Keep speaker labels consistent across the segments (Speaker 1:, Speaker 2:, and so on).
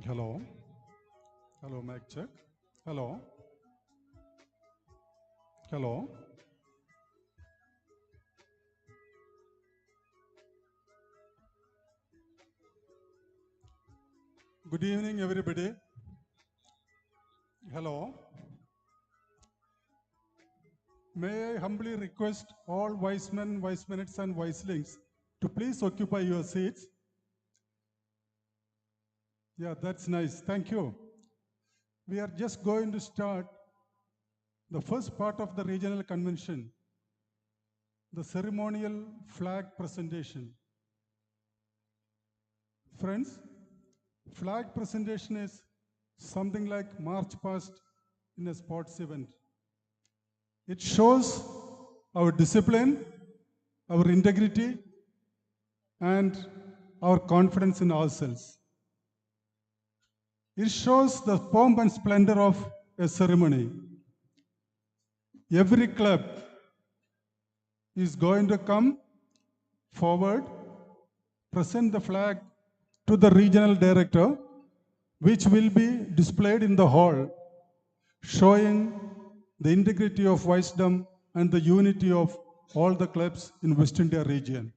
Speaker 1: Hello. Hello, mic check. Hello. Hello. Good evening, everybody. Hello. May I humbly request all wise men, wise minutes, and wiselings to please occupy your seats. Yeah, that's nice. Thank you. We are just going to start the first part of the regional convention, the ceremonial flag presentation. Friends, flag presentation is something like march past in a sports event. It shows our discipline, our integrity, and our confidence in ourselves. It shows the pomp and splendor of a ceremony. Every club is going to come forward, present the flag to the regional director, which will be displayed in the hall, showing the integrity of wisdom and the unity of all the clubs in West India region.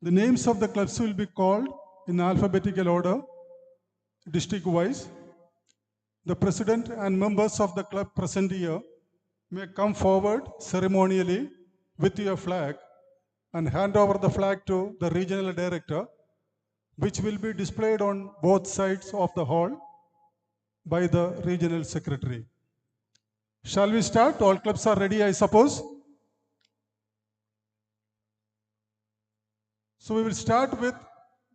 Speaker 1: The names of the clubs will be called in alphabetical order, district-wise. The president and members of the club present here may come forward ceremonially with your flag and hand over the flag to the regional director, which will be displayed on both sides of the hall by the regional secretary. Shall we start? All clubs are ready, I suppose. So we will start with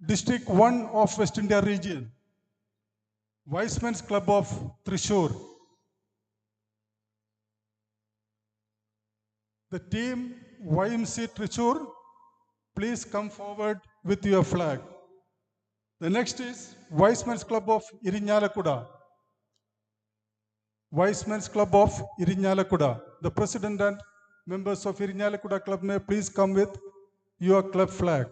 Speaker 1: District 1 of West India region, Wise Men's Club of Thrissur. The team YMC Thrissur, please come forward with your flag. The next is Wise Men's Club of Irinyalakuda. Wise Men's Club of Irinyalakuda. The president and members of Irinyalakuda Club may please come with your club flag.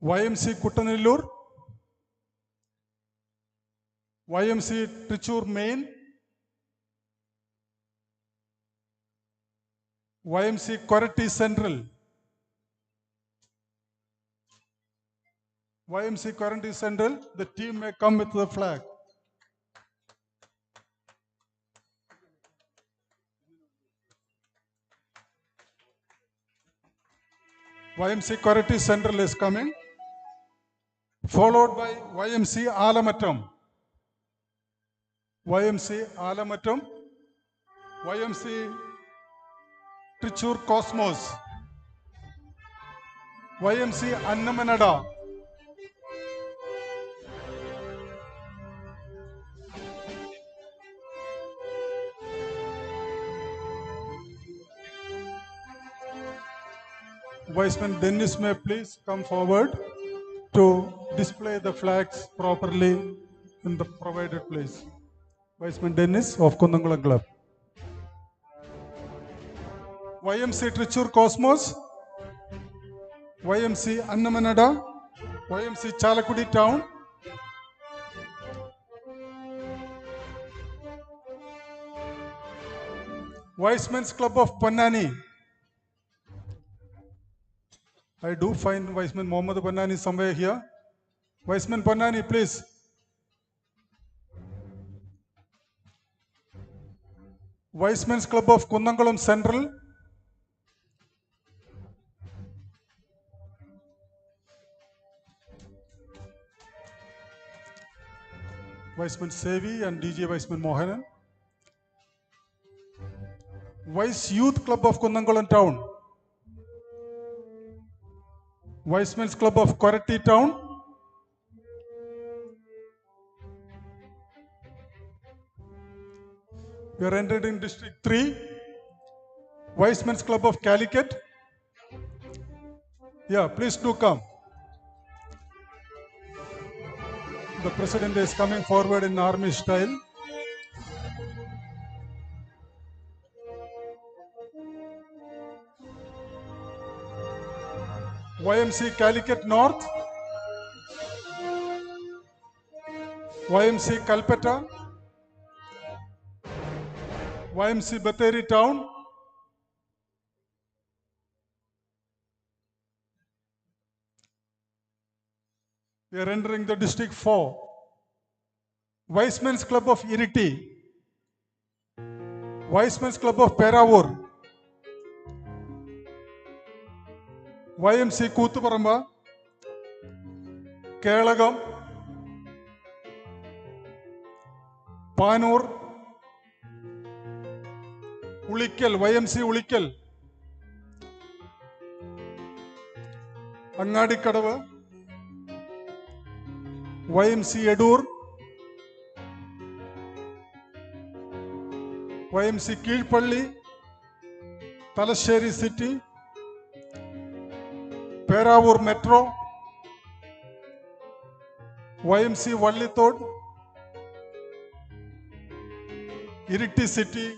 Speaker 1: YMC Kuttanellur, YMC Thrissur Main, YMC Koratti Central, YMC Koratti Central, the team may come with the flag. YMC Koratti Central is coming, followed by YMC Alamatam. YMC Alamatam, YMC Thrissur Cosmos, YMC Annamanada, Viceman Dennis may please come forward to display the flags properly in the provided place. Viceman Dennis of Kundangulam Club. YMC Thrissur Cosmos, YMC Annamanada, YMC Chalakudi Town, Wise Men's Club of Pannani. I do find Viceman Mohammad Pannani somewhere here. Viceman Pannani, please. Wise Men's Club of Kundangulam Central. Viceman Sevi and DJ Viceman Mohanan. Vice Youth Club of Kundangulam Town. Wise Men's Club of Koratti Town. We are entered in District 3. Wise Men's Club of Calicut. Yeah, please do come. The president is coming forward in army style. YMC Calicut North, YMC Kalpetta, YMC Batheri Town, we are entering the District 4. Wise Men's Club of Iriti, Wise Men's Club of Peravur, YMC Kuthuparamba, Kelagam, Panur, Ulikkel, YMC Ulikkel, Angadi Kadava, YMC Edur, YMC Kilpalli, Talasheri City, Peravur Metro, YMC Vallithod, Iriti City,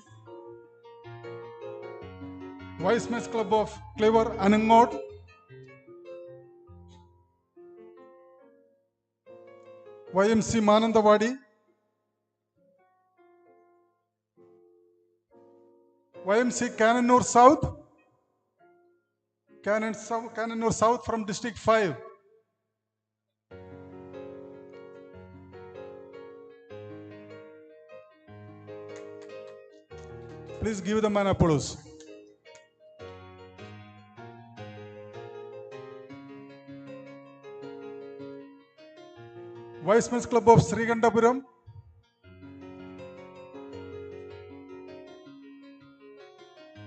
Speaker 1: Wise Men's Club of Clever Anangod, YMC Manandawadi, YMC Cannanur South, Cannanur South from District 5. Please give them an applause. Wise Men's Club of Srigandapuram,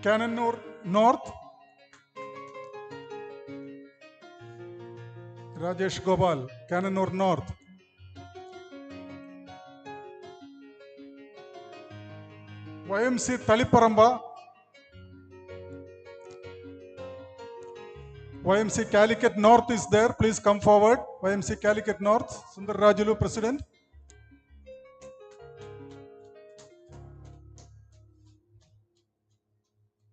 Speaker 1: Cannanur North, Rajesh Gopal, Cannanur North, YMC Taliparamba, YMC Calicut North is there. Please come forward. YMC Calicut North, Sundar Rajulu, President.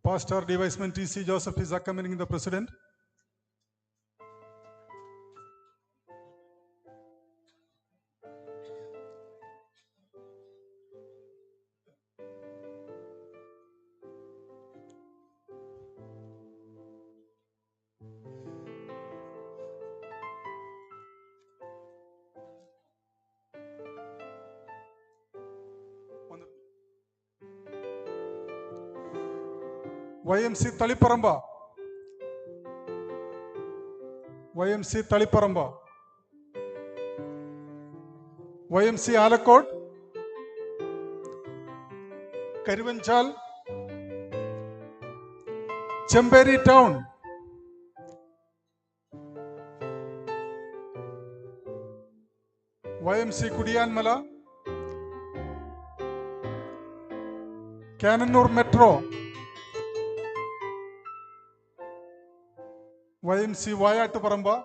Speaker 1: Pastor Deviceman TC Joseph is accompanying the President. YMC Taliparamba, YMC Taliparamba, YMC Alakot, Karivanchal, Chemberi Town, YMC Kudiyanmala, Cannanur Metro, YMC Vayattuparamba,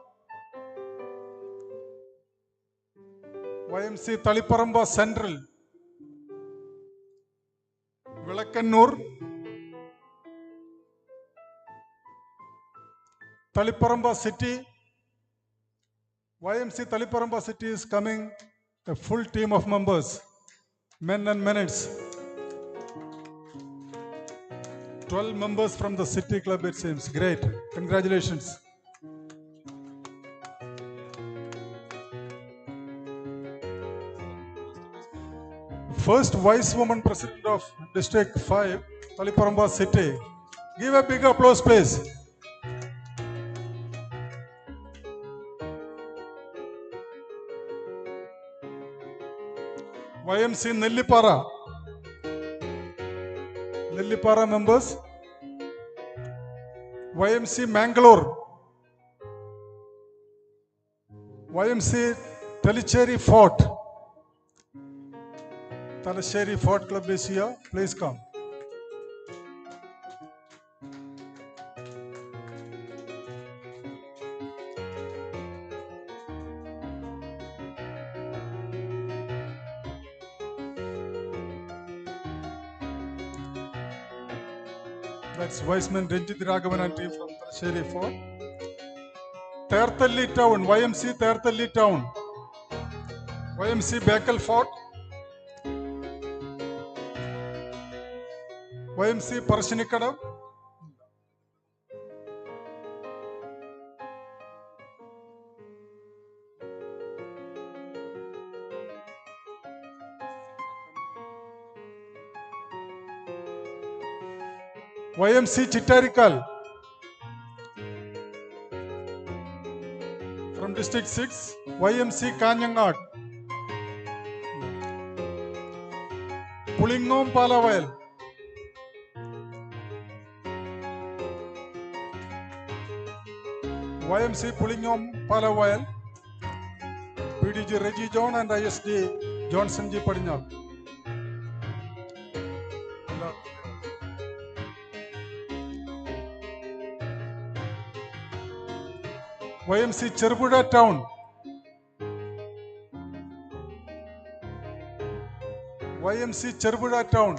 Speaker 1: YMC Taliparamba Central, Vilakannur, Taliparamba City, YMC Taliparamba City is coming, a full team of members, men and minutes. 12 members from the city club, it seems. Great. Congratulations. First Vice Woman President of District 5, Taliparamba City. Give a big applause, please. YMC Nellipara. Nellipara members. YMC Mangalore. YMC Talacheri Fort. Talacheri Fort Club is here. Please come. That's Viceman Ranjit Raghavan and team from Talacheri Fort. Terthalli Town, YMC Terthalli Town, YMC Bakel Fort, YMC Parashinikada, YMC Chittarikal from District 6, YMC Kanyangat, Pulingom Palawal, YMC Pulingom Palawal, PDG Reggie John and ISD Johnson G. Padinyal. YMC Cherbuda Town, YMC Cherbuda Town,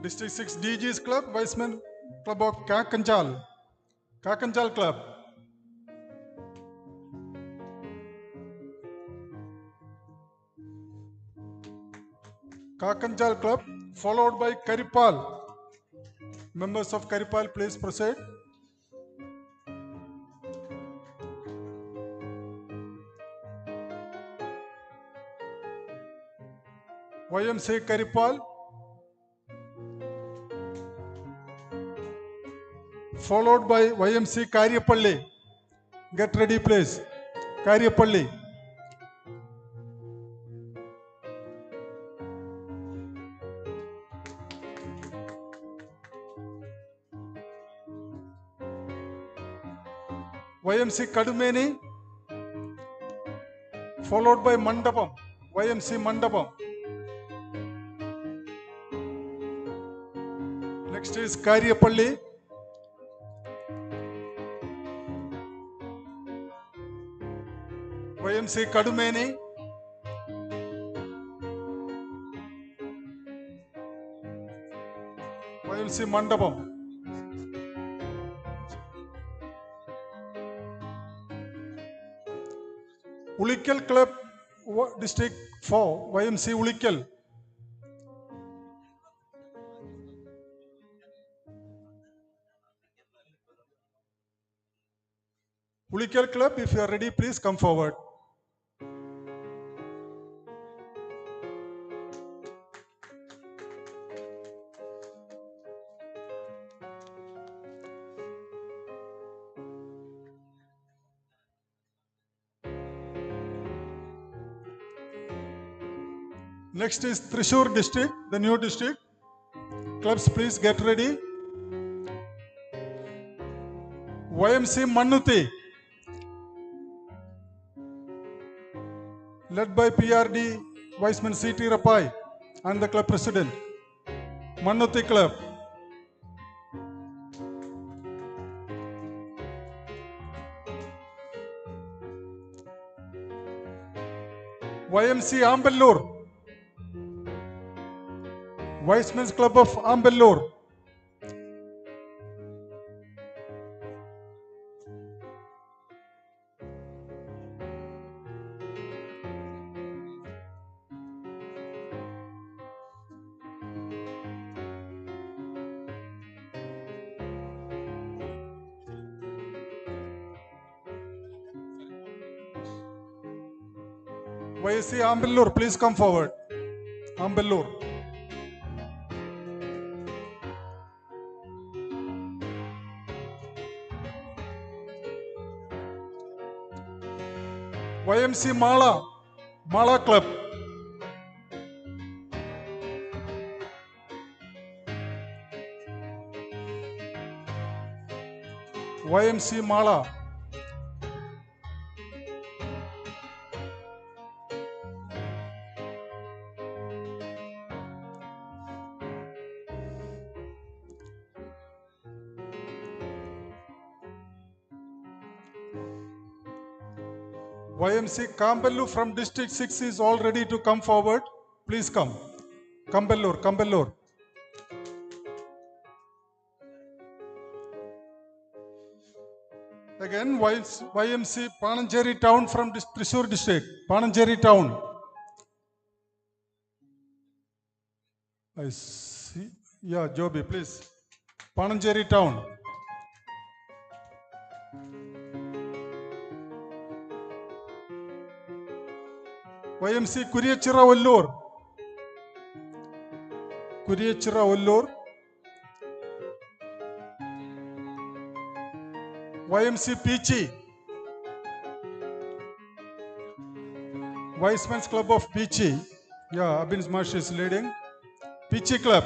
Speaker 1: District 6 DG's Club, Viceman Club of Kakanjal, Kakanjal Club, Kakanjal Club, followed by Karipal. Members of Karipal, please proceed. YMC Karipal, followed by YMC Karyapalli. Get ready, please. Karyapalli. YMC Kadumeni, followed by Mandapam. YMC Mandapam. Next is Karyapalli. YMC Kadumeni. YMC Mandapam. Ulikal Club, District 4, YMC Ulikal. Ulikal Club, if you are ready, please come forward. Next is Thrissur District, the new district. Clubs, please get ready. YMC Mannuti, led by PRD Viceman C.T. Rapai and the club president. Mannuti Club. YMC Ambellur, Vicemen's Club of Ambellur. YC Ambellur, please come forward. Ambellur. YMC Mala, Mala Club. YMC Mala. YMC Kamballur from District 6 is all ready to come forward. Please come. Kamballur, Kamballur. Again, YMC Pananjeri Town from Thrissur District. Pananjeri Town. I see. Yeah, Joby, please. Pananjeri Town. YMC Kuriyachira Vellur. Kuriyachira Vellur. YMC Peachy. Vicemen's Club of Peachy. Yeah, Abin Smash is leading. Peachy Club.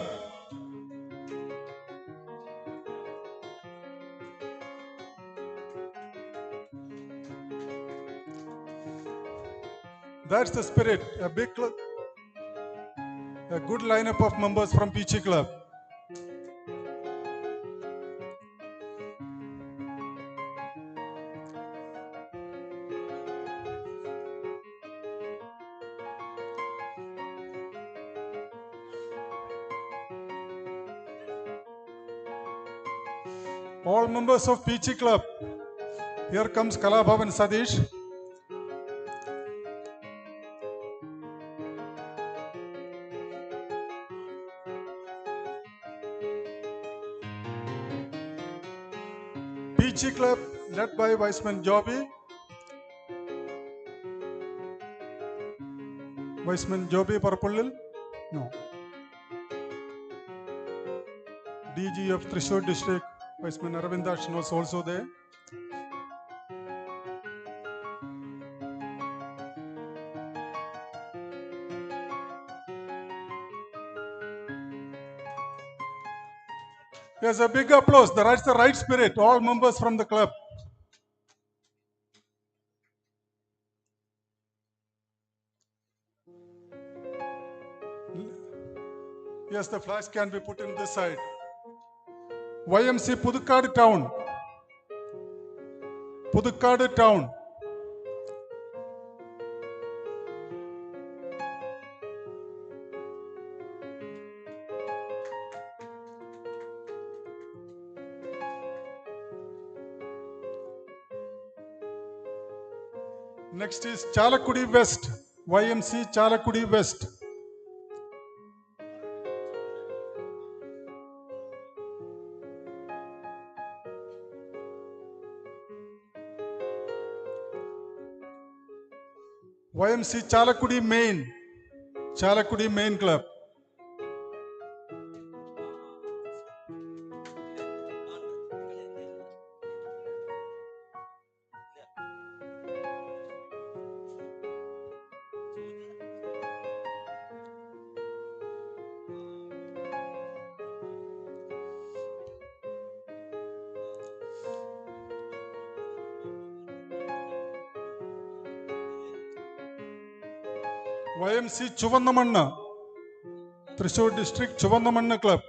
Speaker 1: That's the spirit. A big club. A good lineup of members from Peachy Club. All members of Peachy Club. Here comes Kalabhavan Sadish. Peachy Club led by Viceman Joby. Viceman Joby Parapullil. No. DG of Thrissur District. Viceman Aravindash was also there. Yes, a big applause. That's the right spirit. All members from the club. Yes, the flash can be put in this side. YMC Pudukkad Town. Pudukkad Town. Next is Chalakudi West. YMC Chalakudi West. YMC Chalakudi Main. Chalakudi Main Club. YMC Chuvannamanna. Thrissur District Chuvannamanna Club.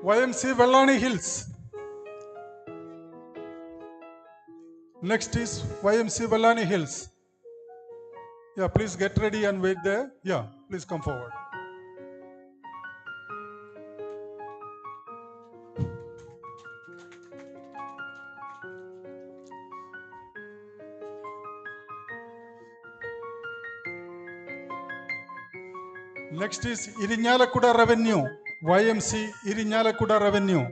Speaker 1: YMC Vellani Hills. Next is YMC Vellani Hills. Yeah, please get ready and wait there. Yeah, please come forward. Next is Irinyalakuda Revenue. YMC Irinyalakuda Revenue.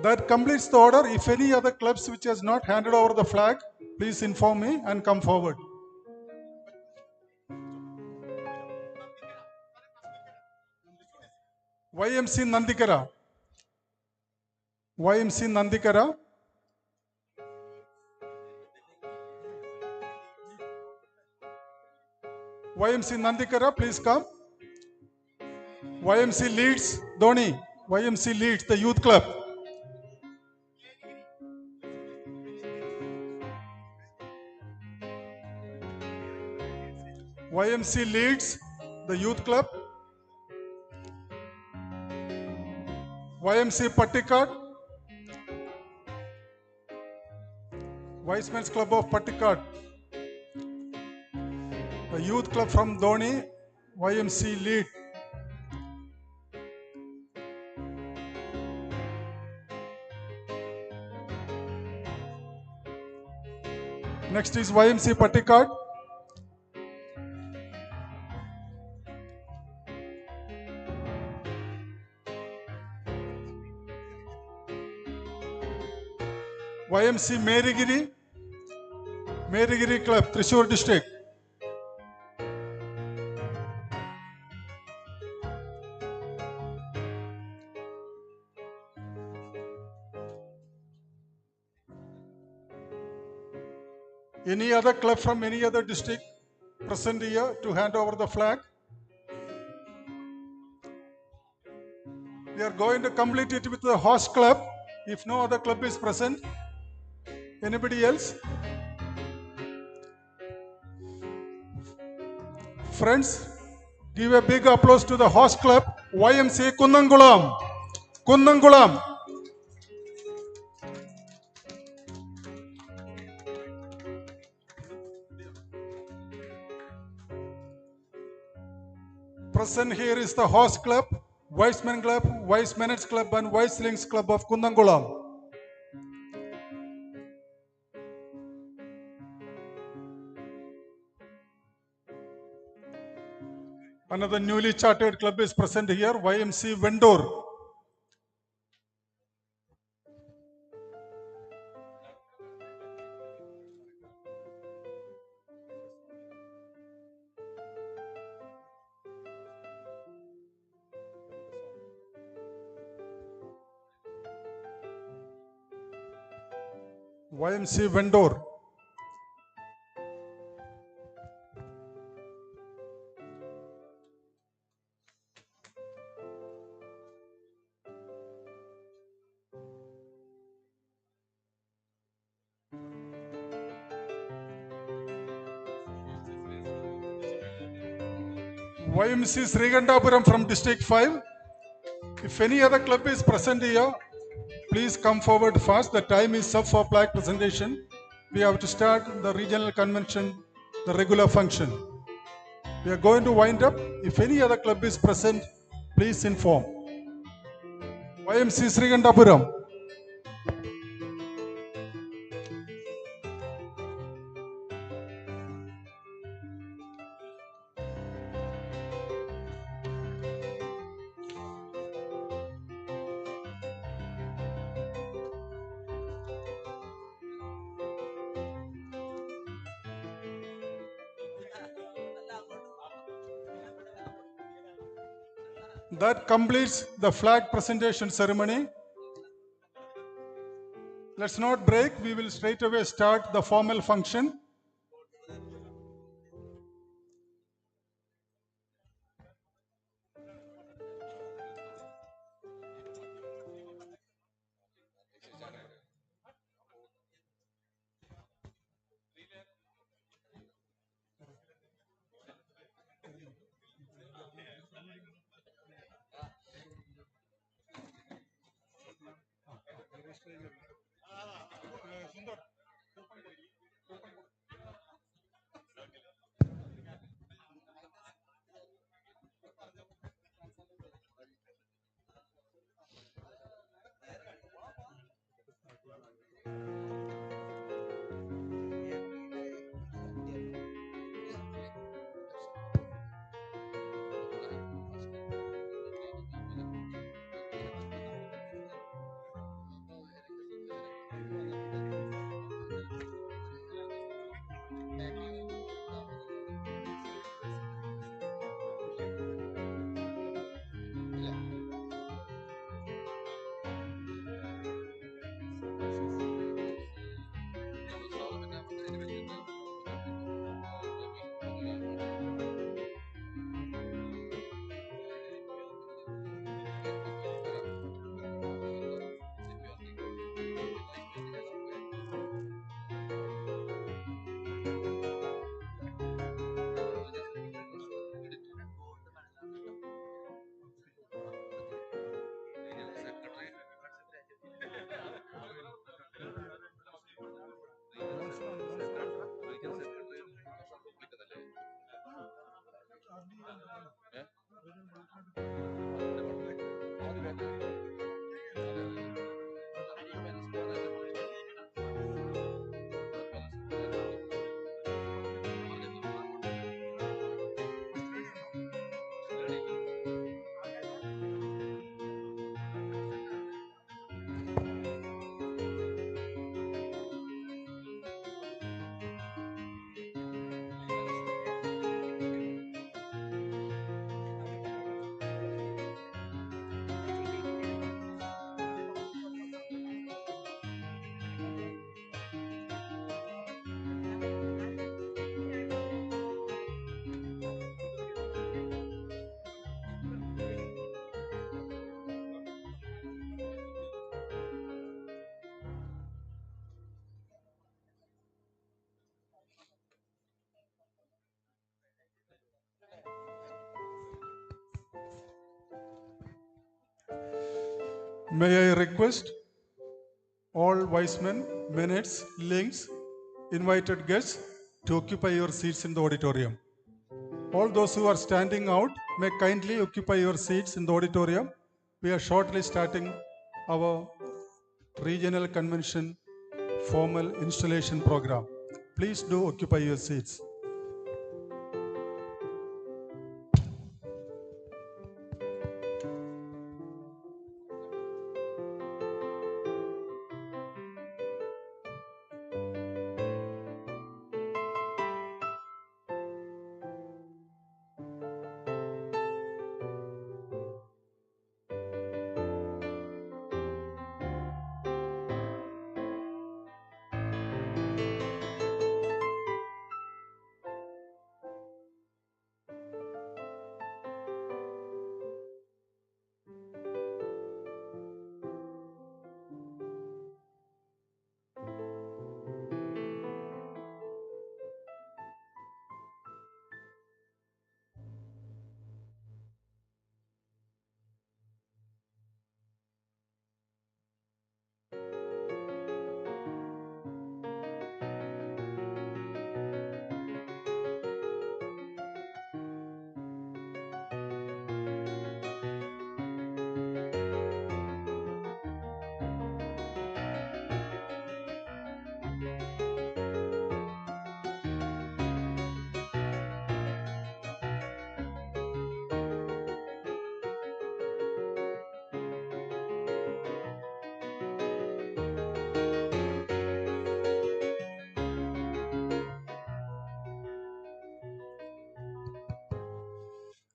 Speaker 1: That completes the order. If any other clubs which has not handed over the flag, please inform me and come forward. YMC Nandikara. YMC Nandikara. YMC Nandikara, please come. YMC Leeds, Dhoni. YMC Leeds, the youth club. YMC Leeds, the youth club. YMC Pattikat, Vice Men's Club of Pattikat. The youth club from Dhoni, YMC Lead. Next is YMC Pattikat. YMC Merigiri Club, Thrissur district. Any other club from any other district present here to hand over the flag? We are going to complete it with the host club if no other club is present. Anybody else? Friends, give a big applause to the host club, YMCA Kunnangulam. Kunnangulam. Present here is the host club, Vice Men Club, Vice Men's Club and Vice Links Club of Kunnangulam. Another newly chartered club is present here, YMC Vendor. YMC Vendor. YMC Srigandapuram from District 5. If any other club is present here, please come forward fast. The time is up for flag presentation. We have to start the regional convention, the regular function. We are going to wind up. If any other club is present, please inform. YMC Srigandapuram. That completes the flag presentation ceremony. Let's not break. We will straight away start the formal function. May I request all wise men, minutes, links, invited guests to occupy your seats in the auditorium. All those who are standing out may kindly occupy your seats in the auditorium. We are shortly starting our regional convention formal installation program. Please do occupy your seats.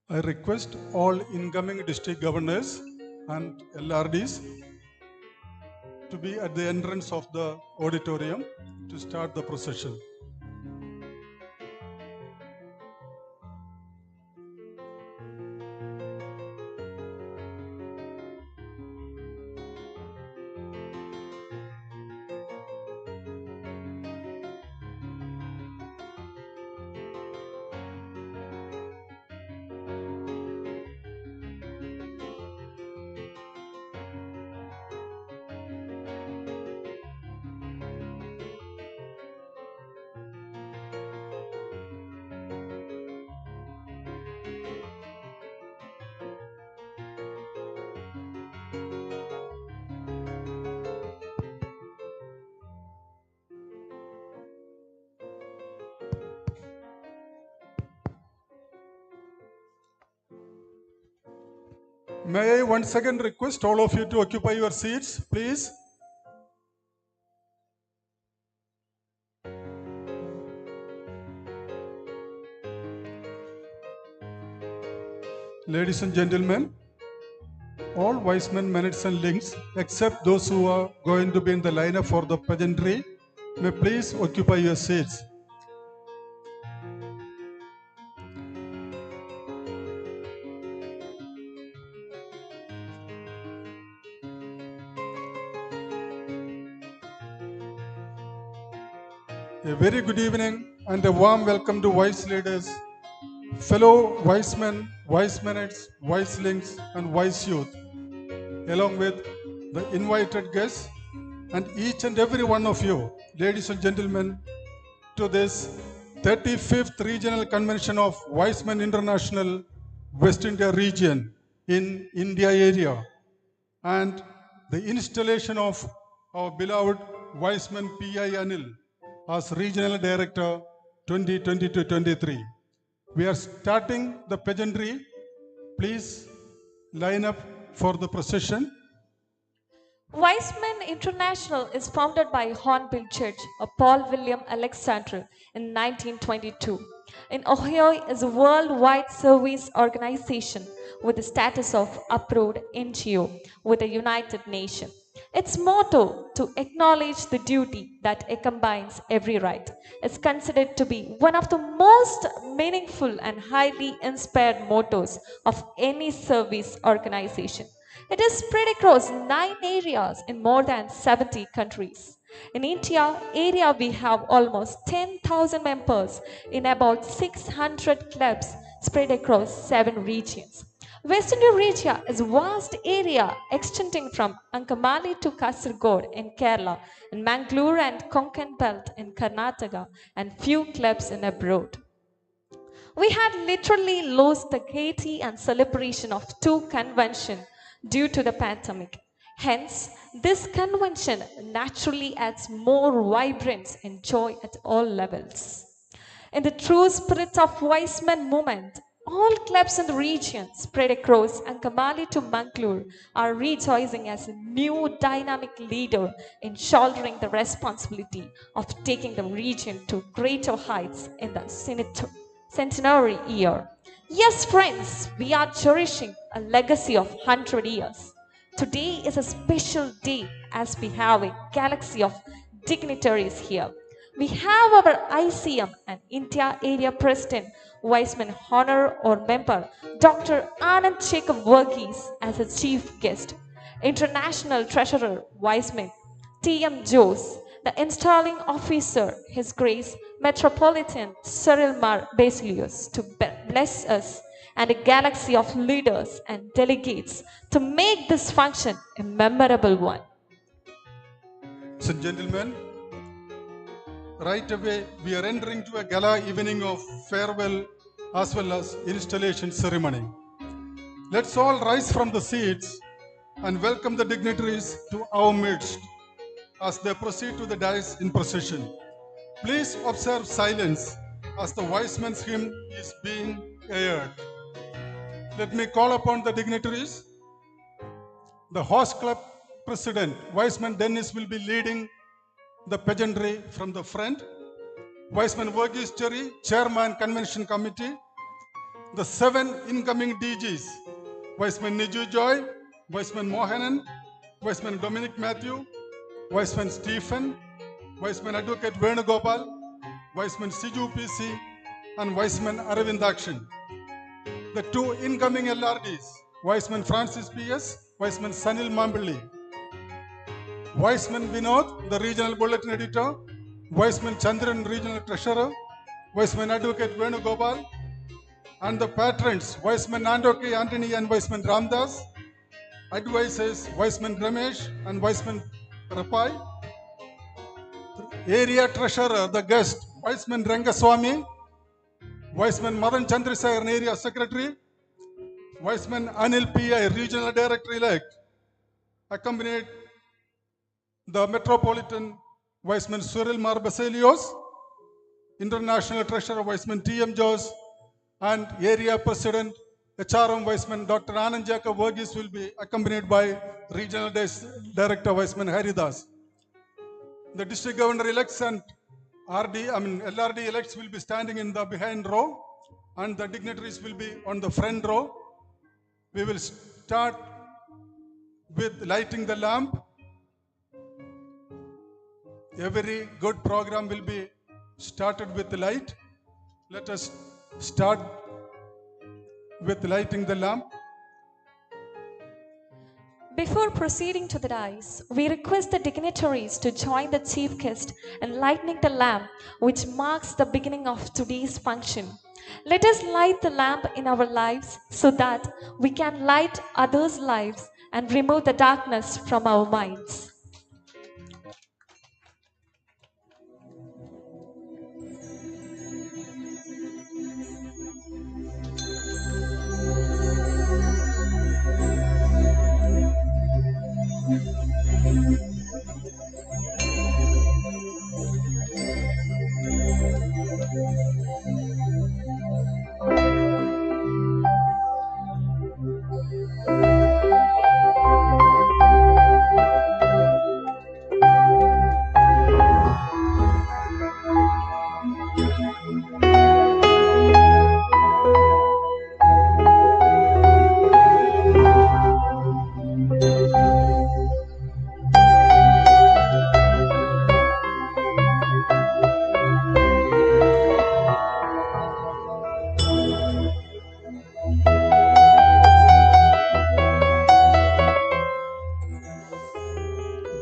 Speaker 1: I request all incoming district governors and LRDs to be at the entrance of the auditorium to start the procession. May I once again request all of you to occupy your seats, please? Ladies and gentlemen, all wise men, minutes and links, except those who are going to be in the lineup for the pageantry, may please occupy your seats. A very good evening and a warm welcome to wise leaders, fellow wise men, wise minutes, wise links, and wise youth, along with the invited guests and each and every one of you, ladies and gentlemen, to this 35th Regional Convention of Wise Men International West India region in India area, and the installation of our beloved Wise Men PI ANIL as Regional Director 2022-23. We are starting the pageantry. Please line up for the procession.
Speaker 2: Wise Men International is founded by Hornbill Church of Paul William Alexander in 1922. In Ohio is a worldwide service organization with the status of approved NGO with the United Nations. Its motto, to acknowledge the duty that accompanies every right, is considered to be one of the most meaningful and highly inspired mottos of any service organization. It is spread across 9 areas in more than 70 countries. In India area, we have almost 10,000 members in about 600 clubs spread across 7 regions. Western Eurasia is a vast area extending from Ankamali to Kasargod in Kerala and Mangalore and Konkan belt in Karnataka and few clubs in abroad. We had literally lost the gaiety and celebration of two conventions due to the pandemic. Hence, this convention naturally adds more vibrance and joy at all levels. In the true spirit of wise men movement, all clubs in the region spread across Ankamali to Mangalore are rejoicing as a new dynamic leader in shouldering the responsibility of taking the region to greater heights in the centenary year. Yes, friends, we are cherishing a legacy of 100 years. Today is a special day as we have a galaxy of dignitaries here. We have our ICM and India Area President, Viceman Honor or Member, Dr. Anand Chekhov Verghese as a chief guest, International Treasurer, Viceman T.M. Jose, the installing officer, His Grace Metropolitan Cyril Mar Basilius, to bless us, and a galaxy of leaders and delegates to make this function a memorable one.
Speaker 1: Ladies and gentlemen, right away we are entering to a gala evening of farewell as well as installation ceremony. Let's all rise from the seats and welcome the dignitaries to our midst as they proceed to the dais in procession. Please observe silence as the wise man's hymn is being aired. Let me call upon the dignitaries. The host club president, Wiseman Dennis, will be leading the pageantry from the front. Wiseman Verghese Cherry, Chairman Convention Committee. The 7 incoming DGs, Wiseman Niju Joy, Wiseman Mohanan, Wiseman Dominic Matthew, Wiseman Stephen, Wiseman Advocate Venugopal, Wiseman Siju PC, and Wiseman Aravind Akshan. The 2 incoming LRDs, Wiseman Francis PS, Wiseman Sanil Mambili, Wiseman Vinod, the Regional Bulletin Editor, Wiseman Chandran, Regional Treasurer, Wiseman Advocate Venugopal, and the patrons, Wiseman Nandoki Antony and Wiseman Ramdas, advisors, Wiseman Ramesh and Wiseman Rapai, area treasurer, the guest, Wiseman Rangaswamy, Wiseman Madan Chandrasekhar, area secretary, Wiseman ANIL PI, regional director elect, accompanied the Metropolitan Wiseman Cyril Mar Baselios, International Treasurer Wiseman T.M. Jose, and Area President HRM Wiseman Dr. Anand Jacob Verghese will be accompanied by Regional Director Wiseman Haridas. The District Governor elects and LRD elects will be standing in the behind row, and the dignitaries will be on the front row. We will start with lighting the lamp. Every good program will be started with the light. Let us start with lighting the lamp.
Speaker 2: Before proceeding to the dais, we request the dignitaries to join the chief guest in lighting the lamp, which marks the beginning of today's function. Let us light the lamp in our lives so that we can light others' lives and remove the darkness from our minds.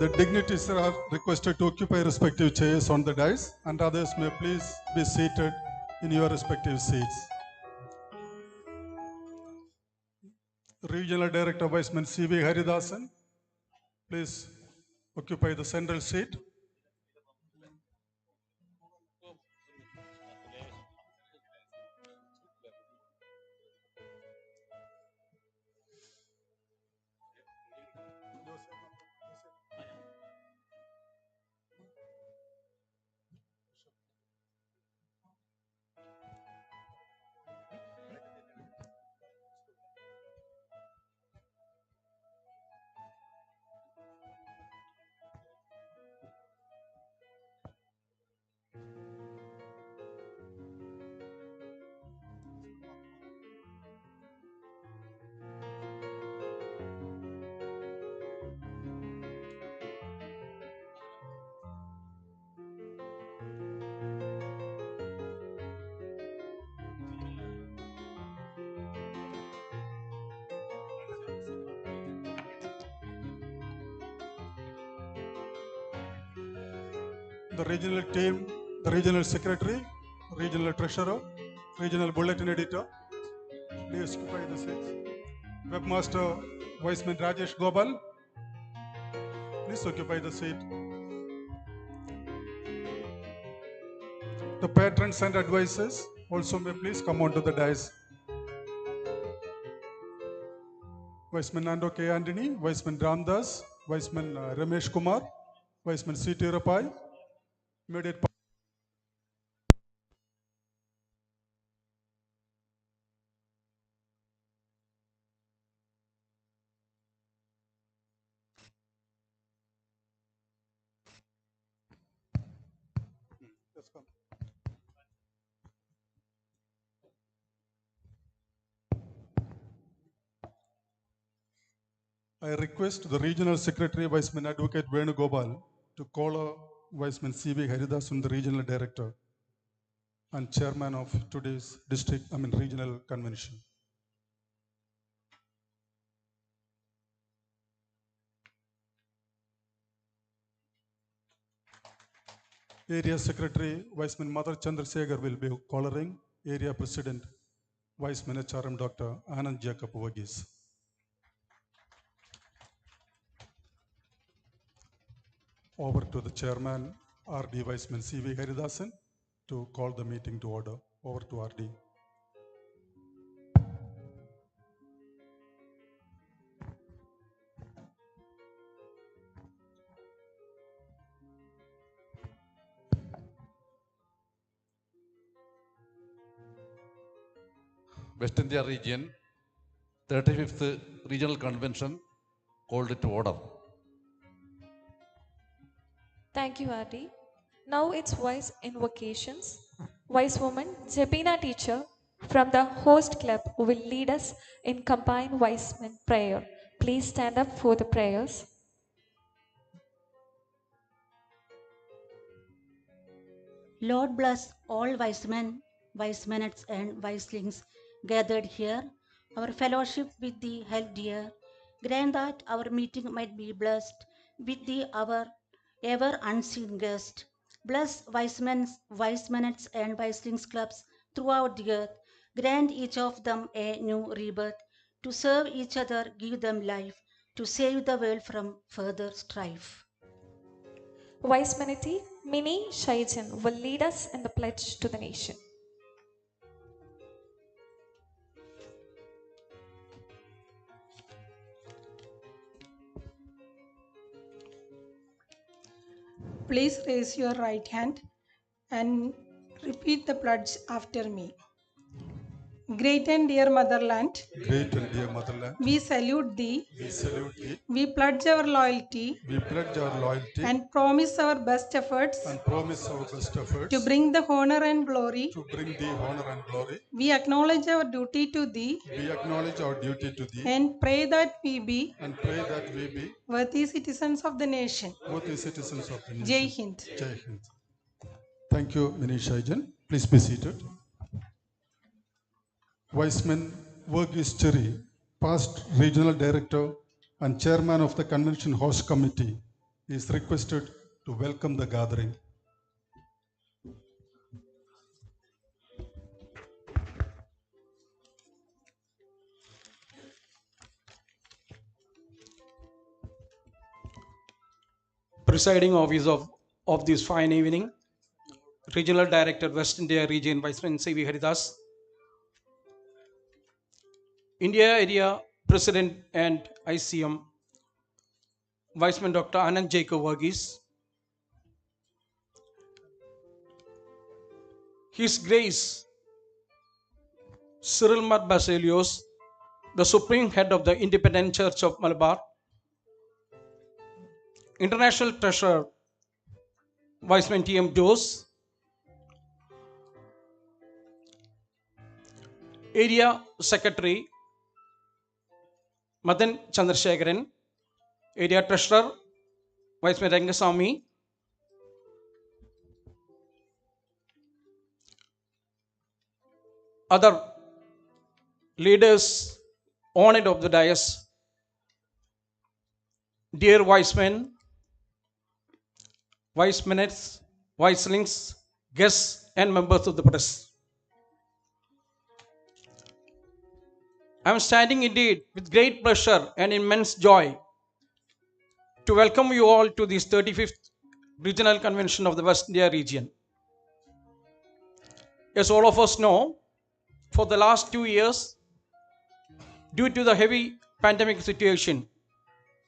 Speaker 1: The dignitaries are requested to occupy respective chairs on the dais, and others may please be seated in your respective seats. Regional Director Viceman C.V. Haridasan, please occupy the central seat. The regional team, the regional secretary, regional treasurer, regional bulletin editor, please occupy the seats. Webmaster Viceman Rajesh Gopal, please occupy the seat. The patrons and advisors also may please come onto the dais. Viceman Nando K. Antony, Viceman Ramdas, Viceman Ramesh Kumar, Viceman C.T. Rapai, immediate. Let's come. I request the Regional Secretary, Viceman Advocate Venugopal, to call Viceman C.V. Haridasan, the Regional Director and Chairman of today's regional convention. Area Secretary, Viceman Mother Chandrasekhar will be calling. Area President, Viceman HRM Dr. Anand Jacob Vagis. Over to the Chairman, RD Viceman C.V. Haridasan, to call the meeting to order. Over to RD.
Speaker 3: West India Region, 35th Regional Convention called to order.
Speaker 2: Thank you, Adi. Now it's voice invocations. Wise woman, Jabina teacher from the host club who will lead us in combined wise men prayer. Please stand up for the prayers.
Speaker 4: Lord bless all wise men, wise menettes and wiselings gathered here. Our fellowship with thee held dear. Grant that our meeting might be blessed with thee, our ever unseen guest. Bless wise menettes and wiselings clubs throughout the earth. Grant each of them a new rebirth. To serve each other, give them life. To save the world from further strife.
Speaker 2: Wise Menity, Mini Shaijan will lead us in the pledge to the nation.
Speaker 5: Please raise your right hand and repeat the pledge after me. Great and dear motherland,
Speaker 1: Great and dear motherland,
Speaker 5: we salute thee.
Speaker 1: we salute thee.
Speaker 5: We pledge our loyalty
Speaker 1: We pledge our loyalty
Speaker 5: and promise our best efforts
Speaker 1: and promise our best efforts
Speaker 5: to bring the honor and glory.
Speaker 1: to bring thee honor and glory.
Speaker 5: We acknowledge our duty to thee
Speaker 1: We acknowledge our duty to thee
Speaker 5: and pray that we be
Speaker 1: and pray that we be
Speaker 5: worthy citizens of the nation.
Speaker 1: worthy citizens of the nation.
Speaker 5: Jai Hind.
Speaker 1: Jai Hind. Thank you, Minish Shaijan. Please be seated. Viceman Verghese Cherry, past Regional Director and Chairman of the Convention Host Committee, is requested to welcome the gathering.
Speaker 6: presiding officer of this fine evening, Regional Director, West India Region, Viceman C.V. Haridas, India Area President and ICM, Viceman Dr. Anand Jacob Varghese, His Grace Cyril Mar Baselios, the Supreme Head of the Independent Church of Malabar, International Treasurer Viceman T.M. Dose, Area Secretary Madan Chandrasekharan, Area Treasurer Viceman Rangasamy, other leaders on it of the dais, dear Vicemen, Vicemanates, Vicelings, guests, and members of the press. I am standing indeed with great pleasure and immense joy to welcome you all to this 35th Regional Convention of the West India region. As all of us know, for the last 2 years, due to the heavy pandemic situation,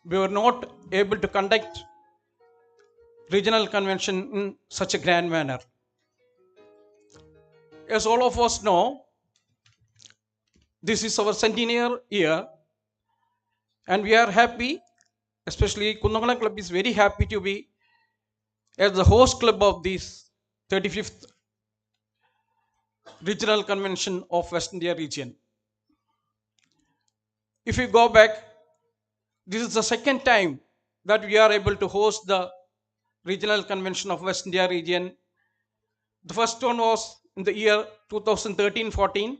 Speaker 6: we were not able to conduct regional convention in such a grand manner. As all of us know, this is our centennial year, and we are happy, especially Kundangalam Club is very happy to be as the host club of this 35th Regional Convention of West India region. If you go back, this is the second time that we are able to host the Regional Convention of West India region. The first one was in the year 2013-14,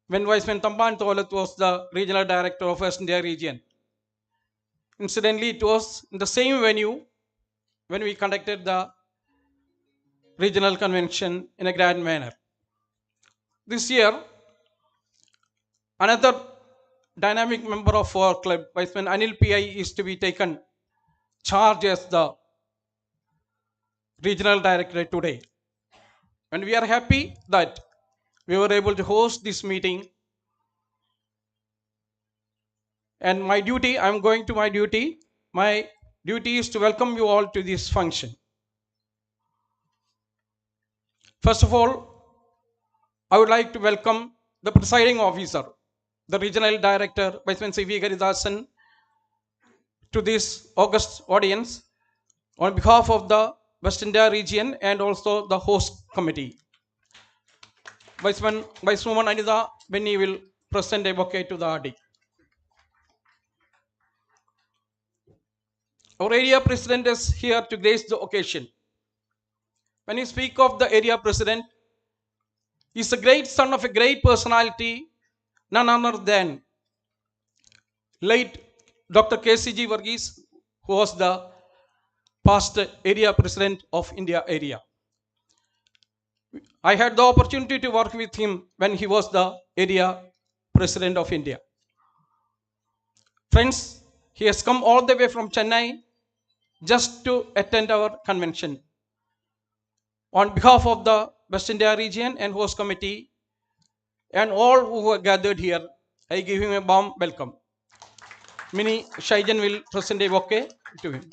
Speaker 6: when Viceman Tamban Tolat was the Regional Director of West India region. Incidentally, it was in the same venue when we conducted the Regional Convention in a grand manner. This year, another dynamic member of our club, Viceman ANIL PI, is to be taken charge as the Regional Director today. And we are happy that we were able to host this meeting. And my duty, I am going to my duty. My duty is to welcome you all to this function. First of all, I would like to welcome the presiding officer, the Regional Director, Viceman C.V. Haridasan, to this august audience on behalf of the West India region and also the host committee. Vicewoman Anita Benny will present a bouquet to the RD. Our area president is here to grace the occasion. When you speak of the area president, he is a great son of a great personality, none other than late Dr. K.C.G. Varghese, who was the past area president of India area. I had the opportunity to work with him when he was the area president of India. Friends, he has come all the way from Chennai just to attend our convention. On behalf of the West India region and host committee and all who are gathered here, I give him a warm welcome. Mini Shaijan will present a bouquet to him.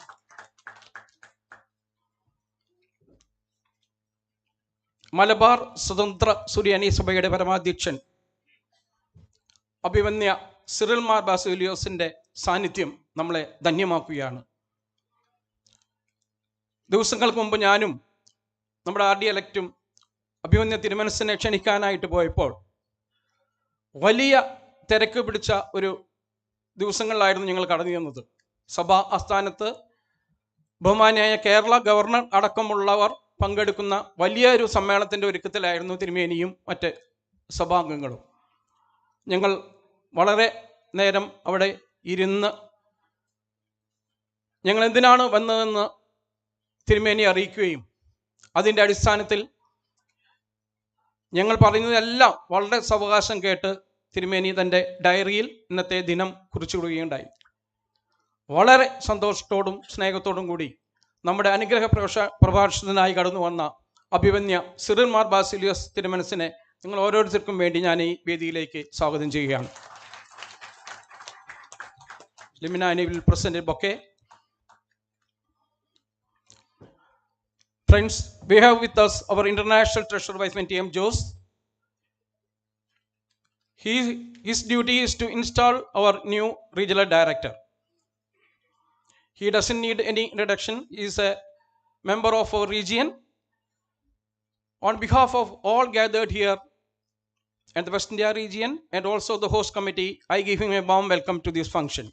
Speaker 6: Malabar സ്വതന്ത്ര സുറിയാനി സഭയുടെ പരമാധ്യക്ഷൻ അഭിമന്യ Cyril Mar ബാസിലിയോസിന്റെ സാന്നിധ്യം നമ്മളെ ധന്യമാക്കുകയാണ്. ദിവസങ്ങൾക്ക് മുമ്പ് ഞാനും നമ്മുടെ RD എലക്റ്റും അഭിമന്യ തിരുമനസിനെ ക്ഷണിക്കാനായിട്ട് പോയപ്പോൾ വലിയ തിരക്ക് പിടിച്ച ഒരു ദിവസങ്ങളിലായിരുന്നു ഞങ്ങൾ കടന്നു ചെന്നത്. സഭാ ആസ്ഥാനത്ത് ബഹുമാന്യായ കേരള ഗവർണർ അടക്കമുള്ളവർ പങ്കെടുക്കുന്ന വലിയൊരു സമ്മേളനത്തിൻ്റെ ഒരുക്കത്തിലായിരുന്നു തിരുമേനിയും മറ്റ് സഭാംഗങ്ങളും. ഞങ്ങൾ വളരെ നേരം അവിടെ ഇരുന്ന് ഞങ്ങൾ എന്തിനാണ് വന്നതെന്ന് തിരുമേനി അറിയിക്കുകയും അതിൻ്റെ അടിസ്ഥാനത്തിൽ ഞങ്ങൾ പറയുന്നതെല്ലാം വളരെ സാവകാശം കേട്ട് തിരുമേനി തൻ്റെ ഡയറിയിൽ ഇന്നത്തെ ദിനം കുറിച്ചുവിടുകയുണ്ടായി. വളരെ സന്തോഷത്തോടും സ്നേഹത്തോടും കൂടി നമ്മുടെ അനുഗ്രഹ പ്രഭാഷണത്തിനായി കടന്നു വന്ന അഭിമന്യ സിറിൽ മാർ ബാസിലിയോസ് തിരുമനസിനെ നിങ്ങൾ ഓരോരുത്തർക്കും വേണ്ടി ഞാൻ ഈ വേദിയിലേക്ക് സ്വാഗതം ചെയ്യുകയാണ്. Limina ANIL will present a bouquet. Friends, we have with us our international treasurer Vice T.M. Jose. His duty is to install our new regional director. He doesn't need any introduction. He is a member of our region. On behalf of all gathered here at the West India region and also the host committee, I give him a warm welcome to this function.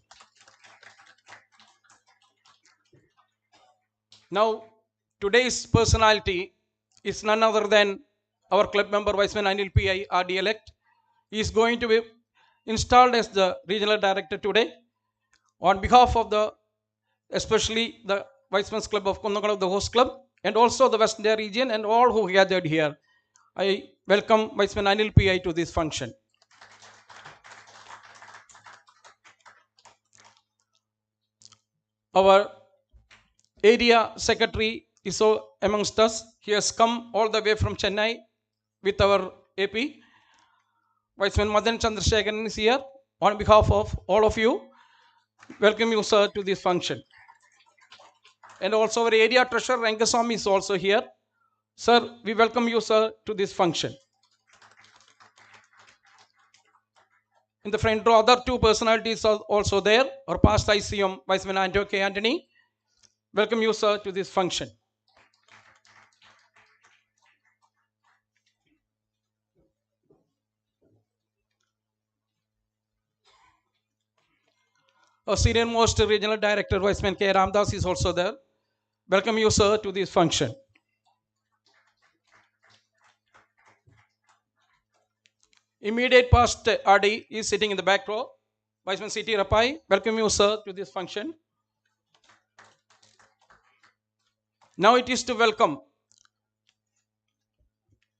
Speaker 6: Now, today's personality is none other than our club member, Viceman ANIL PI, RD elect. He is going to be installed as the regional director today. On behalf of especially the Viceman's Club of Kundangala, the host club, and also the West India region and all who gathered here, I welcome Viceman ANIL PI to this function. Our area secretary is amongst us. He has come all the way from Chennai with our AP. Viceman Madan Chandrasekharan is here. On behalf of all of you, welcome you, sir, to this function. And also our area treasurer Rangaswamy is also here. Sir, we welcome you, sir, to this function. In the front row, other two personalities are also there. Our past ICM, Viceman Antonio K. Anthony. Welcome you, sir, to this function. Our senior most regional director, Viceman K. Ramdas, is also there. Welcome you, sir, to this function. Immediate past RD is sitting in the back row. Viceman C.T. Rapai, welcome you, sir, to this function. Now it is to welcome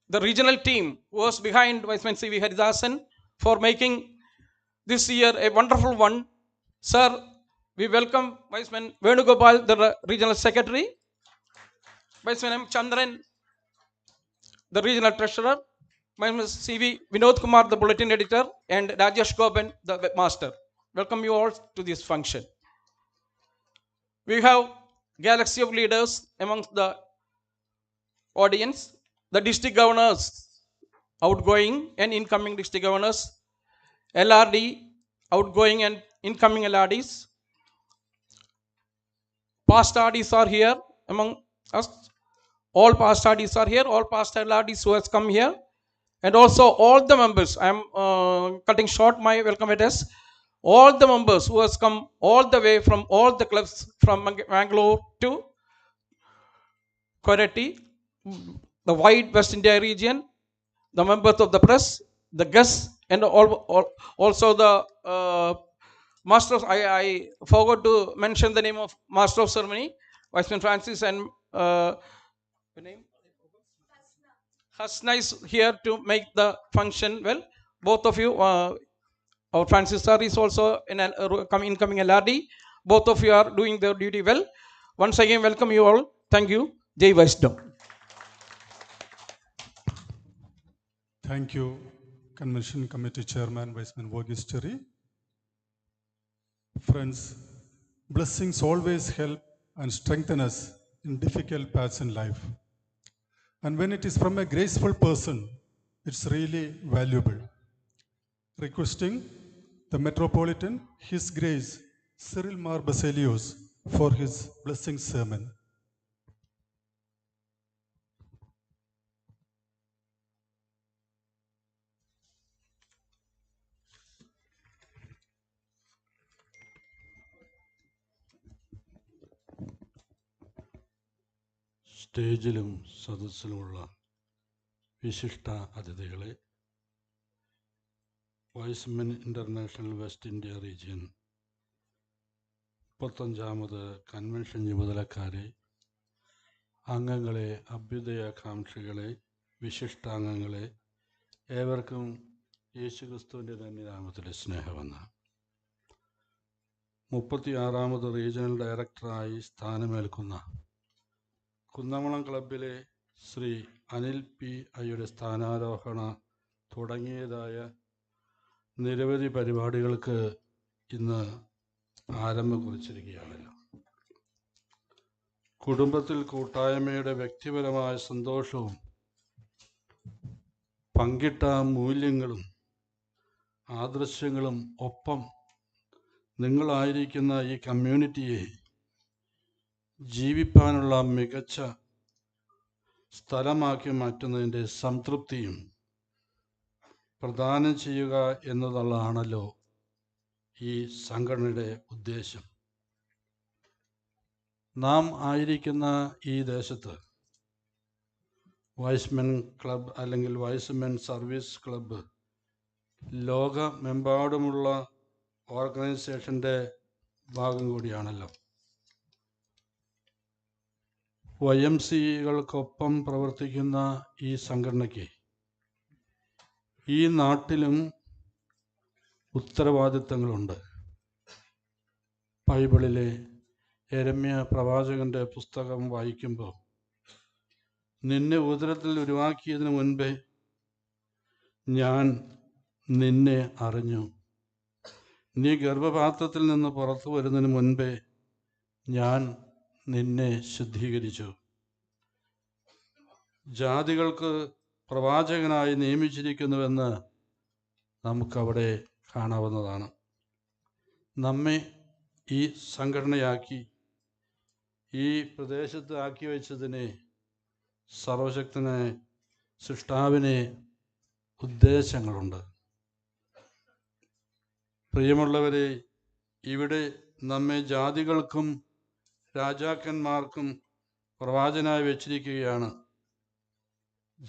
Speaker 6: the regional team who was behind Viceman C.V. Haridasan for making this year a wonderful one. Sir, we welcome Viceman Venugopal, the regional secretary, Viceman M. Chandran, the regional treasurer, Viceman C.V. Vinod Kumar, the bulletin editor, and Rajesh Goban, the webmaster. Welcome you all to this function. We have galaxy of leaders amongst the audience, the district governors, outgoing and incoming district governors, LRD, outgoing and incoming LRDs. Past RDs are here among us. All past RDs are here, all past LRDs who has come here. And also all the members, I am cutting short my welcome address. All the members who has come all the way from all the clubs from Mangalore to Koirati, the wide West India region, the members of the press, the guests, and also the master of, I forgot to mention the name of master of ceremony, Viceman Francis and name? Hasna is here to make the function well. Both of you, our Francis sir is also in incoming LRD. Both of you are doing their duty well. Once again, welcome you all. Thank you. Jai Vaishnav.
Speaker 1: Thank you, Convention Committee Chairman, Viceman Vogisteri. Friends, blessings always help and strengthen us in difficult paths in life. And when it is from a graceful person, it's really valuable. Requesting the Metropolitan, His Grace, Cyril Mar Baselios, for his blessing sermon.
Speaker 7: സ്റ്റേജിലും സദസ്സിലുമുള്ള വിശിഷ്ട അതിഥികളെ, Y's Men international west India region 35ാമത് convention ചുമതലക്കാരെ, അംഗങ്ങളെ, അഭ്യുദയാകാംക്ഷികളെ, വിശിഷ്ടാംഗങ്ങളെ, ഏവർക്കും യേശുക്രിസ്തുവിൻ്റെ തന്നെ നാമത്തിലെ സ്നേഹവന്ദനം. 36ാമത് റീജിയണൽ ഡയറക്ടറായി സ്ഥാനമേൽക്കുന്ന കുന്നംകുളം ക്ലബിലെ ശ്രീ അനിൽ P.I.യുടെ സ്ഥാനാരോഹണ തുടങ്ങിയതായ നിരവധി പരിപാടികൾക്ക് ഇന്ന് ആരംഭം കുറിച്ചിരിക്കുകയാണല്ലോ. കുടുംബത്തിൽ കൂട്ടായ്മയുടെ വ്യക്തിപരമായ സന്തോഷവും പങ്കിട്ട മൂല്യങ്ങളും ആദർശങ്ങളും ഒപ്പം നിങ്ങളായിരിക്കുന്ന ഈ കമ്മ്യൂണിറ്റിയെ ജീവിപ്പാനുള്ള മികച്ച സ്ഥലമാക്കി മാറ്റുന്നതിൻ്റെ സംതൃപ്തിയും പ്രദാനം ചെയ്യുക എന്നതുള്ളതാണല്ലോ ഈ സംഘടനയുടെ ഉദ്ദേശം. നാം ആയിരിക്കുന്ന ഈ ദേശത്ത് വൈസ്മെൻ ക്ലബ് അല്ലെങ്കിൽ വൈസ്മെൻ സർവീസ് ക്ലബ്ബ് ലോകമെമ്പാടുമുള്ള ഓർഗനൈസേഷൻ്റെ ഭാഗം കൂടിയാണല്ലോ. YMCകൾക്കൊപ്പം പ്രവർത്തിക്കുന്ന ഈ സംഘടനയ്ക്ക് ഈ നാട്ടിലും ഉത്തരവാദിത്തങ്ങളുണ്ട്. ബൈബിളിലെ യെരമ്യ പ്രവാചകന്റെ പുസ്തകം വായിക്കുമ്പോൾ, നിന്നെ ഉദരത്തിൽ ഉരുവാക്കിയതിനു മുൻപേ ഞാൻ നിന്നെ അറിഞ്ഞു, നീ ഗർഭപാത്രത്തിൽ നിന്ന് പുറത്തു വരുന്നതിന് മുൻപേ ഞാൻ നിന്നെ ശുദ്ധീകരിച്ചു. ജാതികൾക്ക് പ്രവാചകനായി നിയമിച്ചിരിക്കുന്നുവെന്ന് നമുക്കവിടെ കാണാവുന്നതാണ്. നമ്മെ ഈ സംഘടനയാക്കി ഈ പ്രദേശത്ത് ആക്കി വെച്ചതിനെ സർവശക്തനായ സൃഷ്ടാവിനെ ഉദ്ദേശങ്ങളുണ്ട്. പ്രിയമുള്ളവരെ, ഇവിടെ നമ്മെ ജാതികൾക്കും രാജാക്കന്മാർക്കും പ്രവാചകനായി വെച്ചിരിക്കുകയാണ്.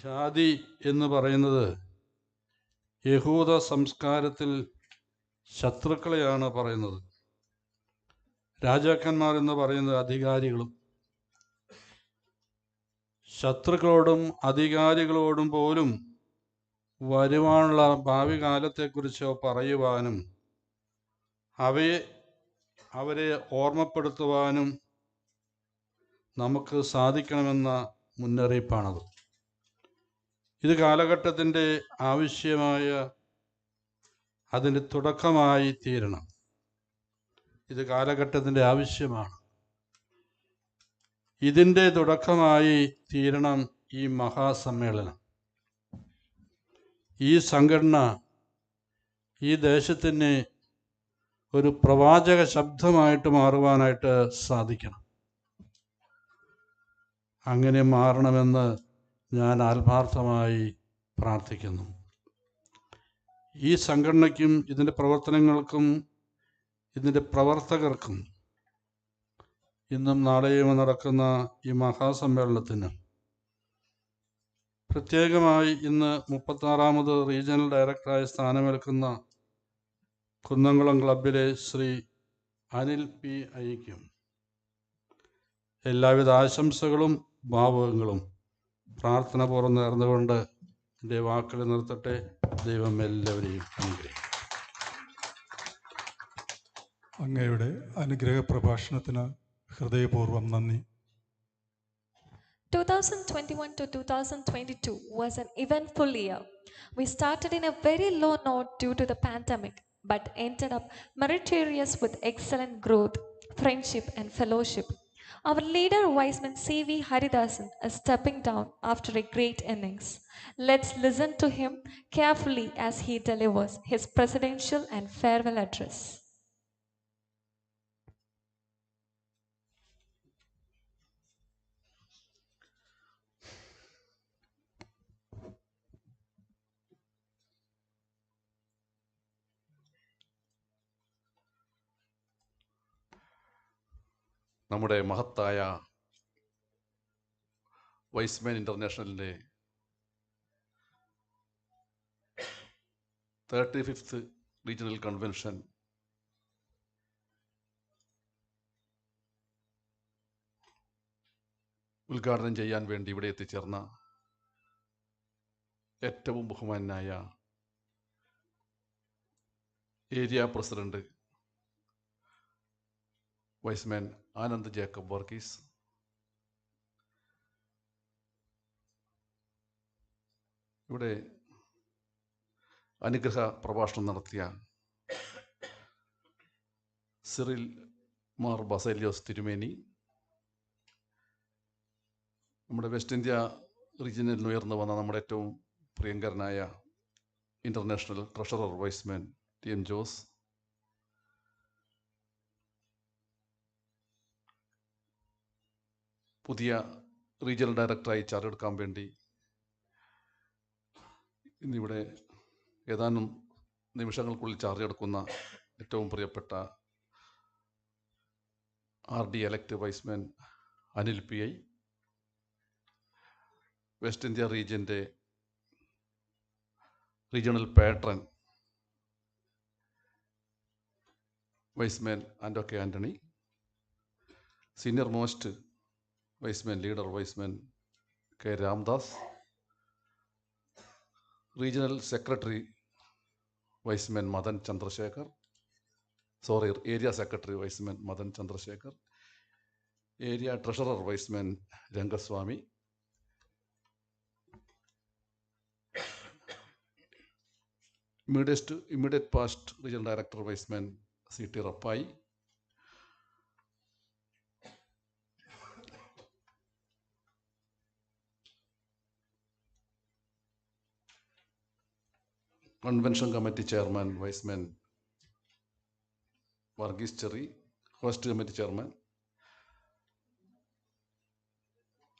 Speaker 7: ജാതി എന്ന് പറയുന്നത് യഹൂദ സംസ്കാരത്തിൽ ശത്രുക്കളെയാണ് പറയുന്നത്. രാജാക്കന്മാർ എന്ന് പറയുന്നത് അധികാരികളും. ശത്രുക്കളോടും അധികാരികളോടും പോലും വരുവാനുള്ള ഭാവി കാലത്തെക്കുറിച്ചോ പറയുവാനും അവരെ ഓർമ്മപ്പെടുത്തുവാനും നമുക്ക് സാധിക്കണമെന്ന മുന്നറിയിപ്പാണത്. ഇത് കാലഘട്ടത്തിൻ്റെ ആവശ്യമായ അതിൻ്റെ തുടക്കമായി തീരണം. ഇത് കാലഘട്ടത്തിൻ്റെ ആവശ്യമാണ്. ഇതിൻ്റെ തുടക്കമായി തീരണം ഈ മഹാസമ്മേളനം. ഈ സംഘടന ഈ ദേശത്തിന് ഒരു പ്രവാചക ശബ്ദമായിട്ട് മാറുവാനായിട്ട് സാധിക്കണം. അങ്ങനെ മാറണമെന്ന് ഞാൻ ആത്മാർത്ഥമായി പ്രാർത്ഥിക്കുന്നു. ഈ സംഘടനയ്ക്കും ഇതിൻ്റെ പ്രവർത്തനങ്ങൾക്കും ഇതിൻ്റെ പ്രവർത്തകർക്കും ഇന്നും നാളെയും നടക്കുന്ന ഈ മഹാസമ്മേളനത്തിന് പ്രത്യേകമായി ഇന്ന് 36ാമത് റീജിയണൽ ഡയറക്ടറായി സ്ഥാനമേൽക്കുന്ന കുന്നംകുളം ക്ലബിലെ ശ്രീ അനിൽ P.I.ക്കും എല്ലാവിധ ആശംസകളും ഭാവുകങ്ങളും പ്രാർത്ഥനാപൂർവ്വം നേർന്നുകൊണ്ട് എൻ്റെ വാക്കുകൾ നിർത്തട്ടെ. ദൈവം എല്ലാവരെയും അനുഗ്രഹിക്കും.
Speaker 1: അങ്ങയുടെ അനുഗ്രഹ പ്രഭാഷണത്തിന് ഹൃദയപൂർവ്വം നന്ദി.
Speaker 2: 2021 to 2022 was an eventful year. We started in a very low note due to the pandemic, but ended up meritorious with excellent growth, friendship, and fellowship. Our leader, Wiseman C.V. Haridasan, is stepping down after a great innings. Let's listen to him carefully as he delivers his presidential and farewell address.
Speaker 3: നമ്മുടെ മഹത്തായ wise men ഇൻ്റർനാഷണലിൻ്റെ 35th regional convention ഉദ്ഘാടനം ചെയ്യാൻ വേണ്ടി ഇവിടെ എത്തിച്ചേർന്ന ഏറ്റവും ബഹുമാനായ area president Y's man Anand Jacob Varghese, ഇവിടെ അനുഗ്രഹ പ്രഭാഷണം നടത്തിയ സിറിൽ മാർ ബസേലിയോസ് തിരുമേനി, നമ്മുടെ വെസ്റ്റ് ഇന്ത്യ റീജിയനിൽ നിന്ന് ഉയർന്നു വന്ന നമ്മുടെ ഏറ്റവും പ്രിയങ്കരനായ international treasurer Y's man TM Jose, പുതിയ റീജിയണൽ ഡയറക്ടറായി ചാർജ് എടുക്കാൻ വേണ്ടി ഇന്നിവിടെ ഏതാനും നിമിഷങ്ങൾക്കുള്ളിൽ ചാർജ് എടുക്കുന്ന ഏറ്റവും പ്രിയപ്പെട്ട RD elect Y'sman Anil PI, west India റീജിയൻ്റെ regional patron Y'sman Anto K Antony, senior most Y'sman leader Y'sman K Ramdas, regional secretary Y'sman Madan Chandrasekhar, area secretary Y'sman Madan Chandrasekhar, area treasurer Y'sman Rangaswamy, immediate past regional director Y'sman CT Rappai, convention committee chairman Y'sman Varghese Cherry, host committee chairman,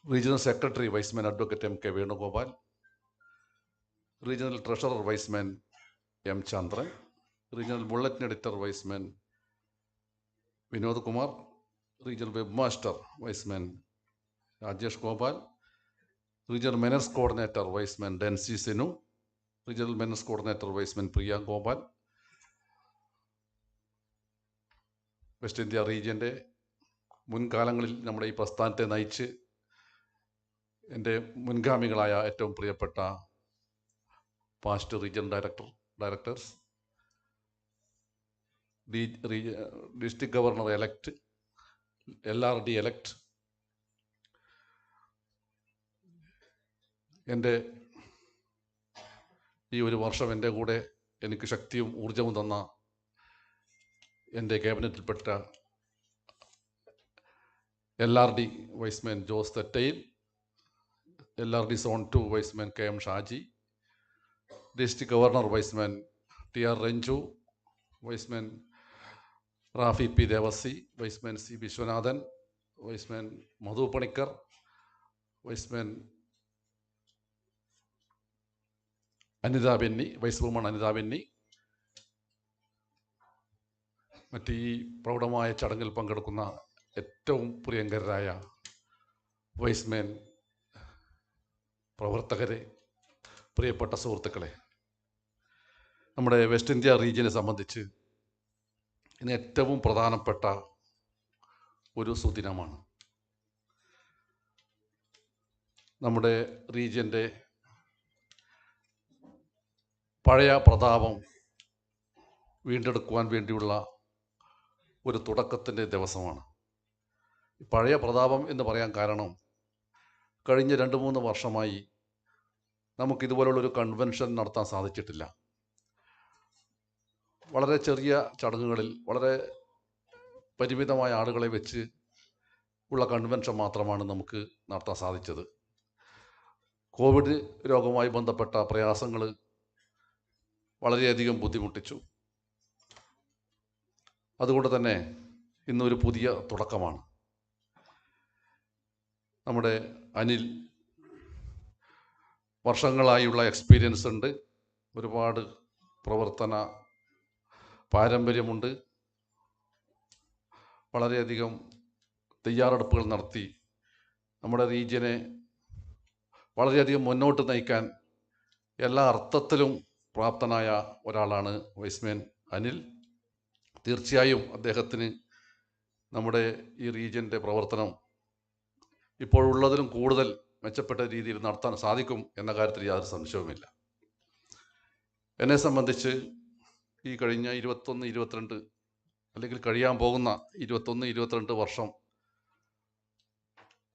Speaker 3: regional secretary Y'sman advocate MK Venugopal, regional treasurer Y'sman M Chandran, regional bulletin editor Wiseman Vinod Kumar, regional web master Wiseman Rajesh Gopal, regional menettes coordinator Y'sman Densy Sinu, regional menettes coordinator Y'sman Priya Gopal, west India റീജിയൻ്റെ മുൻകാലങ്ങളിൽ നമ്മുടെ ഈ പ്രസ്ഥാനത്തെ നയിച്ച് എൻ്റെ മുൻഗാമികളായ ഏറ്റവും പ്രിയപ്പെട്ട past regional directors, district governor elect, LRD elect, എൻ്റെ ഈ ഒരു വർഷം എൻ്റെ കൂടെ എനിക്ക് ശക്തിയും ഊർജവും തന്ന എൻ്റെ ക്യാബിനറ്റിൽപ്പെട്ട LRD Y'sman Jose Thettayil, LRD zone 2 Y'sman KM Shaji, district governor Wiseman TR Ranju, Y'sman Rafi P Devasi, Y'sman C Viswanathan, Y'sman Madhu Panicker, Y'sman Anitha Benny, Y's woman Anitha Benny, മറ്റ് ഈ പ്രൗഢമായ ചടങ്ങിൽ പങ്കെടുക്കുന്ന ഏറ്റവും പ്രിയങ്കരായ വൈസ്മാൻ പ്രവർത്തകരെ, പ്രിയപ്പെട്ട സുഹൃത്തുക്കളെ, നമ്മുടെ വെസ്റ്റ് ഇന്ത്യ റീജിയനെ സംബന്ധിച്ച് ഇന്ന് ഏറ്റവും പ്രധാനപ്പെട്ട ഒരു സുദിനമാണ്. നമ്മുടെ റീജിയൻ്റെ പഴയ പ്രതാപം വീണ്ടെടുക്കുവാൻ വേണ്ടിയുള്ള ഒരു തുടക്കത്തിൻ്റെ ദിവസമാണ്. പഴയ പ്രതാപം എന്ന് പറയാൻ കാരണം കഴിഞ്ഞ 2-3 വർഷമായി നമുക്കിതുപോലുള്ളൊരു കൺവെൻഷൻ നടത്താൻ സാധിച്ചിട്ടില്ല. വളരെ ചെറിയ ചടങ്ങുകളിൽ വളരെ പരിമിതമായ ആളുകളെ വെച്ച് ഉള്ള കൺവെൻഷൻ മാത്രമാണ് നമുക്ക് നടത്താൻ സാധിച്ചത്. കോവിഡ് രോഗവുമായി ബന്ധപ്പെട്ട പ്രയാസങ്ങൾ വളരെയധികം ബുദ്ധിമുട്ടിച്ചു. അതുകൊണ്ട് തന്നെ ഇന്നൊരു പുതിയ തുടക്കമാണ്. നമ്മുടെ അനിൽ വർഷങ്ങളായുള്ള എക്സ്പീരിയൻസ് ഉണ്ട്, ഒരുപാട് പ്രവർത്തന പാരമ്പര്യമുണ്ട്, വളരെയധികം തയ്യാറെടുപ്പുകൾ നടത്തി നമ്മുടെ റീജിയനെ വളരെയധികം മുന്നോട്ട് നയിക്കാൻ എല്ലാ അർത്ഥത്തിലും പ്രാപ്തനായ ഒരാളാണ് വൈസ്മാൻ അനിൽ. തീർച്ചയായും അദ്ദേഹത്തിന് നമ്മുടെ ഈ റീജിയൻ്റെ പ്രവർത്തനം ഇപ്പോഴുള്ളതിലും കൂടുതൽ മെച്ചപ്പെട്ട രീതിയിൽ നടത്താൻ സാധിക്കും എന്ന കാര്യത്തിൽ യാതൊരു സംശയവുമില്ല. എന്നെ സംബന്ധിച്ച് ഈ കഴിഞ്ഞ 21-22 അല്ലെങ്കിൽ കഴിയാൻ പോകുന്ന 21-22 വർഷം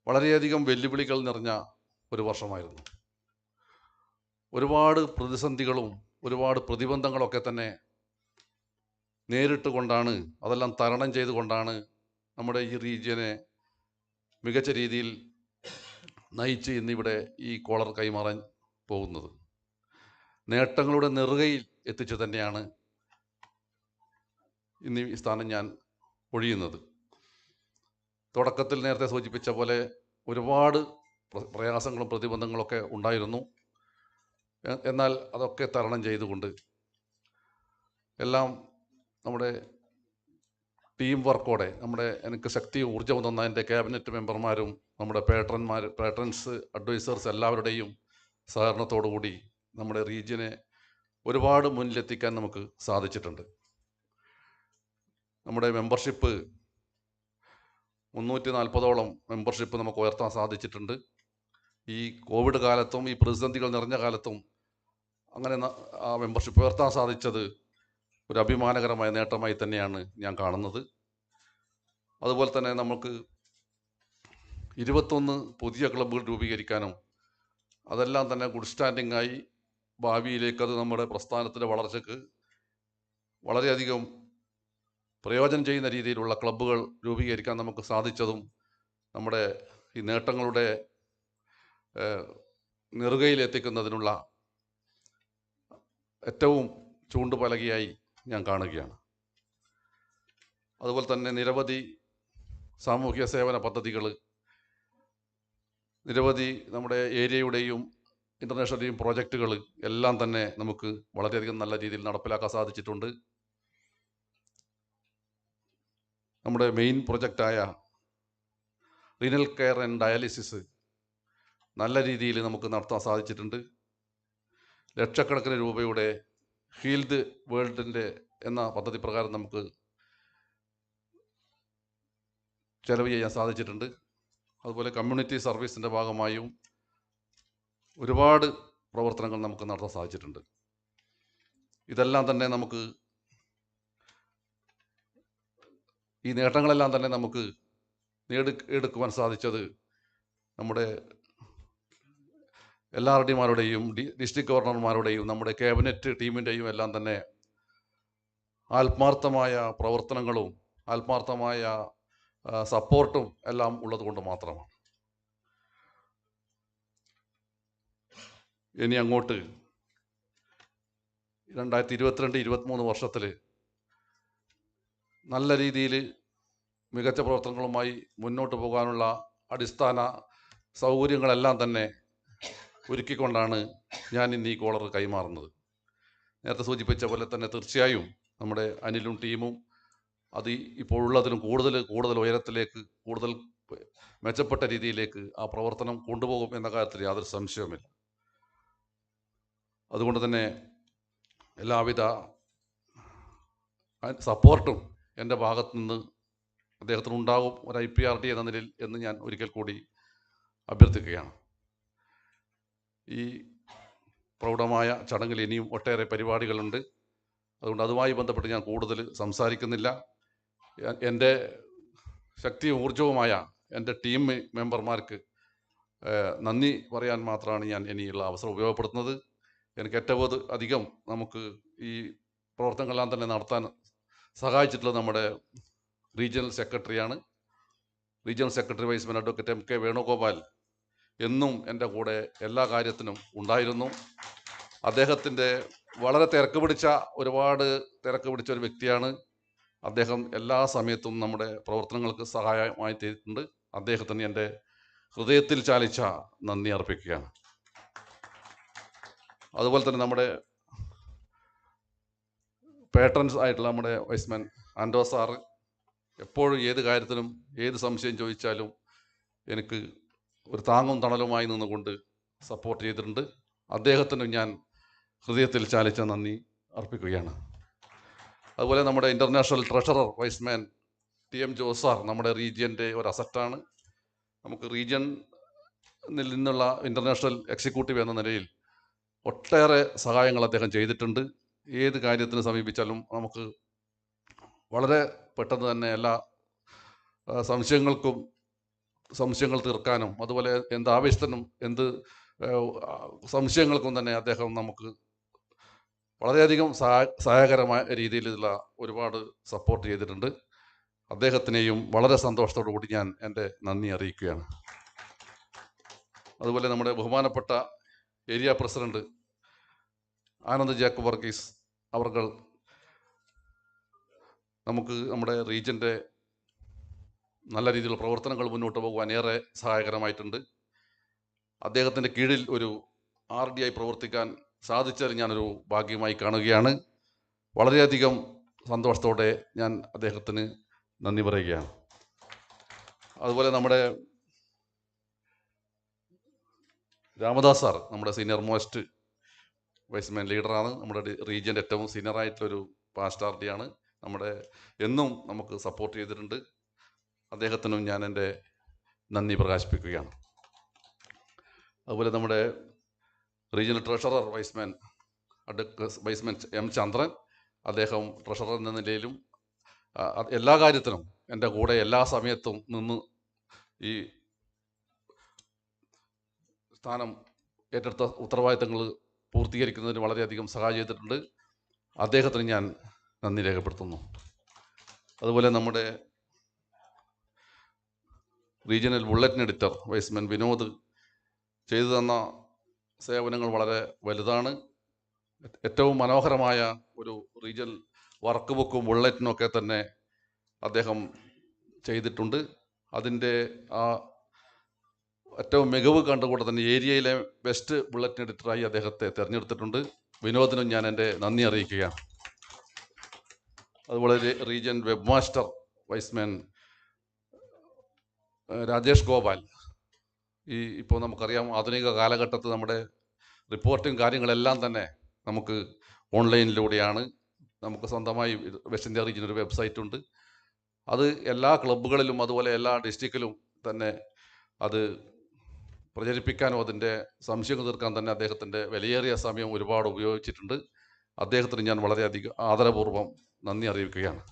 Speaker 3: വളരെയധികം വെല്ലുവിളികൾ നിറഞ്ഞ ഒരു വർഷമായിരുന്നു. ഒരുപാട് പ്രതിസന്ധികളും ഒരുപാട് പ്രതിബന്ധങ്ങളൊക്കെ തന്നെ നേരിട്ട് കൊണ്ടാണ്, അതെല്ലാം തരണം ചെയ്തുകൊണ്ടാണ് നമ്മുടെ ഈ റീജിയനെ മികച്ച രീതിയിൽ നയിച്ച് ഇന്നിവിടെ ഈ കോളർ കൈമാറാൻ പോകുന്നത്. നേട്ടങ്ങളുടെ നെറുകയിൽ എത്തിച്ചു തന്നെയാണ് ഇന്ന് ഈ സ്ഥാനം ഞാൻ ഒഴിയുന്നത്. തുടക്കത്തിൽ നേരത്തെ സൂചിപ്പിച്ച പോലെ ഒരുപാട് പ്രയാസങ്ങളും പ്രതിബന്ധങ്ങളൊക്കെ ഉണ്ടായിരുന്നു. എന്നാൽ അതൊക്കെ തരണം ചെയ്തുകൊണ്ട് എല്ലാം നമ്മുടെ ടീം വർക്കോടെ എനിക്ക് ശക്തിയും ഊർജ്ജവും തന്ന എൻ്റെ ക്യാബിനറ്റ് മെമ്പർമാരും നമ്മുടെ പേട്രൻസ് അഡ്വൈസേഴ്സ് എല്ലാവരുടെയും സഹകരണത്തോടു കൂടി നമ്മുടെ റീജിയനെ ഒരുപാട് മുന്നിലെത്തിക്കാൻ നമുക്ക് സാധിച്ചിട്ടുണ്ട്. നമ്മുടെ മെമ്പർഷിപ്പ് 340ഓളം മെമ്പർഷിപ്പ് നമുക്ക് ഉയർത്താൻ സാധിച്ചിട്ടുണ്ട്. ഈ കോവിഡ് കാലത്തും ഈ പ്രതിസന്ധികൾ നിറഞ്ഞ കാലത്തും അങ്ങനെ ആ മെമ്പർഷിപ്പ് ഉയർത്താൻ സാധിച്ചത് ഒരു അഭിമാനകരമായ നേട്ടമായി തന്നെയാണ് ഞാൻ കാണുന്നത്. അതുപോലെ തന്നെ നമുക്ക് 21 പുതിയ ക്ലബ്ബുകൾ രൂപീകരിക്കാനും അതെല്ലാം തന്നെ ഗുഡ് സ്റ്റാൻഡിംഗ് ആയി ഭാവിയിലേക്ക് അത് നമ്മുടെ പ്രസ്ഥാനത്തിൻ്റെ വളർച്ചയ്ക്ക് വളരെയധികം പ്രയോജനം ചെയ്യുന്ന രീതിയിലുള്ള ക്ലബ്ബുകൾ രൂപീകരിക്കാൻ നമുക്ക് സാധിച്ചതും നമ്മുടെ ഈ നേട്ടങ്ങളുടെ നെറുകയിലെത്തിക്കുന്നതിനുള്ള ഏറ്റവും ചൂണ്ടുപലകയായി ഞാൻ കാണുകയാണ്. അതുപോലെ തന്നെ നിരവധി സാമൂഹ്യ സേവന പദ്ധതികൾ, നിരവധി നമ്മുടെ ഏരിയയുടെയും ഇൻ്റർനാഷണലെയും പ്രോജക്റ്റുകൾ എല്ലാം തന്നെ നമുക്ക് വളരെയധികം നല്ല രീതിയിൽ നടപ്പിലാക്കാൻ സാധിച്ചിട്ടുണ്ട്. നമ്മുടെ മെയിൻ പ്രൊജക്റ്റായ റീനൽ കെയർ ആൻഡ് ഡയാലിസിസ് നല്ല രീതിയിൽ നമുക്ക് നടത്താൻ സാധിച്ചിട്ടുണ്ട്. ലക്ഷക്കണക്കിന് രൂപയുടെ ഹീൽഡ് വേൾഡിൻ്റെ എന്ന പദ്ധതി പ്രകാരം നമുക്ക് ചെലവ് ചെയ്യാൻ സാധിച്ചിട്ടുണ്ട്. അതുപോലെ കമ്മ്യൂണിറ്റി സർവീസിൻ്റെ ഭാഗമായും ഒരുപാട് പ്രവർത്തനങ്ങൾ നമുക്ക് നടത്താൻ സാധിച്ചിട്ടുണ്ട്. ഇതെല്ലാം തന്നെ നമുക്ക് ഈ നേട്ടങ്ങളെല്ലാം തന്നെ നമുക്ക് എടുക്കുവാൻ സാധിച്ചത് നമ്മുടെ LRDമാരുടെയും ഡിസ്ട്രിക്ട് ഗവർണർമാരുടെയും നമ്മുടെ ക്യാബിനറ്റ് ടീമിൻ്റെയും എല്ലാം തന്നെ ആത്മാർത്ഥമായ പ്രവർത്തനങ്ങളും ആത്മാർത്ഥമായ സപ്പോർട്ടും എല്ലാം ഉള്ളത് കൊണ്ട് മാത്രമാണ്. ഇനി അങ്ങോട്ട് 2022-23 വർഷത്തിൽ നല്ല രീതിയിൽ മികച്ച പ്രവർത്തനങ്ങളുമായി മുന്നോട്ട് പോകാനുള്ള അടിസ്ഥാന സൗകര്യങ്ങളെല്ലാം തന്നെ ഒരുക്കിക്കൊണ്ടാണ് ഞാൻ ഇന്ന് ഈ കോളർ കൈമാറുന്നത്. നേരത്തെ സൂചിപ്പിച്ച പോലെ തന്നെ തീർച്ചയായും നമ്മുടെ അനിലും ടീമും അത് ഇപ്പോൾ ഉള്ളതിലും കൂടുതൽ ഉയരത്തിലേക്ക്, കൂടുതൽ മെച്ചപ്പെട്ട രീതിയിലേക്ക് ആ പ്രവർത്തനം കൊണ്ടുപോകും എന്ന കാര്യത്തിൽ യാതൊരു സംശയവുമില്ല. അതുകൊണ്ട് തന്നെ എല്ലാവിധ സപ്പോർട്ടും എൻ്റെ ഭാഗത്തു നിന്ന് അദ്ദേഹത്തിന് ഉണ്ടാകും, ഒരു IPRD എന്ന നിലയിൽ എന്ന് ഞാൻ ഒരിക്കൽ കൂടി അഭ്യർത്ഥിക്കുകയാണ്. ഈ പ്രൗഢമായ ചടങ്ങിൽ ഇനിയും ഒട്ടേറെ പരിപാടികളുണ്ട്. അതുകൊണ്ട് അതുമായി ബന്ധപ്പെട്ട് ഞാൻ കൂടുതൽ സംസാരിക്കുന്നില്ല. എൻ്റെ ശക്തിയും ഊർജവുമായ എൻ്റെ ടീം മെമ്പർമാർക്ക് നന്ദി പറയാൻ മാത്രമാണ് ഞാൻ ഇനിയുള്ള അവസരം ഉപയോഗപ്പെടുത്തുന്നത്. എനിക്ക് ഏറ്റവും അധികം നമുക്ക് ഈ പ്രവർത്തനങ്ങളെല്ലാം തന്നെ നടത്താൻ സഹായിച്ചിട്ടുള്ളത് നമ്മുടെ റീജിയണൽ സെക്രട്ടറിയാണ്. Regional secretary Y's advocate MK Venugopal എന്നും എൻ്റെ കൂടെ എല്ലാ കാര്യത്തിനും ഉണ്ടായിരുന്നു. അദ്ദേഹത്തിൻ്റെ വളരെ ഒരുപാട് തിരക്ക് പിടിച്ച ഒരു വ്യക്തിയാണ്. അദ്ദേഹം എല്ലാ സമയത്തും നമ്മുടെ പ്രവർത്തനങ്ങൾക്ക് സഹായമായി തീർന്നിട്ടുണ്ട്. അദ്ദേഹത്തിന് എൻ്റെ ഹൃദയത്തിൽ ചാലിച്ച നന്ദി അർപ്പിക്കുകയാണ്. അതുപോലെ തന്നെ നമ്മുടെ പേട്രൻസ് ആയിട്ടുള്ള നമ്മുടെ വൈസ്മാൻ ആൻഡോ സാറ് എപ്പോഴും ഏത് കാര്യത്തിനും ഏത് സംശയം ചോദിച്ചാലും എനിക്ക് ഒരു താങ്ങും തണലുമായി നിന്നുകൊണ്ട് സപ്പോർട്ട് ചെയ്തിട്ടുണ്ട്. അദ്ദേഹത്തിനും ഞാൻ ഹൃദയത്തിൽ ചാലിച്ച നന്ദി അർപ്പിക്കുകയാണ്. അതുപോലെ നമ്മുടെ international treasurer Y's man TM Jose sir നമ്മുടെ റീജിയൻ്റെ ഒരു അസറ്റാണ്. നമുക്ക് റീജിയനിൽ നിന്നുള്ള ഇൻ്റർനാഷണൽ എക്സിക്യൂട്ടീവ് എന്ന നിലയിൽ ഒട്ടേറെ സഹായങ്ങൾ അദ്ദേഹം ചെയ്തിട്ടുണ്ട്. ഏത് കാര്യത്തിന് സമീപിച്ചാലും നമുക്ക് വളരെ പെട്ടെന്ന് തന്നെ എല്ലാ സംശയങ്ങൾ തീർക്കാനും അതുപോലെ എന്ത് ആവശ്യത്തിനും എന്ത് സംശയങ്ങൾക്കും തന്നെ അദ്ദേഹം നമുക്ക് വളരെയധികം സഹായകരമായ രീതിയിലുള്ള ഒരുപാട് സപ്പോർട്ട് ചെയ്തിട്ടുണ്ട്. അദ്ദേഹത്തിനെയും വളരെ സന്തോഷത്തോടു കൂടി ഞാൻ എൻ്റെ നന്ദി അറിയിക്കുകയാണ്. അതുപോലെ നമ്മുടെ ബഹുമാനപ്പെട്ട area president Anand Jacob Varghese അവർകൾ നമുക്ക് നമ്മുടെ റീജിയൻ്റെ നല്ല രീതിയിലുള്ള പ്രവർത്തനങ്ങൾ മുന്നോട്ട് പോകുവാൻ ഏറെ സഹായകരമായിട്ടുണ്ട്. അദ്ദേഹത്തിൻ്റെ കീഴിൽ ഒരു RD പ്രവർത്തിക്കാൻ സാധിച്ചാൽ ഞാനൊരു ഭാഗ്യമായി കാണുകയാണ്. വളരെയധികം സന്തോഷത്തോടെ ഞാൻ അദ്ദേഹത്തിന് നന്ദി പറയുകയാണ്. അതുപോലെ നമ്മുടെ രാമദാസ് സാർ നമ്മുടെ സീനിയർ മോസ്റ്റ് വൈസ്മാൻ ലീഡറാണ്. നമ്മുടെ റീജിയൻ്റെ ഏറ്റവും സീനിയറായിട്ടുള്ളൊരു പാസ്റ്റ് RD ആണ്. നമ്മുടെ എന്നും നമുക്ക് സപ്പോർട്ട് ചെയ്തിട്ടുണ്ട്. അദ്ദേഹത്തിനും ഞാൻ എൻ്റെ നന്ദി പ്രകാശിപ്പിക്കുകയാണ്. അതുപോലെ നമ്മുടെ റീജിയണൽ ട്രഷറർ വൈസ്മാൻ M. ചന്ദ്രൻ, അദ്ദേഹം ട്രഷറർ എന്ന നിലയിലും എല്ലാ കാര്യത്തിലും എൻ്റെ കൂടെ എല്ലാ സമയത്തും നിന്ന് ഈ സ്ഥാനം ഏറ്റെടുത്ത ഉത്തരവാദിത്തങ്ങൾ പൂർത്തീകരിക്കുന്നതിന് വളരെയധികം സഹായം ചെയ്തിട്ടുണ്ട്. അദ്ദേഹത്തിന് ഞാൻ നന്ദി രേഖപ്പെടുത്തുന്നു. അതുപോലെ നമ്മുടെ regional bulletin editor Wiseman Vinod ചെയ്തു തന്ന സേവനങ്ങൾ വളരെ വലുതാണ്. ഏറ്റവും മനോഹരമായ ഒരു റീജിയണൽ വർക്ക് ബുക്കും ബുള്ളറ്റിനും ഒക്കെ തന്നെ അദ്ദേഹം ചെയ്തിട്ടുണ്ട്. അതിൻ്റെ ആ ഏറ്റവും മികവ് കണ്ടുകൊണ്ട് തന്നെ ഏരിയയിലെ ബെസ്റ്റ് ബുള്ളറ്റിൻ എഡിറ്ററായി അദ്ദേഹത്തെ തിരഞ്ഞെടുത്തിട്ടുണ്ട്. വിനോദിനും ഞാൻ എൻ്റെ നന്ദി അറിയിക്കുകയാണ്. അതുപോലെ region web master Wiseman Rajesh Gopal, ഇപ്പോൾ നമുക്കറിയാം ആധുനിക കാലഘട്ടത്തിൽ നമ്മുടെ റിപ്പോർട്ടിങ് കാര്യങ്ങളെല്ലാം തന്നെ നമുക്ക് ഓൺലൈനിലൂടെയാണ്. നമുക്ക് സ്വന്തമായി വെസ്റ്റ് ഇന്ത്യ റീജിയൻ ഒരു വെബ്സൈറ്റ് ഉണ്ട്. അത് എല്ലാ ക്ലബ്ബുകളിലും അതുപോലെ എല്ലാ ഡിസ്ട്രിക്റ്റിലും തന്നെ അത് പ്രചരിപ്പിക്കാനും അതിൻ്റെ സംശയങ്ങൾ തീർക്കാൻ തന്നെ അദ്ദേഹത്തിൻ്റെ വിലയേറിയ സമയം ഒരുപാട് ഉപയോഗിച്ചിട്ടുണ്ട്. അദ്ദേഹത്തിന് ഞാൻ വളരെയധികം ആദരപൂർവ്വം നന്ദി അറിയിക്കുകയാണ്.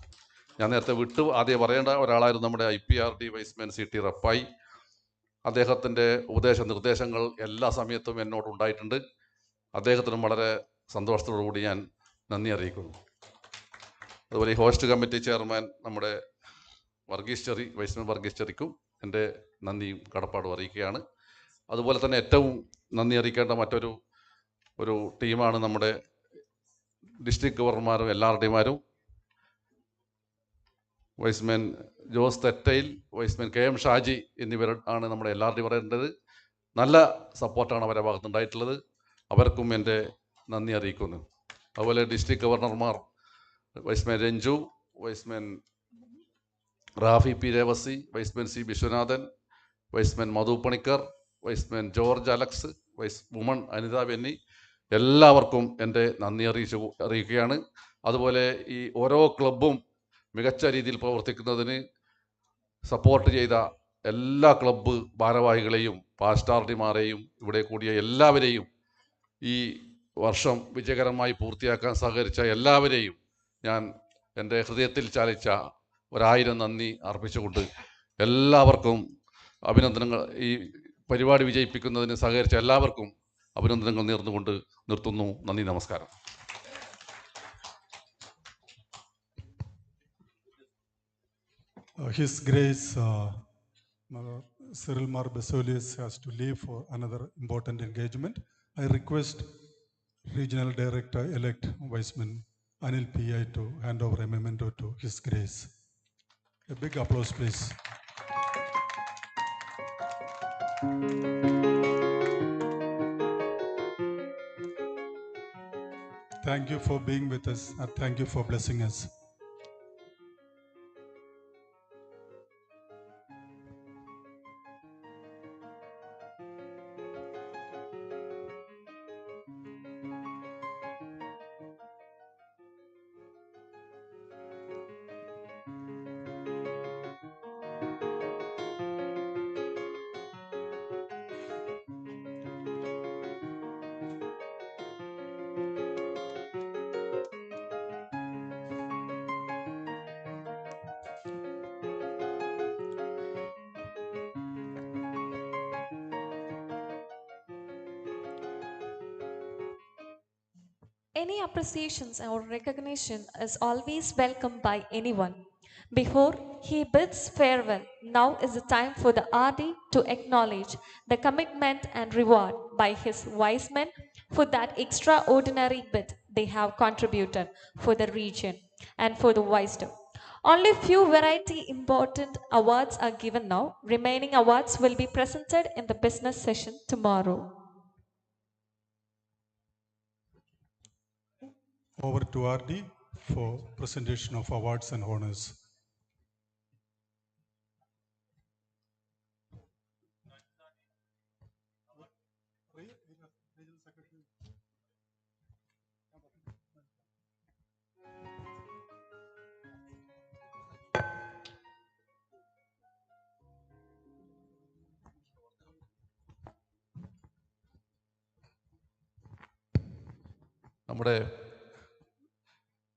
Speaker 3: ഞാൻ നേരത്തെ ആദ്യം പറയേണ്ട ഒരാളായിരുന്നു നമ്മുടെ IPRD വൈസ്മാൻ CT റപ്പായി. അദ്ദേഹത്തിൻ്റെ നിർദ്ദേശങ്ങൾ എല്ലാ സമയത്തും എന്നോടുണ്ടായിട്ടുണ്ട്. അദ്ദേഹത്തിനും വളരെ സന്തോഷത്തോടു കൂടി ഞാൻ നന്ദി അറിയിക്കുന്നു. അതുപോലെ ഈ ഹോസ്റ്റ് കമ്മിറ്റി ചെയർമാൻ നമ്മുടെ വൈസ്മാൻ വർഗീസ് ചെറിക്കും എൻ്റെ നന്ദിയും കടപ്പാടും അറിയിക്കുകയാണ്. അതുപോലെ തന്നെ ഏറ്റവും നന്ദി അറിയിക്കേണ്ട മറ്റൊരു ടീമാണ് നമ്മുടെ ഡിസ്ട്രിക്ട് ഗവർണർമാരും LRDമാരും. Y'sman Jose Thettayil, Y'sman KM Shaji എന്നിവർ ആണ് നമ്മുടെ LRD പറയേണ്ടത്. നല്ല സപ്പോർട്ടാണ് അവരുടെ ഭാഗത്തുണ്ടായിട്ടുള്ളത്. അവർക്കും എൻ്റെ നന്ദി അറിയിക്കുന്നു. അതുപോലെ ഡിസ്ട്രിക്ട് ഗവർണർമാർ Y'sman Ranju, Y'sman Rafi P. Revasi, Y'sman C. Viswanathan, Y'sman Madhu Panicker, Y'sman George Alex, woman Anitha Benny, എല്ലാവർക്കും എൻ്റെ നന്ദി അറിയിക്കുകയാണ്. അതുപോലെ ഈ ഓരോ ക്ലബ്ബും മികച്ച രീതിയിൽ പ്രവർത്തിക്കുന്നതിന് സപ്പോർട്ട് ചെയ്ത എല്ലാ ക്ലബ്ബ് ഭാരവാഹികളെയും പാസ്റ്റ് RDമാരെയും ഇവിടെ കൂടിയ എല്ലാവരെയും ഈ വർഷം വിജയകരമായി പൂർത്തിയാക്കാൻ സഹകരിച്ച എല്ലാവരെയും ഞാൻ എൻ്റെ ഹൃദയത്തിൽ ചാലിച്ച 1000 നന്ദി അർപ്പിച്ചുകൊണ്ട് എല്ലാവർക്കും അഭിനന്ദനങ്ങൾ, ഈ പരിപാടി വിജയിപ്പിക്കുന്നതിന് സഹകരിച്ച എല്ലാവർക്കും അഭിനന്ദനങ്ങൾ നേർന്നുകൊണ്ട് നിർത്തുന്നു. നന്ദി, നമസ്കാരം.
Speaker 1: His Grace Cyril Mar Basolius has to leave for another important engagement. I request Regional Director-elect Viceman ANIL PI to hand over a memento to His Grace. A big applause, please. Thank you for being with us and thank you for blessing us.
Speaker 2: Any appreciations or recognition is always welcomed by anyone. Before he bids farewell, now is the time for the RD to acknowledge the commitment and reward by his wise men for that extraordinary bid they have contributed for the region and for the wisdom. Only few variety important awards are given now. Remaining awards will be presented in the business session tomorrow.
Speaker 1: Over to RD for presentation of awards and honors.
Speaker 3: നമ്മുടെ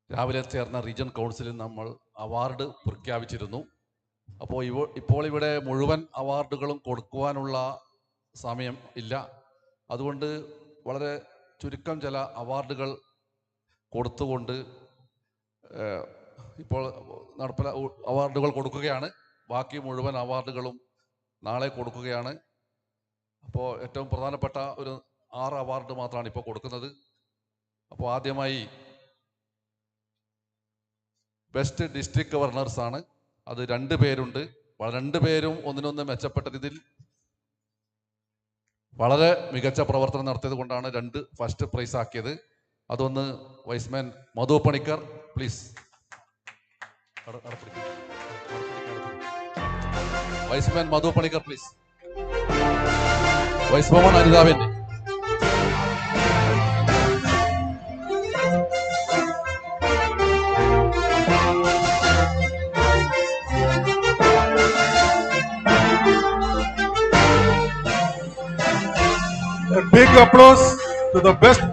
Speaker 3: രാവിലെ ചേർന്ന region കൗൺസിലിൽ നമ്മൾ award പ്രഖ്യാപിച്ചിരുന്നു. അപ്പോൾ ഇപ്പോൾ ഇവിടെ മുഴുവൻ അവാർഡുകളും കൊടുക്കുവാനുള്ള സമയം ഇല്ല. അതുകൊണ്ട് വളരെ ചുരുക്കം ചില അവാർഡുകൾ കൊടുത്തുകൊണ്ട് ഇപ്പോൾ അവാർഡുകൾ കൊടുക്കുകയാണ്. ബാക്കി മുഴുവൻ അവാർഡുകളും നാളെ കൊടുക്കുകയാണ്. അപ്പോൾ ഏറ്റവും പ്രധാനപ്പെട്ട ഒരു 6 അവാർഡ് മാത്രമാണ് ഇപ്പോൾ കൊടുക്കുന്നത്. അപ്പോൾ ആദ്യമായി ബെസ്റ്റ് ഡിസ്ട്രിക്ട് ഗവർണേഴ്സ് ആണ്. അത് 2 പേരുണ്ട്. 2 പേരും ഒന്നിനൊന്ന് മെച്ചപ്പെട്ട രീതിയിൽ വളരെ മികച്ച പ്രവർത്തനം നടത്തിയത് കൊണ്ടാണ് 2 ഫസ്റ്റ് പ്രൈസ് ആക്കിയത്. അതൊന്ന് Y'sman Madhu Panicker please. Y'sman Madhu Panicker please. വൈസ്ഭവൻ അനിതാവിന്റെ.
Speaker 1: A big applause to the best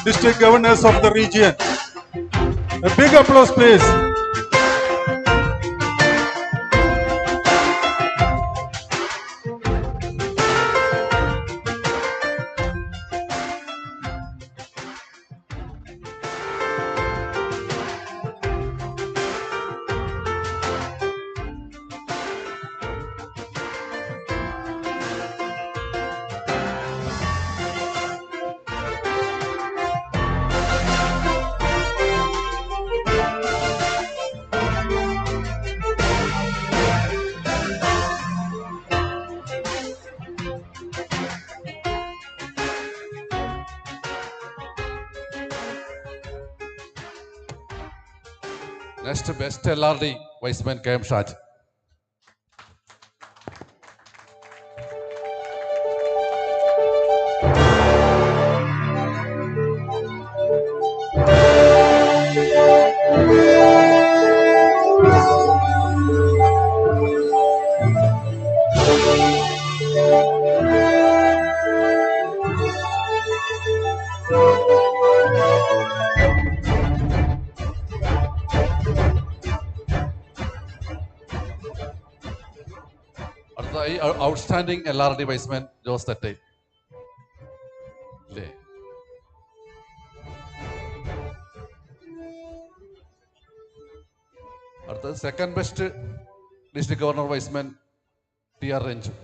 Speaker 1: district governors of the region. A big applause, please.
Speaker 3: Next, best LRD, Viceman KM Shaj. Outstanding LRD Viceman Jose Tete. അടുത്തത് second best district governor Wiseman TR Renju.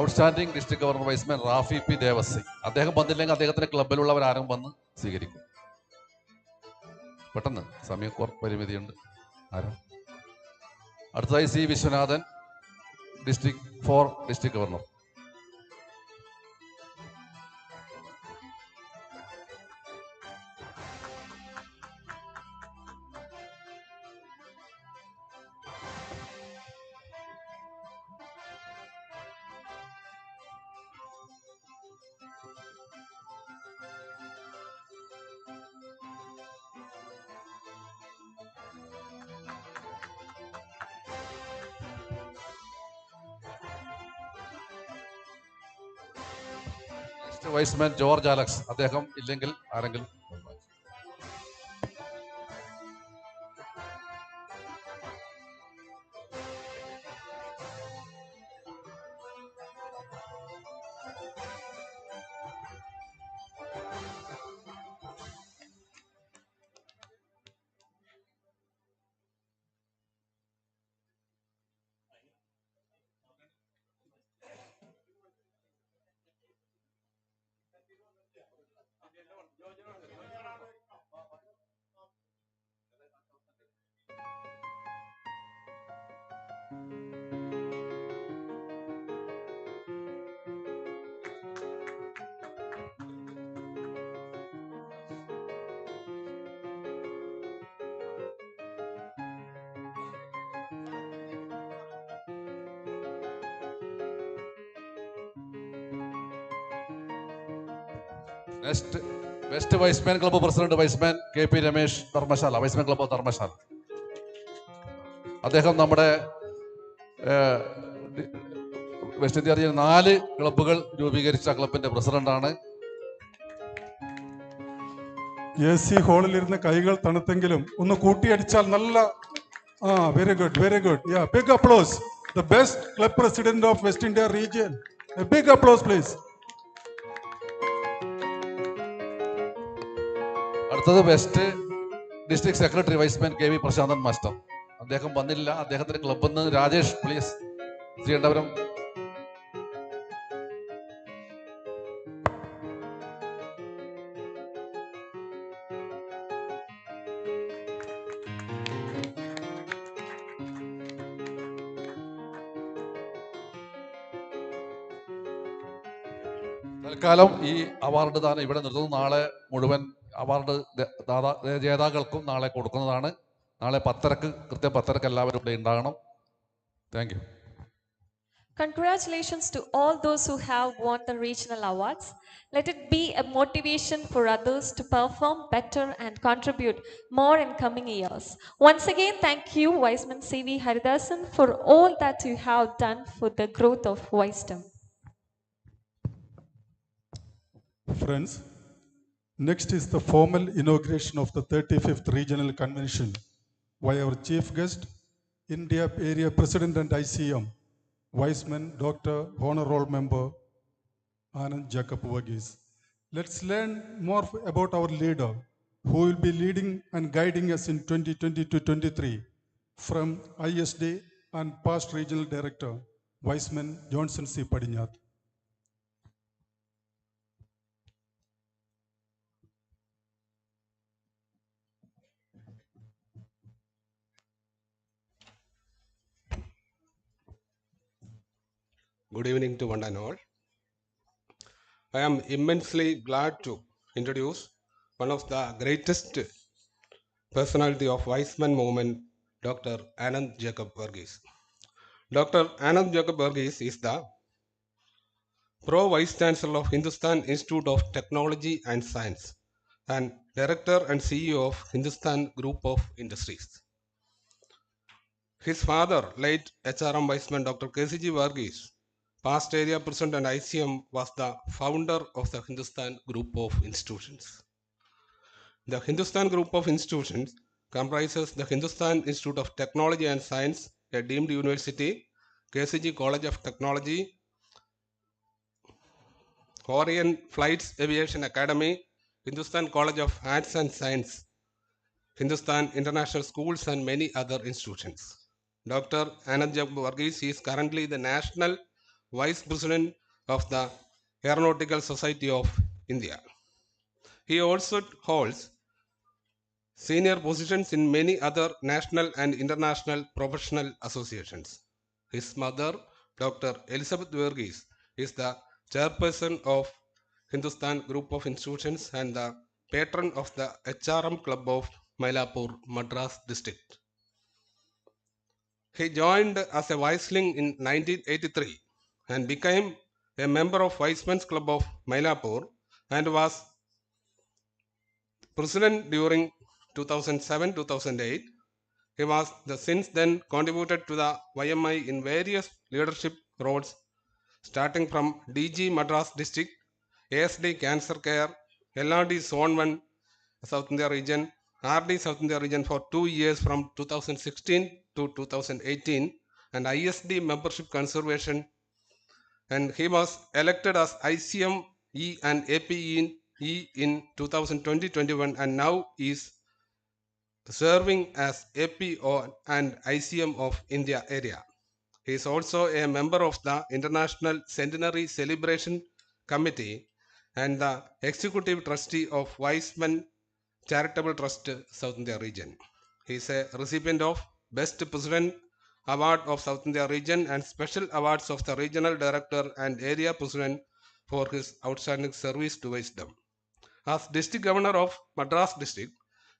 Speaker 3: Outstanding district governor Y's man Rafi P Devasi. അദ്ദേഹം വന്നില്ലെങ്കിൽ അദ്ദേഹത്തിന്റെ ക്ലബിലുള്ളവരാരും വന്ന് സ്വീകരിക്കും. പെട്ടെന്ന് സമയം പരിമിതിയുണ്ട്. ആരാ? അടുത്തതായി C Viswanathan district governor. Next Y's man George Alex. അദ്ദേഹം ഇല്ലെങ്കിൽ ആരെങ്കിലും. Next west Y's man club president Y's man KP Ramesh, Dharmasala. Y's man club Dharmasala. അദ്ദേഹം നമ്മുടെ വെസ്റ്റ് ഇന്ത്യ റീജിയൻ 4 ക്ലബ്ബുകൾ രൂപീകരിച്ച ക്ലബിന്റെ പ്രസിഡന്റാണ്.
Speaker 1: AC ഹാളിലിരുന്ന് കൈകൾ തണുത്തെങ്കിലും ഒന്ന് കൂട്ടിയടിച്ചാൽ നല്ല very good. Big applause. The best club president of West India region. A big applause, please.
Speaker 3: അടുത്തത് west district secretary Y's man KV Prasanthan master. അദ്ദേഹം വന്നില്ല. അദ്ദേഹത്തിന്റെ ക്ലബിൽ നിന്ന് രാജേഷ് പ്ലീസ് ശ്രീകണ്ഠപുരം. തൽക്കാലം ഈ അവാർഡ് ദാനം ഇവിടെ നിർത്തുന്നു. നാളെ മുഴുവൻ അവാർഡ് ജേതാക്കൾക്കും നാളെ കൊടുക്കുന്നതാണ്. നാളെ 10:00 കൃത്യം 10:00 എല്ലാവരും ഇവിടെ ഉണ്ടാകണം. Thank you.
Speaker 2: Congratulations to all those who have won the regional awards. Let it be a motivation for others to perform better and contribute more in coming years. Once again, thank you, Wiseman CV Haridasan, for all that you have done for the growth of wisdom.
Speaker 1: Friends, next is the formal inauguration of the 35th Regional Convention by our chief guest, India Area President and ICM, Wiseman Dr. Honor Roll Member ANIL. Let's learn more about our leader who will be leading and guiding us in 2020-23 from ISD and past Regional Director, Wiseman Johnson C. Padinyath.
Speaker 8: Good evening to one and all. I am immensely glad to introduce one of the greatest personality of Wiseman movement, Dr. Anand Jacob Varghese. Dr. Anand Jacob Varghese is the Pro Vice Chancellor of Hindustan Institute of Technology and Science and Director and CEO of Hindustan Group of Industries. His father, late HRM Wiseman Dr. KCG Varghese, past area president and ICM, was the founder of the Hindustan Group of Institutions. The Hindustan Group of Institutions comprises the Hindustan Institute of Technology and Science, a deemed university, KCG College of Technology, Orient Flights Aviation Academy, Hindustan College of Arts and Science, Hindustan International Schools, and many other institutions. Dr. Anand Jacob Varghese is currently the National Vice President of the Aeronautical Society of India. He also holds senior positions in many other national and international professional associations. His mother, Dr. Elizabeth Varghese, is the chairperson of Hindustan Group of Institutions and the patron of the HRM Club of Mylapore, Madras district. He joined as a Viceling in 1983 and became a member of Wiseman's Club of Mylapore and was president during 2007-2008. He was since then contributed to the YMI in various leadership roles, starting from DG Madras district ASD Cancer Care, LRD Zone 1 South India region, RD South India region for 2 years from 2016 to 2018, and ISD membership conservation. And he was elected as ICM E and APE in 2020-21, and now is serving as APO and ICM of India area. He is also a member of the International Centenary Celebration Committee and the Executive Trustee of Wiseman Charitable Trust South India region. He is a recipient of Best President Award of South India region and Special Awards of the Regional Director and Area President for his outstanding service to wisdom. As District Governor of Madras District,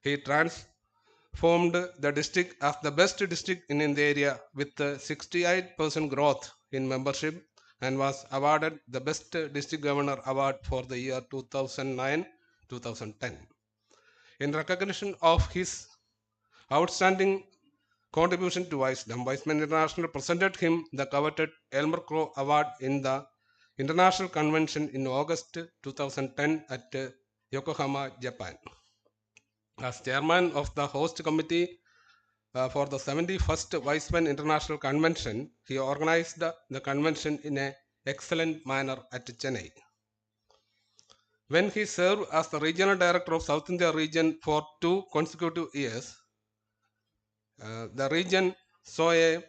Speaker 8: he transformed the district as the best district in the area with 68% growth in membership and was awarded the Best District Governor Award for the year 2009-2010. In recognition of his outstanding contribution to wisdom, Wiseman International presented him the coveted Elmer Crow Award in the International Convention in August 2010 at Yokohama, Japan. As chairman of the host committee for the 71st Wiseman International Convention, he organized the convention in an excellent manner at Chennai. When he served as the regional director of South India region for 2 consecutive years, the region saw a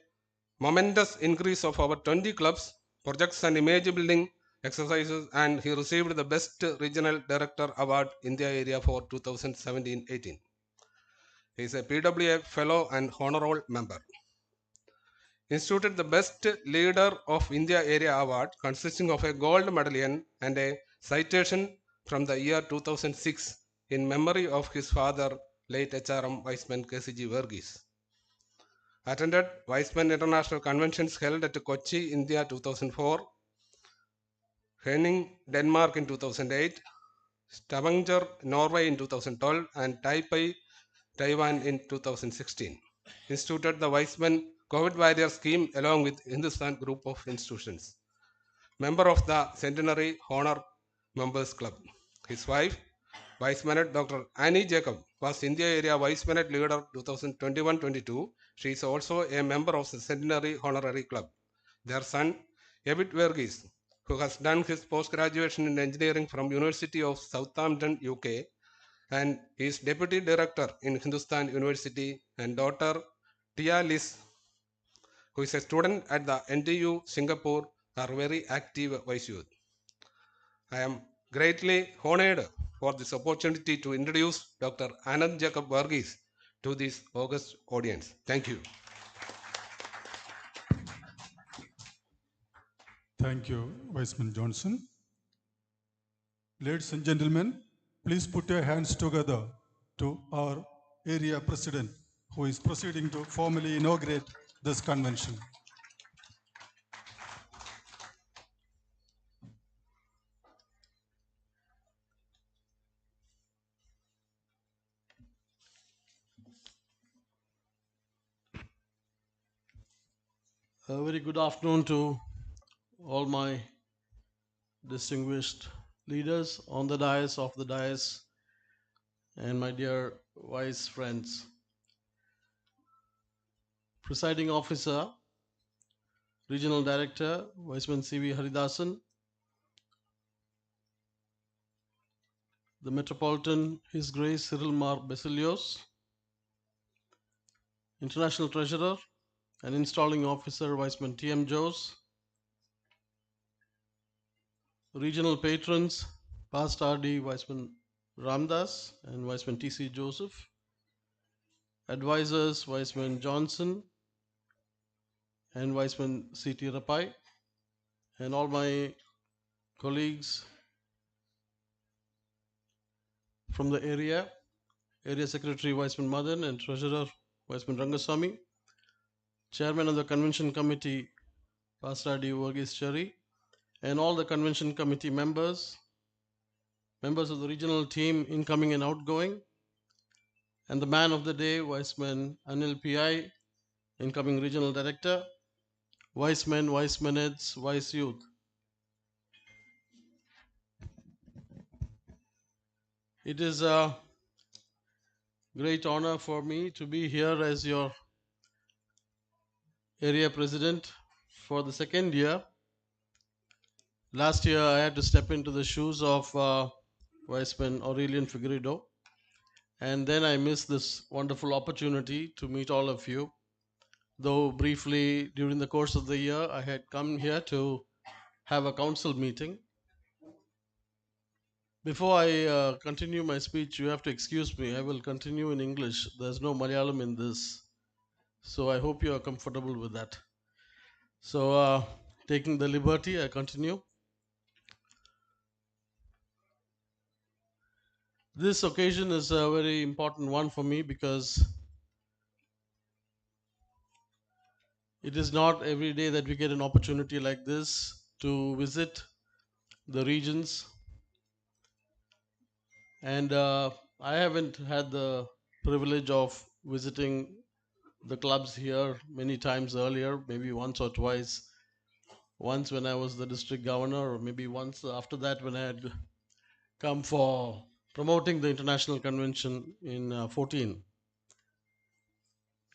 Speaker 8: momentous increase of over 20 clubs, projects and image building exercises, and he received the Best Regional Director Award India area for 2017-18. He is a PWA fellow and honor roll member. Instituted the Best Leader of India Area Award consisting of a gold medallion and a citation from the year 2006 in memory of his father, late HRM Wiseman KCG Verghese. Attended Wiseman International Conventions held at Kochi, India 2004, Henning, Denmark in 2008, Stavanger, Norway in 2012, and Taipei, Taiwan in 2016. Instituted the Wiseman COVID Warrior Scheme along with Hindustan Group of Institutions. Member of the Centenary Honor Members Club. His wife, Vice-Manet Dr. Annie Jacob, was India Area Vice-Manet Leader 2021-22. She is also a member of the Centenary Honorary Club. Their son, David Verghese, who has done his post-graduation in engineering from University of Southampton, UK, and is Deputy Director in Hindustan University, and daughter Tia Liz, who is a student at the NTU Singapore, are very active Vice Youth. I am greatly honored for this opportunity to introduce Dr. Anand Jacob Verghese to this august audience. Thank you.
Speaker 1: Thank you, Viceman Johnson. Ladies and gentlemen, please put your hands together to our area president who is proceeding to formally inaugurate this convention.
Speaker 9: A very good afternoon to all my distinguished leaders on the dais, off the dais, and my dear wise friends. Presiding Officer, Regional Director, Viceman C.V. Haridasan, the Metropolitan, His Grace Cyril Mar Basilios, International Treasurer and Installing Officer, Viceman T.M. Jose, Regional Patrons, Past RD, Viceman Ramdas and Viceman T.C. Joseph, Advisors, Viceman Johnson and Viceman C.T. Rapai, and all my colleagues from the area Secretary Viceman Madan and Treasurer Viceman Rangasamy, Chairman of the Convention Committee Pastor D. Verghese Chari, and all the Convention Committee members of the regional team incoming and outgoing, and the man of the day, Viceman ANIL PI, incoming Regional Director, Vicemen, Vicemenets, Vice Youth. It is a great honor for me to be here as your area president for the second year. Last year, I had to step into the shoes of Viceman Aurelian Figueredo, and then I missed this wonderful opportunity to meet all of you. Though briefly during the course of the year, I had come here to have a council meeting. Before I continue my speech, you have to excuse me. I will continue in English. There's no Malayalam in this. So I hope you are comfortable with that. So taking the liberty, I continue. This occasion is a very important one for me because it is not every day that we get an opportunity like this to visit the regions. And I haven't had the privilege of visiting the clubs here many times earlier, maybe once or twice. Once when I was the district governor, or maybe once after that when I had come for promoting the international convention in 14.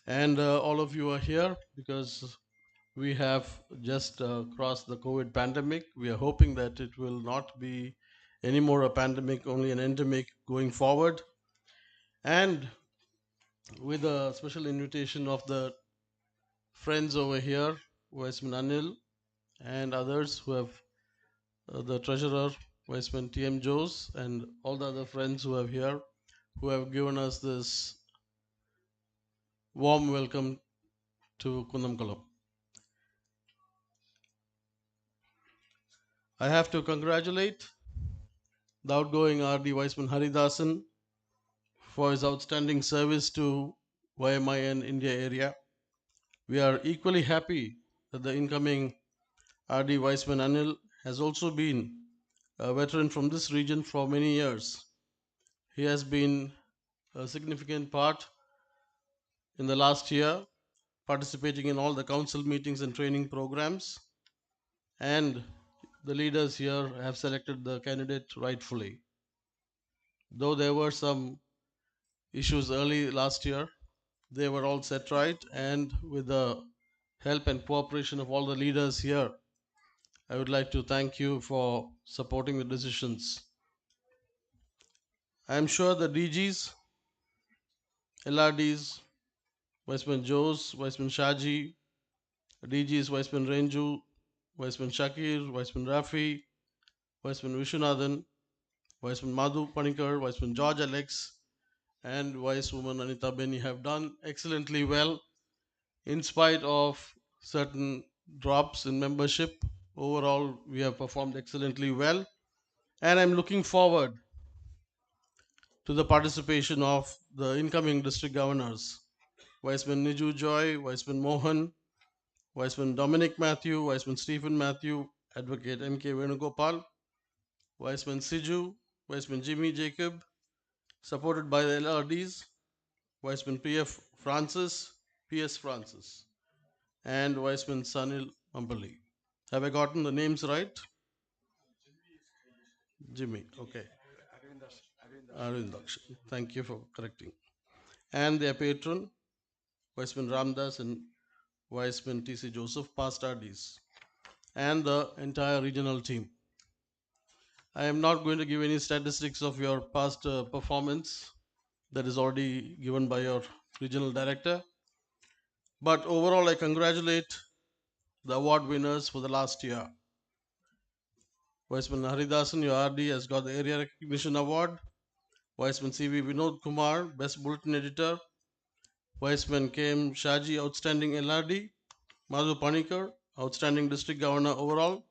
Speaker 9: And all of you are here because we have just crossed the COVID pandemic. We are hoping that it will not be any more a pandemic, only an endemic going forward. And with a special invitation of the friends over here, Viceman Anil and others who have the treasurer, Viceman TM Jose, and all the other friends who are here, who have given us this warm welcome to Kundamkulam. I have to congratulate the outgoing RD Viceman Haridasan for his outstanding service to YMIN India area. We are equally happy that the incoming RD Viceman Anil has also been a veteran from this region for many years. He has been a significant part in the last year, participating in all the council meetings and training programs, and the leaders here have selected the candidate rightfully. Though there were some issues early last year, they were all set right, and with the help and cooperation of all the leaders here, I would like to thank you for supporting the decisions. I am sure the DGs, LRDs, Viceman Jose, Viceman Shaji, DGs Viceman Renju, Viceman Shakir, Viceman Rafi, Viceman Vishwanathan, Viceman Madhu Panikar, Viceman George Alex, and Vicewoman Anita Beni have done excellently well in spite of certain drops in membership. Overall, we have performed excellently well, and I'm looking forward to the participation of the incoming district governors, Viceman Niju Joy, Viceman Mohan, Viceman Dominic Matthew, Viceman Stephen Matthew, Advocate M.K. Venugopal, Viceman Siju, Viceman Jimmy Jacob, supported by the LRDs, Viceman P.S. Francis, and Viceman Sanil Mampally. Have I gotten the names right? Jimmy, okay. Arvindaksh. Thank you for correcting. And their patron, Viceman Ramdas and Viceman T.C. Joseph, past RDs, and the entire regional team. I am not going to give any statistics of your past performance that is already given by your regional director. But overall, I congratulate the award winners for the last year. Viceman Haridasan, your RD, has got the Area Recognition Award. Viceman C.V. Vinod Kumar, Best Bulletin Editor. Viceman K.M. Shaji, Outstanding LRD. Madhu Panikar, Outstanding District Governor overall.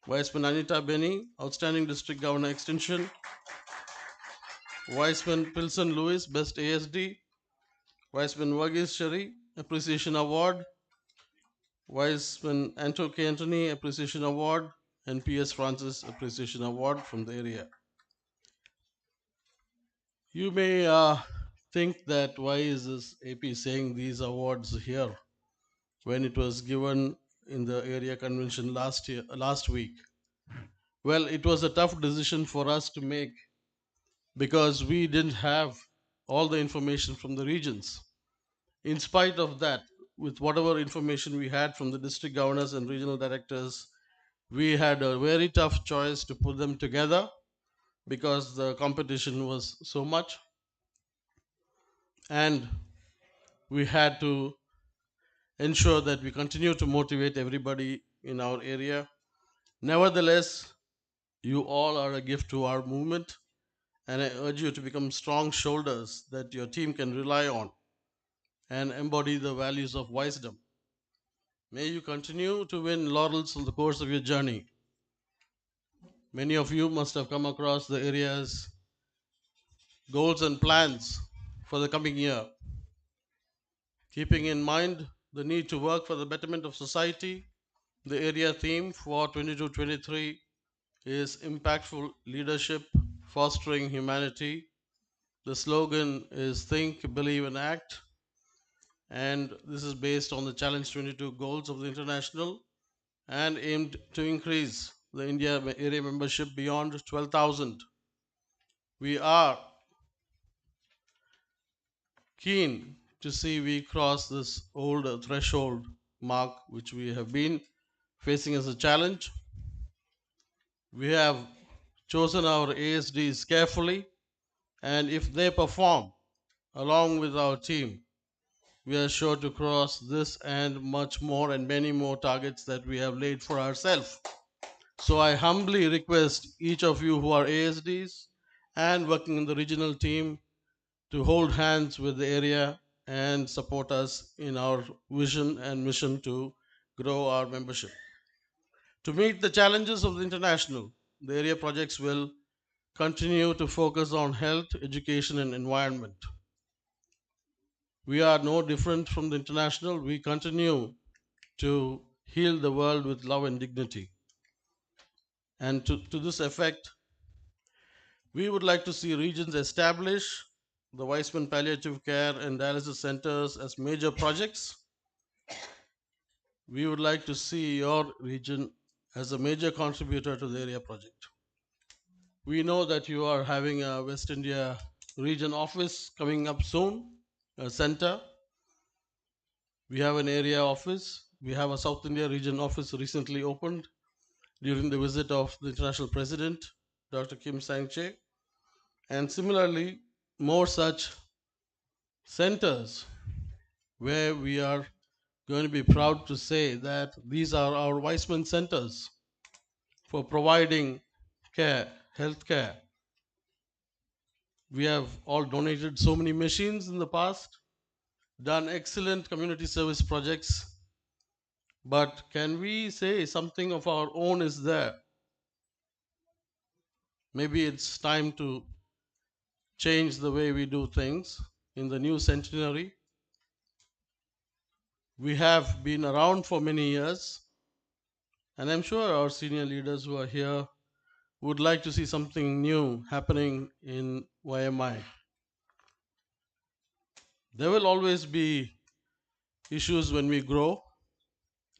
Speaker 9: Viceman Anita Beni, Outstanding District Governor Extension. Viceman Pilson Lewis, Best ASD. Viceman Verghese Shari, Appreciation Award. Viceman Anto K. Anthony, Appreciation Award. And P.S. Francis, Appreciation Award from the area. You may think that why is this AP saying these awards here when it was given in the area convention last week? Well, it was a tough decision for us to make because we didn't have all the information from the regions. In spite of that, with whatever information we had from the district governors and regional directors, we had a very tough choice to put them together because the competition was so much, and we had to ensure that we continue to motivate everybody in our area. Nevertheless, you all are a gift to our movement, and I urge you to become strong shoulders that your team can rely on and embody the values of wisdom. May you continue to win laurels in the course of your journey. Many of you must have come across the area's goals and plans for the coming year. Keeping in mind the need to work for the betterment of society, the area theme for 22-23 is impactful leadership, fostering humanity. The slogan is Think, Believe, and Act. And this is based on the Challenge 22 goals of the International and aimed to increase the India area membership beyond 12,000. We are keen to see we cross this old threshold mark, which we have been facing as a challenge. We have chosen our ASDs carefully, and if they perform along with our team, we are sure to cross this and much more and many more targets that we have laid for ourselves. So I humbly request each of you who are ASDs and working in the regional team to hold hands with the area and support us in our vision and mission to grow our membership. To meet the challenges of the international, the area projects will continue to focus on health, education, and environment. We are no different from the international. We continue to heal the world with love and dignity. And to this effect, we would like to see regions establish the Weizmann Palliative Care and Dialysis Centers as major projects. We would like to see your region as a major contributor to the area project. We know that you are having a West India region office coming up soon, a center. We have an area office. We have a South India region office recently opened during the visit of the international president, Dr. Kim Sang-che. And similarly, more such centers where we are going to be proud to say that these are our Weizmann centers for providing care, health care. We have all donated so many machines in the past, done excellent community service projects, but can we say something of our own is there? Maybe it's time to change the way we do things in the new centenary. We have been around for many years, and I'm sure our senior leaders who are here would like to see something new happening in YMI. There will always be issues when we grow,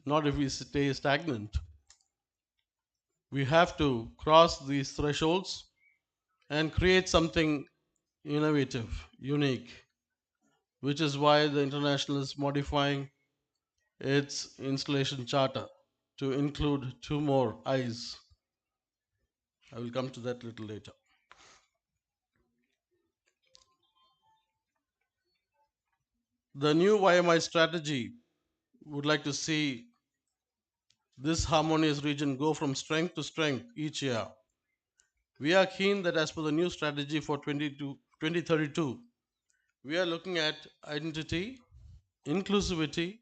Speaker 9: not if we stay stagnant. We have to cross these thresholds and create something innovative, unique, which is why the International is modifying its installation charter to include 2 more eyes. I will come to that a little later. The new YMI strategy would like to see this harmonious region go from strength to strength each year. We are keen that as per the new strategy for 2032, we are looking at identity, inclusivity,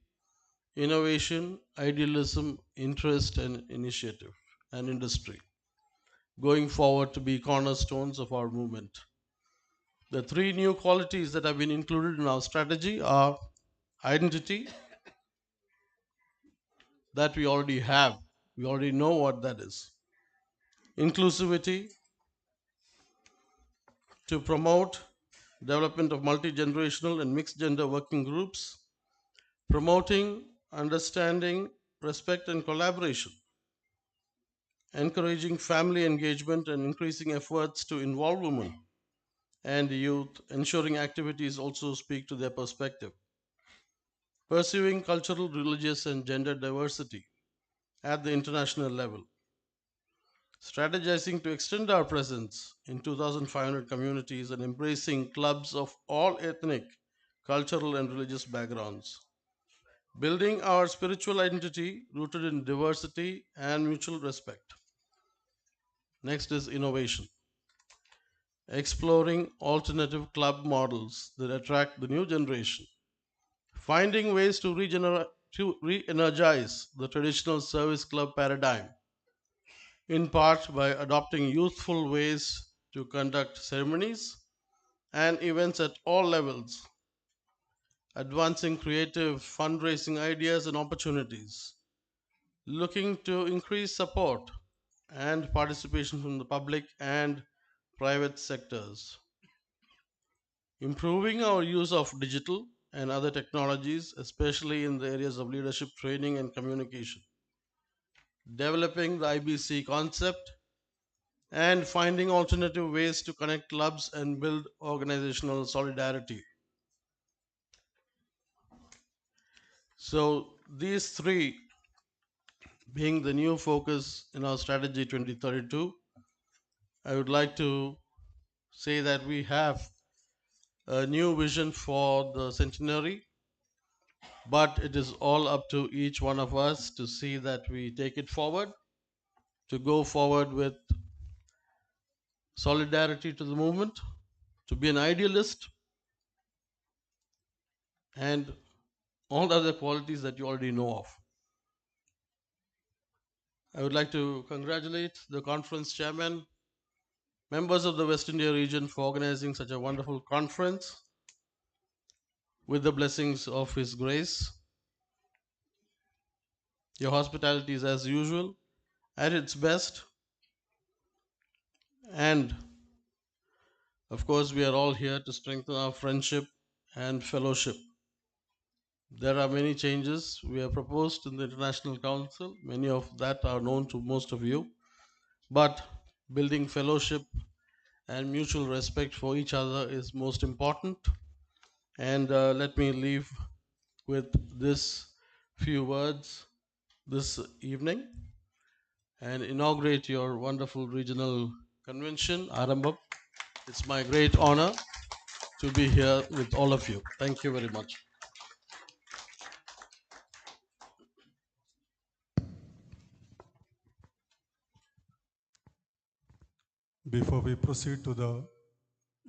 Speaker 9: innovation, idealism, interest, and initiative, and industry going forward to be cornerstones of our movement. The 3 new qualities that have been included in our strategy are identity, that we already have. We already know what that is. Inclusivity, to promote development of multi-generational and mixed gender working groups, promoting understanding, respect, and collaboration, encouraging family engagement and increasing efforts to involve women, and youth, ensuring activities also speak to their perspective. Pursuing cultural, religious, and gender diversity at the international level. Strategizing to extend our presence in 2,500 communities and embracing clubs of all ethnic, cultural, and religious backgrounds. Building our spiritual identity rooted in diversity and mutual respect. Next is innovation. Exploring alternative club models that attract the new generation. Finding ways to re-energize the traditional service club paradigm, in part by adopting youthful ways to conduct ceremonies and events at all levels, advancing creative fundraising ideas and opportunities, looking to increase support and participation from the public and private sectors, improving our use of digital and other technologies, especially in the areas of leadership training and communication, developing the IBC concept, and finding alternative ways to connect clubs and build organizational solidarity. So, these three being the new focus in our strategy 2032, I would like to say that we have a new vision for the centenary, but it is all up to each one of us to see that we take it forward, to go forward with solidarity to the movement, to be an idealist, and all the other qualities that you already know of. I would like to congratulate the conference chairman, members of the West India region for organizing such a wonderful conference with the blessings of His grace. Your hospitality is as usual, at its best, and of course, we are all here to strengthen our friendship and fellowship. There are many changes we have proposed in the International Council. Many of that are known to most of you. But building fellowship and mutual respect for each other is most important. And let me leave with this few words this evening and inaugurate your wonderful regional convention, Arambam. It's my great honor to be here with all of you. Thank you very much.
Speaker 1: Before we proceed to the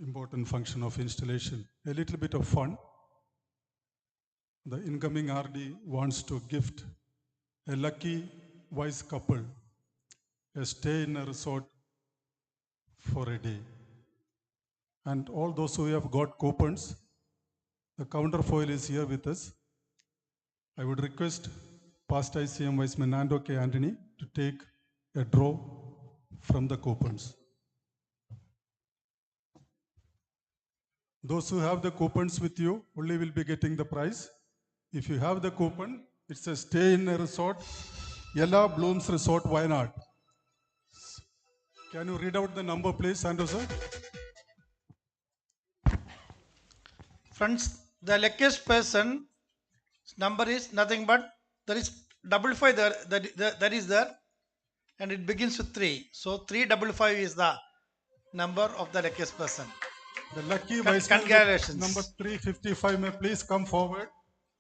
Speaker 1: important function of installation, a little bit of fun. The incoming RD wants to gift a lucky wise couple a stay in a resort for a day. And all those who have got coupons, the counterfoil is here with us. I would request past ICM Viceman Nando K. Anthony to take a draw from the coupons. Those who have the coupons with you only will be getting the prize. If you have the coupon, it's a stay in a resort, Yella Blooms Resort, why not? Can you read out the number, please, Sandro sir?
Speaker 10: Friends, the luckiest person number is nothing but there is 55 there, that is there, and it begins with 3. So 355 is the number of the luckiest person.
Speaker 1: The lucky Viceman
Speaker 10: Congratulations.
Speaker 1: number 355 may please come forward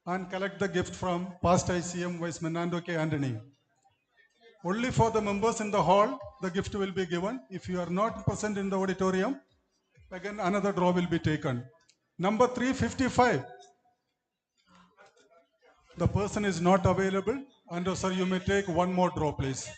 Speaker 1: and collect the gift from past ICM Viceman Nando K. Anthony. Only for the members in the hall, the gift will be given. If you are not present in the auditorium, again another draw will be taken. Number 355. The person is not available. And sir, you may take one more draw, please.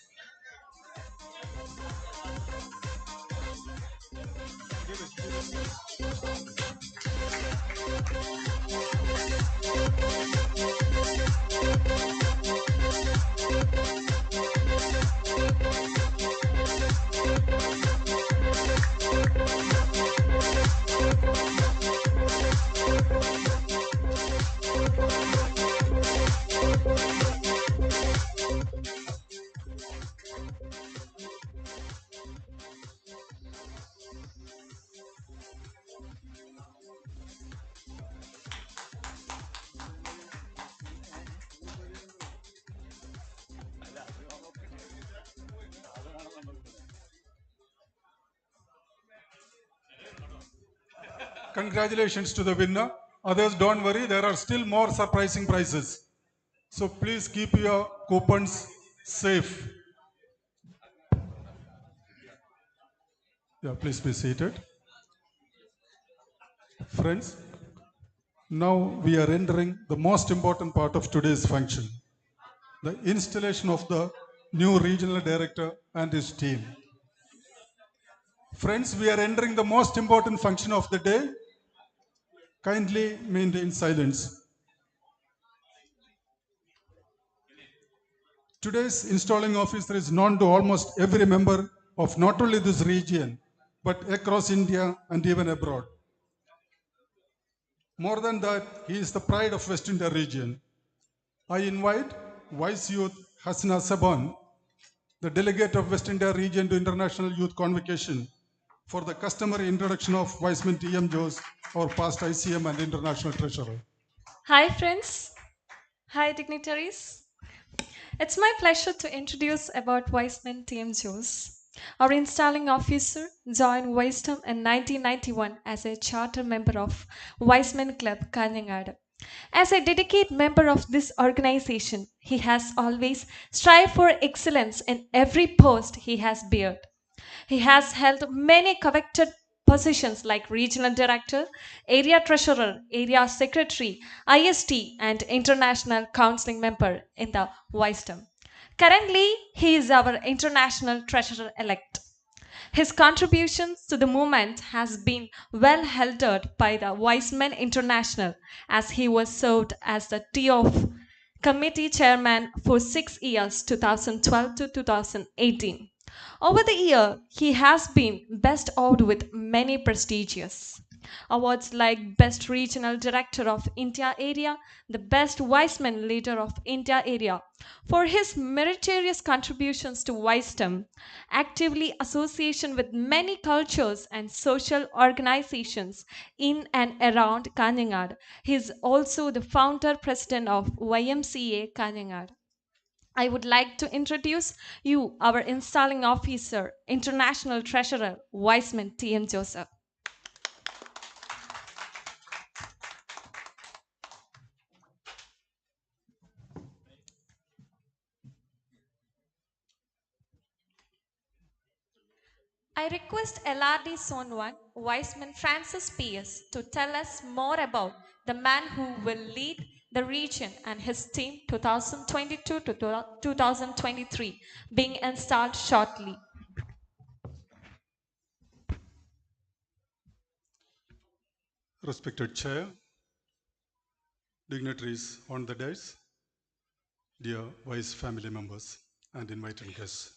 Speaker 1: Congratulations to the winner. Others, don't worry, there are still more surprising prizes. So please keep your coupons safe. Yeah, please be seated. Friends, now we are entering the most important part of today's function, the installation of the new regional director and his team. Friends, we are entering the most important function of the day. Kindly maintain silence. Today's installing officer is known to almost every member of not only this region, but across India and even abroad. More than that, he is the pride of West India region. I invite Vice Youth Hasna Saban, the delegate of West India region to International Youth Convocation, for the customary introduction of Viceman T.M. Jose, our past ICM and International Treasurer.
Speaker 2: Hi, friends. Hi, dignitaries. It's my pleasure to introduce about Wiseman T.M. Jose. Our installing officer joined Wisdom in 1991 as a charter member of Wiseman Club, Kanyangad. As a dedicated member of this organization, he has always strived for excellence in every post he has held. He has held many coveted positions like regional director, area treasurer, area secretary, IST, and international counseling member in the Wisdom. Currently, he is our international treasurer elect. His contributions to the movement has been well heralded by the Wiseman International, as he was served as the TOF committee chairman for 6 years, 2012 to 2018. Over the year, he has been bestowed with many prestigious awards like Best Regional Director of India Area, the Best Wiseman Leader of India Area, for his meritorious contributions to wisdom, actively association with many cultures and social organizations in and around Kanyangad. He is also the founder president of YMCA Kanyangad. I would like to introduce you, our installing officer, international treasurer, Wiseman T.M. Joseph. I request LRD Zone 1, Wiseman Francis P.S. to tell us more about the man who will lead the region and his team 2022 to 2023 being installed shortly.
Speaker 1: Respected Chair, dignitaries on the dais, dear Vice family members and invited guests.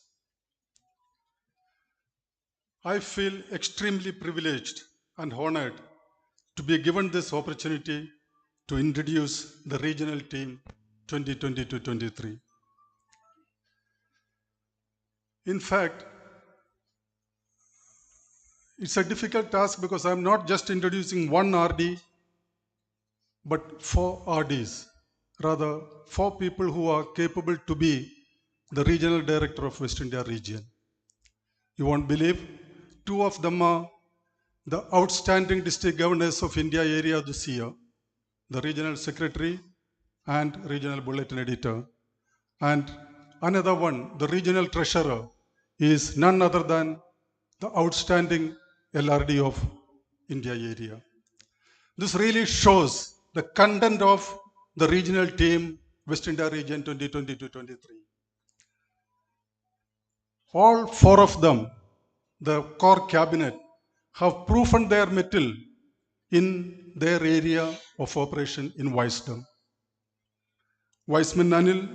Speaker 1: I feel extremely privileged and honored to be given this opportunity to introduce the regional team 2022-23. In fact, it's a difficult task because I'm not just introducing one RD, but 4 RDs, rather 4 people who are capable to be the regional director of West India region. You won't believe, 2 of them are the outstanding district governors of India area this year, the regional secretary and regional bulletin editor. And another one, the regional treasurer, is none other than the outstanding LRD of India area. This really shows the content of the regional team West India region 2022-23. All 4 of them, the core cabinet, have proven their mettle in their area of operation in Wisdom. Wiseman ANIL,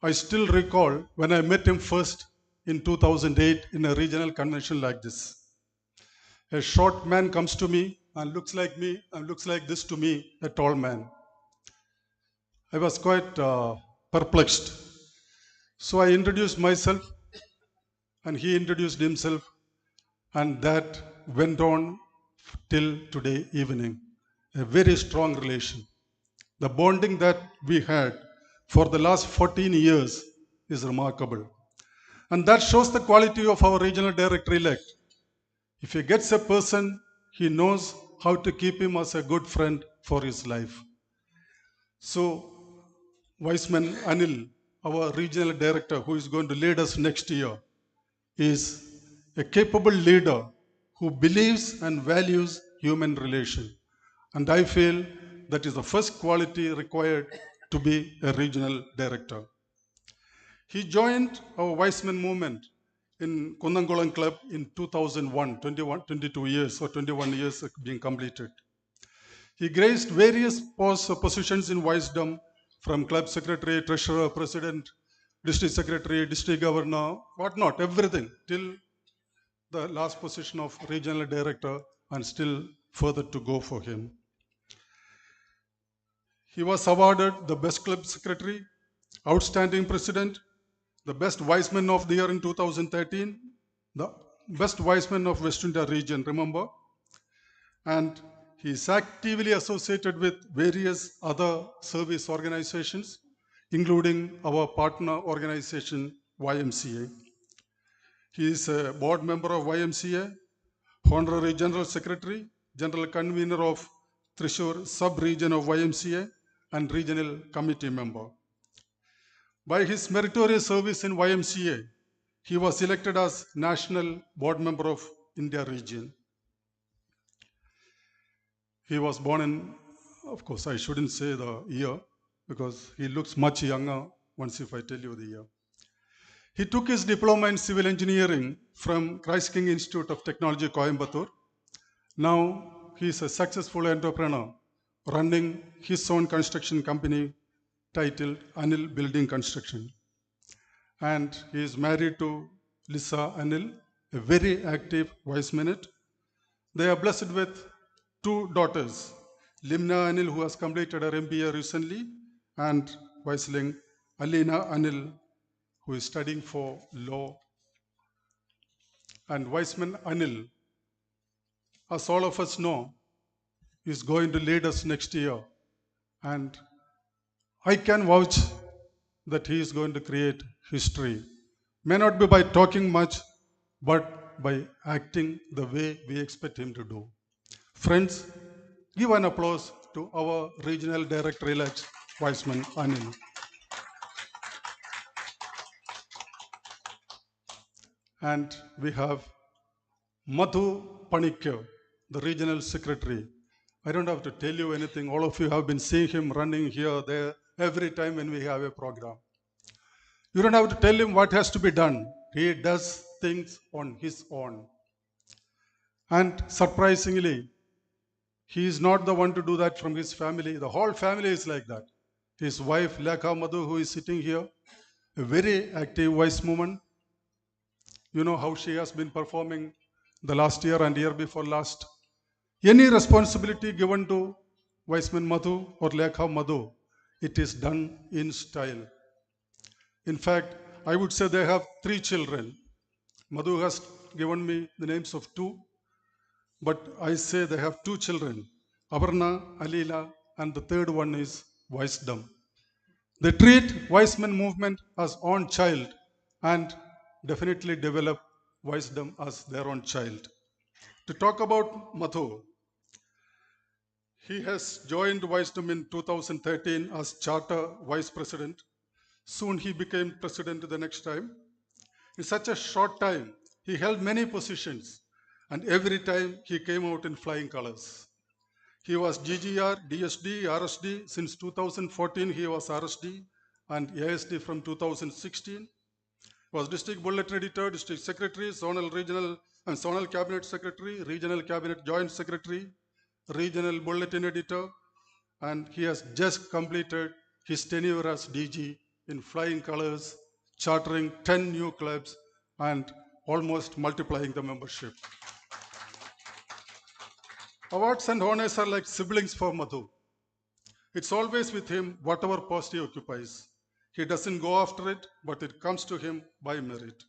Speaker 1: I still recall when I met him first in 2008 in a regional convention like this. A short man comes to me and looks like me and looks like this to me, a tall man. I was quite perplexed. So I introduced myself and he introduced himself, and that went on till today evening. A very strong relation. The bonding that we had for the last 14 years is remarkable. And that shows the quality of our regional director elect. If he gets a person he knows how to keep him as a good friend for his life. So, Viceman Anil, our regional director, who is going to lead us next year, is a capable leader who believes and values human relation. And I feel that is the first quality required to be a regional director. He joined our Weissman movement in Kundankulam Club in 2001, 22 years or 21 years being completed. He graced various positions in Wisdom, from club secretary, treasurer, president, district secretary, district governor, whatnot, everything, till the last position of regional director, and still further to go for him. He was awarded the best club secretary, outstanding president, the best Wiseman of the year in 2013, the best Wiseman of West India region, remember? And he is actively associated with various other service organizations, including our partner organization, YMCA. He is a board member of YMCA, honorary general secretary, general convener of Thrissur sub-region of YMCA, and regional committee member. By his meritorious service in YMCA, he was elected as national board member of India region. He was born in, of course, I shouldn't say the year because he looks much younger once if I tell you the year. He took his diploma in civil engineering from Christ King Institute of Technology, Coimbatore. Now he is a successful entrepreneur running his own construction company titled ANIL Building Construction. And he is married to Lisa Anil, a very active vice minute. They are blessed with two daughters, Limna Anil, who has completed her MBA recently, and Viceling Alina Anil, who is studying for law. And Viceman Anil, as all of us know, is going to lead us next year. And I can vouch that he is going to create history. May not be by talking much, but by acting the way we expect him to do. Friends, give an applause to our regional director-elect, Viceman Anil. And we have Madhu Panikkar, the regional secretary. I don't have to tell you anything. All of you have been seeing him running here, there, every time when we have a program. You don't have to tell him what has to be done. He does things on his own. And surprisingly, he is not the one to do that from his family. The whole family is like that. His wife, Lekha Madhu, who is sitting here, a very active wise woman. You know how she has been performing the last year and year before last. Any responsibility given to Viceman Madhu or Lekha Madhu, it is done in style. In fact, I would say they have 3 children. Madhu has given me the names of 2, but I say they have 2 children, Avarna, Alila, and the third one is Wisdom. They treat Wiseman movement as own child and definitely develop Wisdom as their own child. To talk about Madhu, he has joined Wisdom in 2013 as Charter Vice President. Soon he became President the next time. In such a short time, he held many positions, and every time he came out in flying colors. He was GGR, DSD, RSD. Since 2014, he was RSD and ASD from 2016. He was District Bulletin Editor, District Secretary, Zonal Cabinet Secretary, Regional Cabinet Joint Secretary, Regional Bulletin Editor, and he has just completed his tenure as DG in flying colors, chartering 10 new clubs and almost multiplying the membership. Awards and honors are like siblings for Madhu. It's always with him, whatever post he occupies. He doesn't go after it, but it comes to him by merit.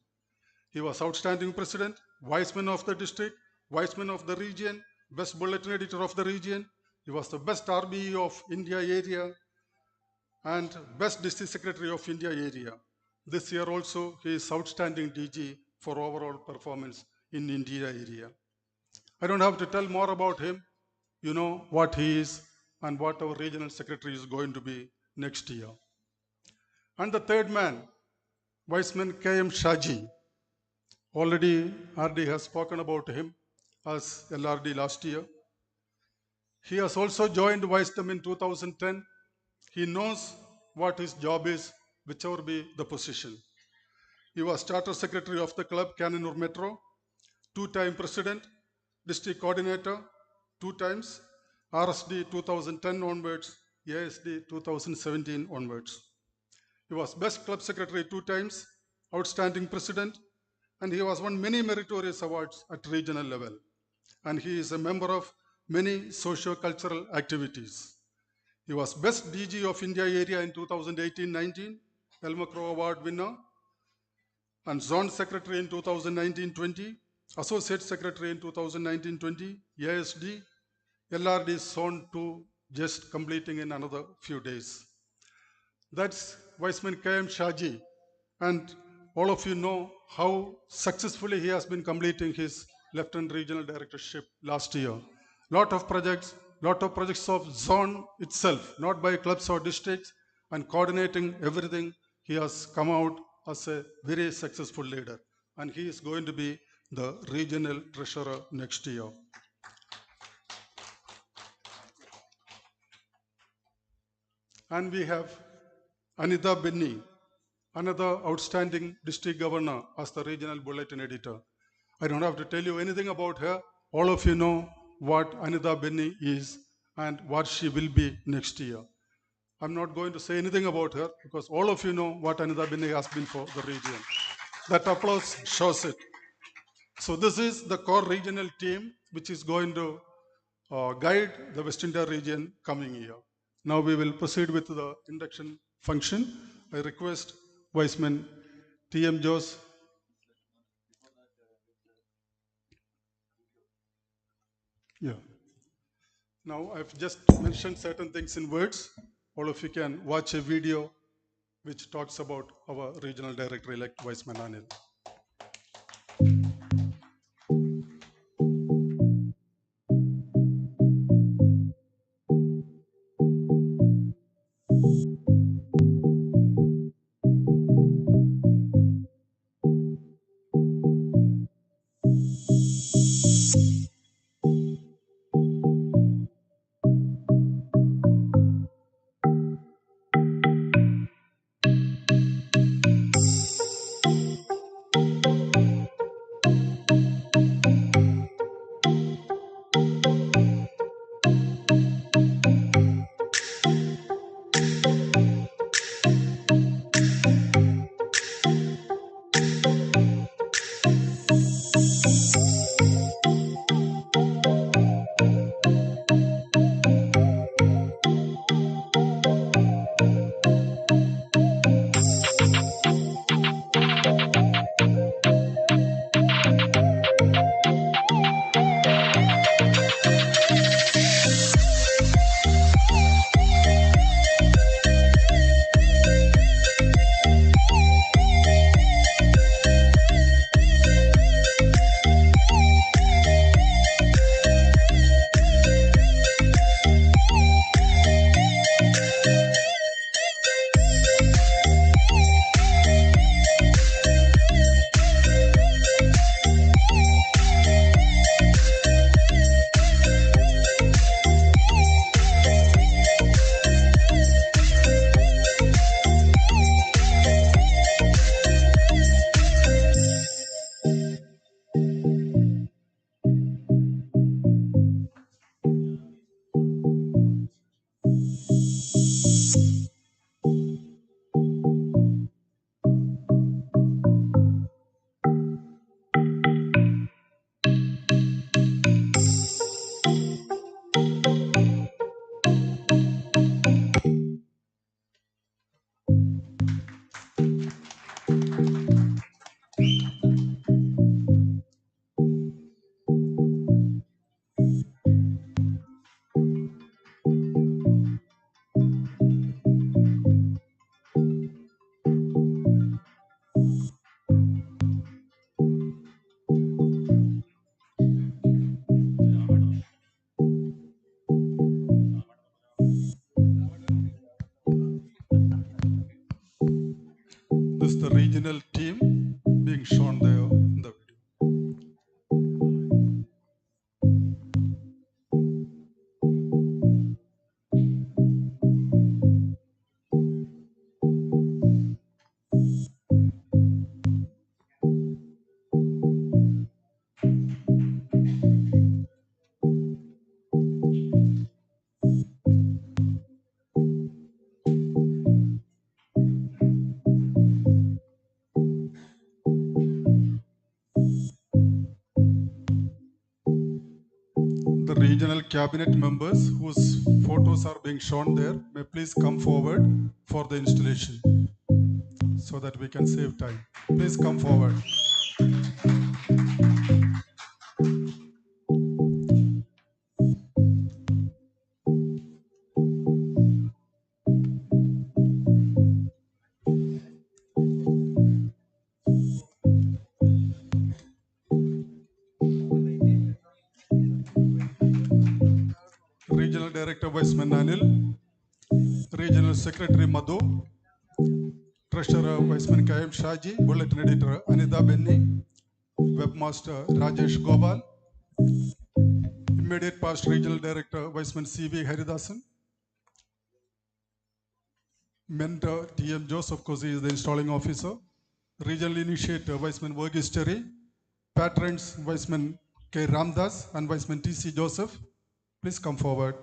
Speaker 1: He was outstanding president, viceman of the district, viceman of the region, best bulletin editor of the region. He was the best RBE of India area and best district secretary of India area. This year also, he is outstanding DG for overall performance in India area. I don't have to tell more about him. You know what he is and what our regional secretary is going to be next year. And the third man, Viceman K.M. Shaji. Already RD has spoken about him as LRD last year. He has also joined Wisdom in 2010. He knows what his job is, whichever be the position. He was Charter Secretary of the club, Cananur Metro, two-time President, District Coordinator, two times, RSD 2010 onwards, ASD 2017 onwards. He was Best Club Secretary two times, Outstanding President, and he was won many meritorious awards at regional level. And he is a member of many socio-cultural activities. He was Best DG of India Area in 2018-19, Elmer Crow Award winner, and Zone Secretary in 2019-20, Associate Secretary in 2019-20, ASD, LRD Zone 2 just completing in another few days. That's Viceman K.M. Shaji. And all of you know how successfully he has been completing his Lieutenant Regional Directorship last year. Lot of projects of zone itself, not by clubs or districts, and coordinating everything. He has come out as a very successful leader. And he is going to be the regional treasurer next year. And we have Anita Benny, another outstanding district governor as the regional bulletin editor. I don't have to tell you anything about her. All of you know what Anita Benny is and what she will be next year. I'm not going to say anything about her because all of you know what Anita Benny has been for the region. That applause shows it. So this is the core regional team which is going to guide the West India region coming year. Now we will proceed with the induction function. I request Viceman T.M. Jose. Yeah. Now I've just mentioned certain things in words. All of you can watch a video which talks about our regional director-elect Viceman ANIL. The regional cabinet members whose photos are being shown there may please come forward for the installation so that we can save time. Please come forward. Regional Director Viceman ANIL, Regional Secretary Madhu, Treasurer Viceman KM Shaji, Bulletin Editor Anita Benny, Webmaster Rajesh Gopal, Immediate Past Regional Director Viceman CV Haridasan, Mentor TM Joseph, of course, he is the installing officer, Regional Initiator Viceman Verghese Terry, Patrons Viceman K. Ramdas and Viceman TC Joseph, please come forward.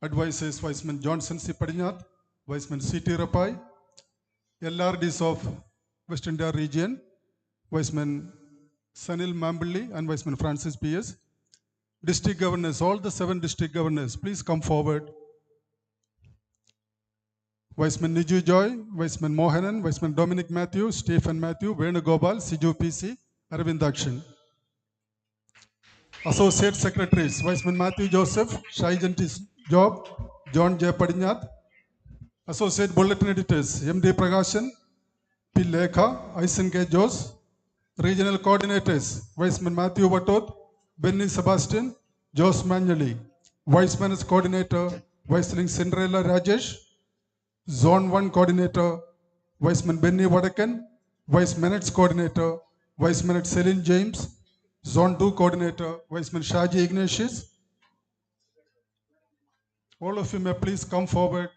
Speaker 1: Advisors Viceman Johnson C. Padinat, Viceman C.T. Rapai, LRDs of West India region, Viceman Sanil Mambili and Viceman Francis P.S. District governors, all the 7 district governors, please come forward. Viceman Niju Joy, Viceman Mohanan, Viceman Dominic Matthew, Stephen Matthew, Venugopal, Siju PC, Arvind Akshan. Associate Secretaries, Viceman Matthew Joseph, Shai Gentis Job, John J. Padinat. Associate Bulletin Editors, M.D. Prakashan, P. Lekha, Aisen K. Jose. Regional Coordinators, Viceman Matthew Vatot, Benny Sebastian, Jose Manueli. Vice Managers Coordinator, Viceling Cinderella Rajesh. Zone 1 Coordinator, Viceman Benny Vadakan. Vice Managers Coordinator, Vice Manager Celine James. Zone 2 Coordinator, Viceman Shaji Ignatius. All of you may please come forward.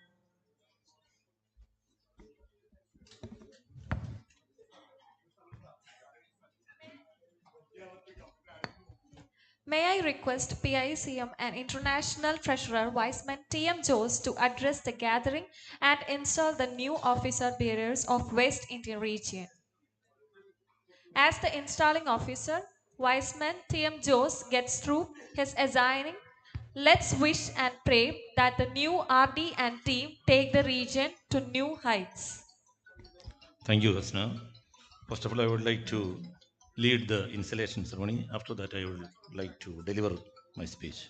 Speaker 2: May I request PICM and International Treasurer Viceman TM Jose to address the gathering and install the new officer bearers of West Indian region. As the installing officer, Viceman TM Jose gets through his assigning. Let's wish and pray that the new RD and team take the region to new heights.
Speaker 11: Thank you, Hasna. First of all, I would like to lead the installation ceremony. After that, I would like to deliver my speech.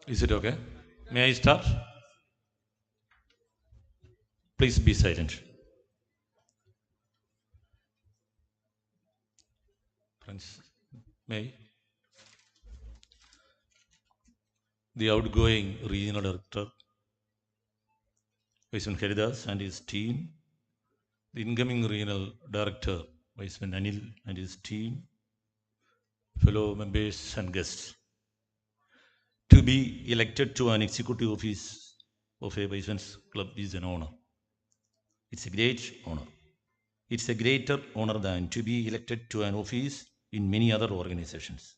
Speaker 11: Is it okay? May I start? Please be silent. Friends, may I? The outgoing regional director, Viceman Haridas and his team, the incoming regional director, Viceman Anil and his team, fellow members and guests. To be elected to an executive office of a Viceman's club is an honor. It's a great honor. It's a greater honor than to be elected to an office in many other organizations.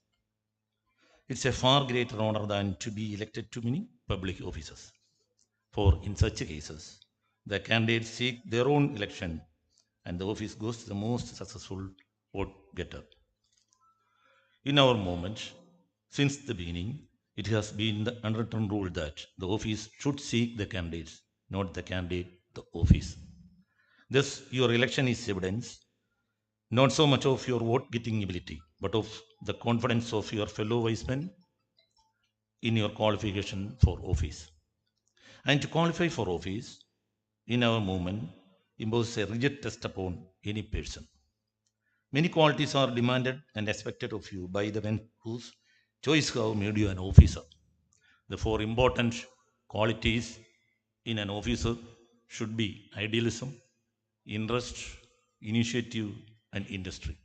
Speaker 11: It's a far greater honor than to be elected to many public offices. For in such cases, the candidates seek their own election and the office goes to the most successful vote getter. In our movement, since the beginning, it has been the unwritten rule that the office should seek the candidates, not the candidate, the office. Thus, your election is evidence, not so much of your vote-getting ability, but of the confidence of your fellow vicemen in your qualification for office. And to qualify for office, in our movement, imposes a rigid test upon any person. Many qualities are demanded and expected of you by the men whose choice have made you an officer. The 4 important qualities in an officer should be idealism, interest, initiative, and industry.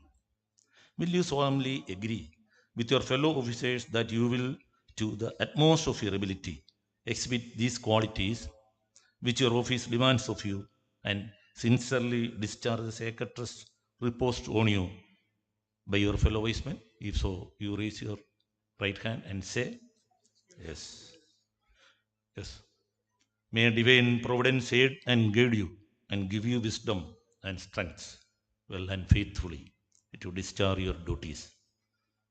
Speaker 11: Will you solemnly agree with your fellow officers that you will, to the utmost of your ability, exhibit these qualities which your office demands of you and sincerely discharge the sacred trust reposed on you by your fellow wise men? If so, you raise your right hand and say, yes. Yes. May divine providence aid and guide you and give you wisdom and strength, well and faithfully, to discharge your duties.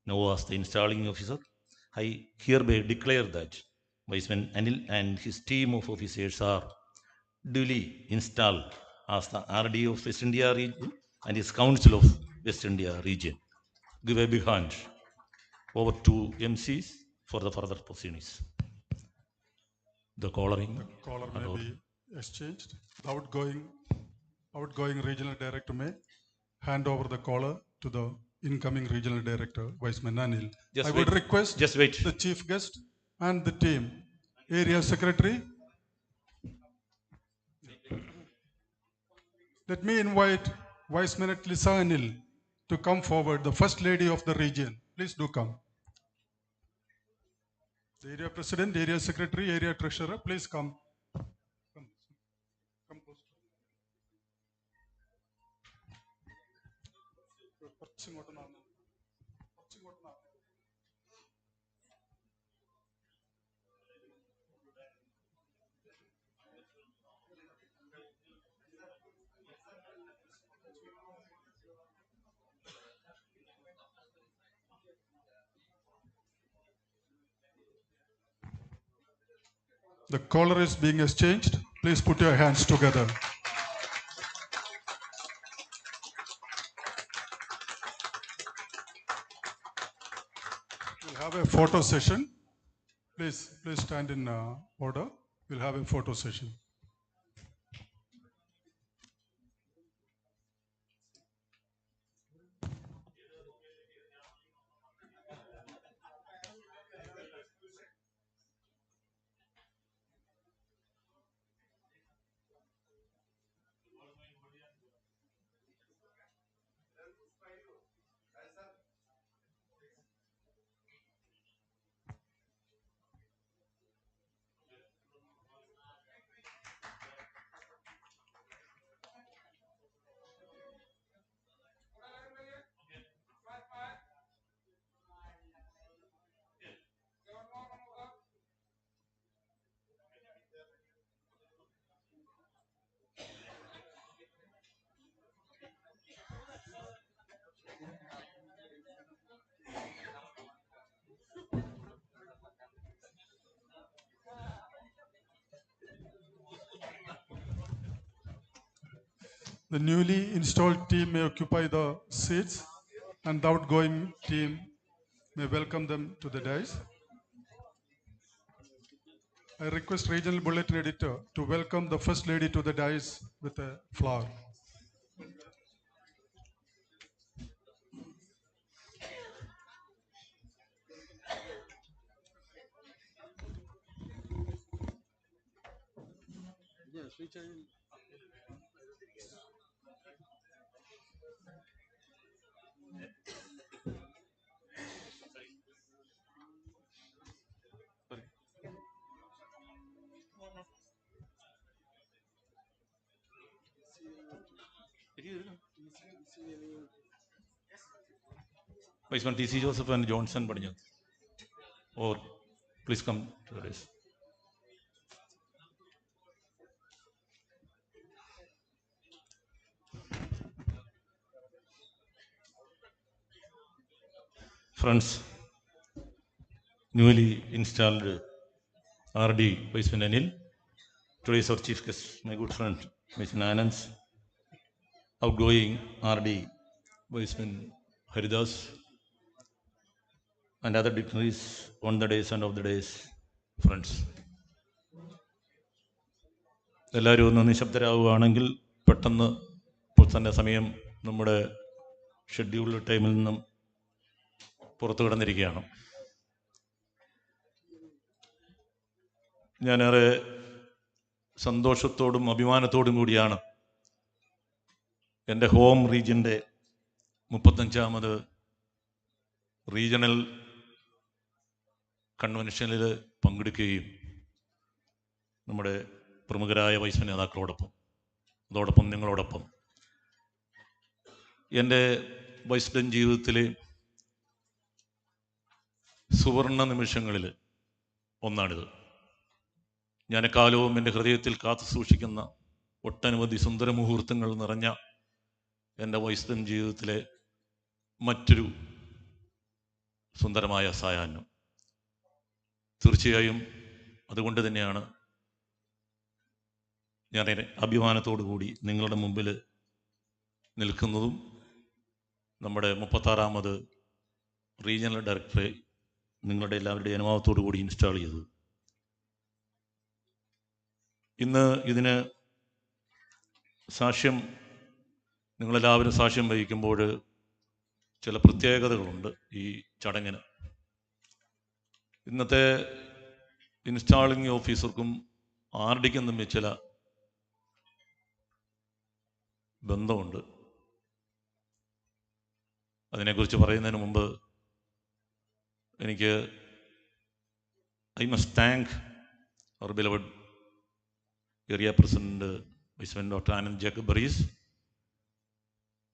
Speaker 11: Now, as the installing officer, I hereby declare that Viceman Anil and his team of officers are duly installed as the RD of West India region and his Council of West India region. Give a big hand over to MCs for the further proceedings. The collaring.
Speaker 1: The collar may be exchanged. The outgoing regional director may hand over the collar to the incoming regional director, Viceman Anil. I would request the chief guest and the team, area secretary. Let me invite Viceman Lisa Anil to come forward, the first lady of the region. Please do come. The area president, area secretary, area treasurer, please come. Come close. The collar is being exchanged. Please put your hands together. We'll have a photo session. Please stand in order. We'll have a photo session. The newly installed team may occupy the seats and the outgoing team may welcome them to the dais. I request Regional Bulletin Editor to welcome the First Lady to the dais with a flower.
Speaker 9: Yes,
Speaker 11: Viceman T.C. Joseph and Johnson Badinjat. Or please come to the dais. Friends, newly installed RD Viceman Anil, today's our chief guest, my good friend Viceman Anand, outgoing RD Viceman Haridas, and other dignitaries on the days and of the days, friends. എല്ലാവരും ഒന്ന് നിശബ്ദരാകുകയാണെങ്കിൽ പെട്ടെന്ന് ഇപ്പോൾ തന്നെ സമയം നമ്മുടെ scheduled ടൈമിൽ നിന്നും പുറത്തു കിടന്നിരിക്കുകയാണ്. ഞാനേറെ സന്തോഷത്തോടും അഭിമാനത്തോടും കൂടിയാണ് എൻ്റെ ഹോം റീജിയൻ്റെ 35ാമത് റീജിയണൽ കൺവെൻഷനിൽ പങ്കെടുക്കുകയും നമ്മുടെ പ്രമുഖരായ വൈസ് നേതാക്കളോടൊപ്പം അതോടൊപ്പം നിങ്ങളോടൊപ്പം എൻ്റെ വൈസ്ഡൻ ജീവിതത്തിലെ സുവർണ നിമിഷങ്ങളിൽ ഒന്നാണിത്. ഞാൻ എക്കാലവും എൻ്റെ ഹൃദയത്തിൽ കാത്തു സൂക്ഷിക്കുന്ന ഒട്ടനവധി സുന്ദര മുഹൂർത്തങ്ങൾ നിറഞ്ഞ എൻ്റെ വൈസ്ഡൻ ജീവിതത്തിലെ മറ്റൊരു സുന്ദരമായ സായാഹ്നം. തീർച്ചയായും അതുകൊണ്ട് തന്നെയാണ് ഞാൻ അഭിമാനത്തോടു കൂടി നിങ്ങളുടെ മുമ്പിൽ നിൽക്കുന്നതും നമ്മുടെ 36ാമത് റീജിയണൽ ഡയറക്ടറെ നിങ്ങളുടെ എല്ലാവരുടെയും അനുഭവത്തോടു കൂടി ഇൻസ്റ്റാൾ ചെയ്തത്. ഇന്ന് ഇതിന് സാക്ഷ്യം നിങ്ങളെല്ലാവരും സാക്ഷ്യം വഹിക്കുമ്പോൾ ചില പ്രത്യേകതകളുണ്ട് ഈ ചടങ്ങിന്. ഇന്നത്തെ ഇൻസ്റ്റാളിംഗ് ഓഫീസർക്കും ആർ ഡിക്കും തമ്മിൽ ചില ബന്ധമുണ്ട്. അതിനെക്കുറിച്ച് പറയുന്നതിന് മുമ്പ് എനിക്ക് I must thank our beloved area president Y's doctor Anand Jacob ബറീസ്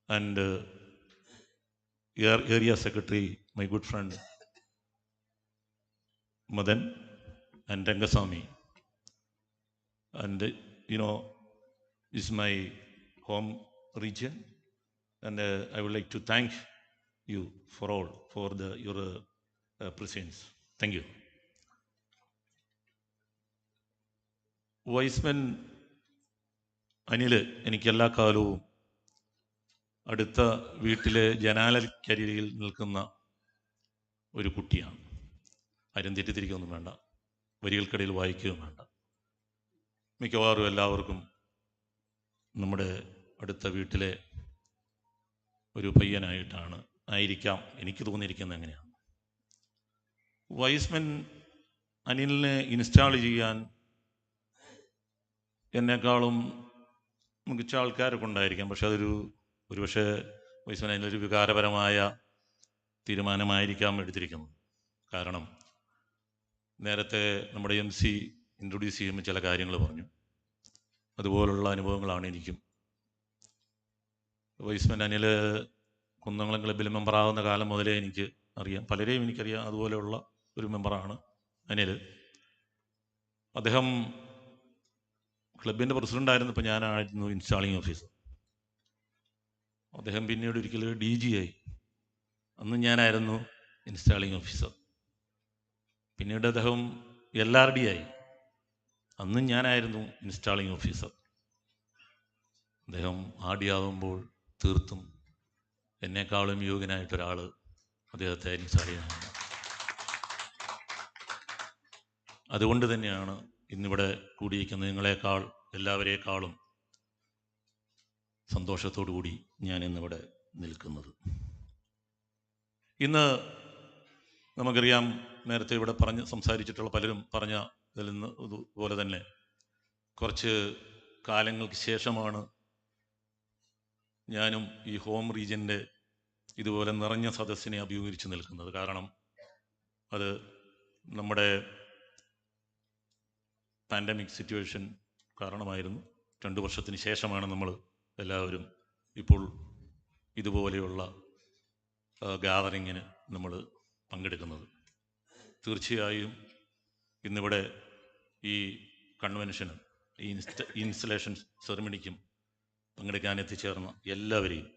Speaker 11: and area secretary, my good friend Madan and Rangasamy. And is my home region, and I would like to thank you for your presence. Thank you. Y's Men Anil എനിക്ക് എല്ലാ കാലവും അടുത്ത വീട്ടിലെ ജനാലക്കരികിൽ നിൽക്കുന്ന ഒരു കുട്ടിയാണ്. ആരും തെറ്റിദ്ധരിക്കൊന്നും വേണ്ട, വരികൾക്കിടയിൽ വായിക്കുകയും വേണ്ട. മിക്കവാറും എല്ലാവർക്കും നമ്മുടെ അടുത്ത വീട്ടിലെ ഒരു ആയിരിക്കാം എനിക്ക് തോന്നിയിരിക്കുന്നത്. എങ്ങനെയാണ് വൈസ്മൻ അനിലിനെ ഇൻസ്റ്റാൾ ചെയ്യാൻ എന്നെക്കാളും മികച്ച ആൾക്കാരൊക്കെ ഉണ്ടായിരിക്കാം. പക്ഷെ ഒരുപക്ഷെ വൈസ്മൻ അതിലൊരു വികാരപരമായ തീരുമാനമായിരിക്കാം എടുത്തിരിക്കുന്നത്. കാരണം നേരത്തെ നമ്മുടെ MC ഇൻട്രൊഡ്യൂസ് ചെയ്യുമ്പോൾ ചില കാര്യങ്ങൾ പറഞ്ഞു. അതുപോലുള്ള അനുഭവങ്ങളാണ് എനിക്കും. വൈസ്മൻ അനിൽ കുന്നംകുളം ക്ലബ്ബിൽ മെമ്പറാകുന്ന കാലം മുതലേ എനിക്ക് അറിയാം, പലരെയും എനിക്കറിയാം. അതുപോലെയുള്ള ഒരു മെമ്പറാണ് അനിൽ. അദ്ദേഹം ക്ലബിൻ്റെ പ്രസിഡൻ്റായിരുന്നപ്പോൾ ഞാനായിരുന്നു ഇൻസ്റ്റാളിംഗ് ഓഫീസർ. അദ്ദേഹം പിന്നീട് ഒരിക്കൽ DG ആയി. അന്ന് ഞാനായിരുന്നു ഇൻസ്റ്റാളിംഗ് ഓഫീസർ. പിന്നീട് അദ്ദേഹം LRD ആയി. അന്നും ഞാനായിരുന്നു ഇൻസ്റ്റാളിംഗ് ഓഫീസർ. അദ്ദേഹം RD ആകുമ്പോൾ തീർത്തും എന്നെക്കാളും യോഗ്യനായിട്ടൊരാൾ അദ്ദേഹത്തെ ഇൻസ്റ്റാൾ ചെയ്യാനാണ്. അതുകൊണ്ട് തന്നെയാണ് ഇന്നിവിടെ കൂടിയിരിക്കുന്ന നിങ്ങളെക്കാൾ എല്ലാവരേക്കാളും സന്തോഷത്തോടു കൂടി ഞാൻ ഇന്നിവിടെ നിൽക്കുന്നത്. ഇന്ന് നമുക്കറിയാം, നേരത്തെ ഇവിടെ സംസാരിച്ചിട്ടുള്ള പലരും പറഞ്ഞ ഇതിൽ നിന്ന് ഇതുപോലെ തന്നെ കുറച്ച് കാലങ്ങൾക്ക് ശേഷമാണ് ഞാനും ഈ ഹോം റീജിയൻ്റെ ഇതുപോലെ നിറഞ്ഞ സദസ്സിനെ അഭിമുഖീകരിച്ച് നിൽക്കുന്നത്. കാരണം അത് നമ്മുടെ പാൻഡമിക് സിറ്റുവേഷൻ കാരണമായിരുന്നു. 2 വർഷത്തിന് ശേഷമാണ് നമ്മൾ എല്ലാവരും ഇപ്പോൾ ഇതുപോലെയുള്ള ഗാദറിങ്ങിന് നമ്മൾ പങ്കെടുക്കുന്നത്. തീർച്ചയായും ഇന്നിവിടെ ഈ കൺവെൻഷനും ഈ ഇൻസ്റ്റലേഷൻ സെറിമണിക്കും പങ്കെടുക്കാൻ എത്തിച്ചേർന്ന എല്ലാവരെയും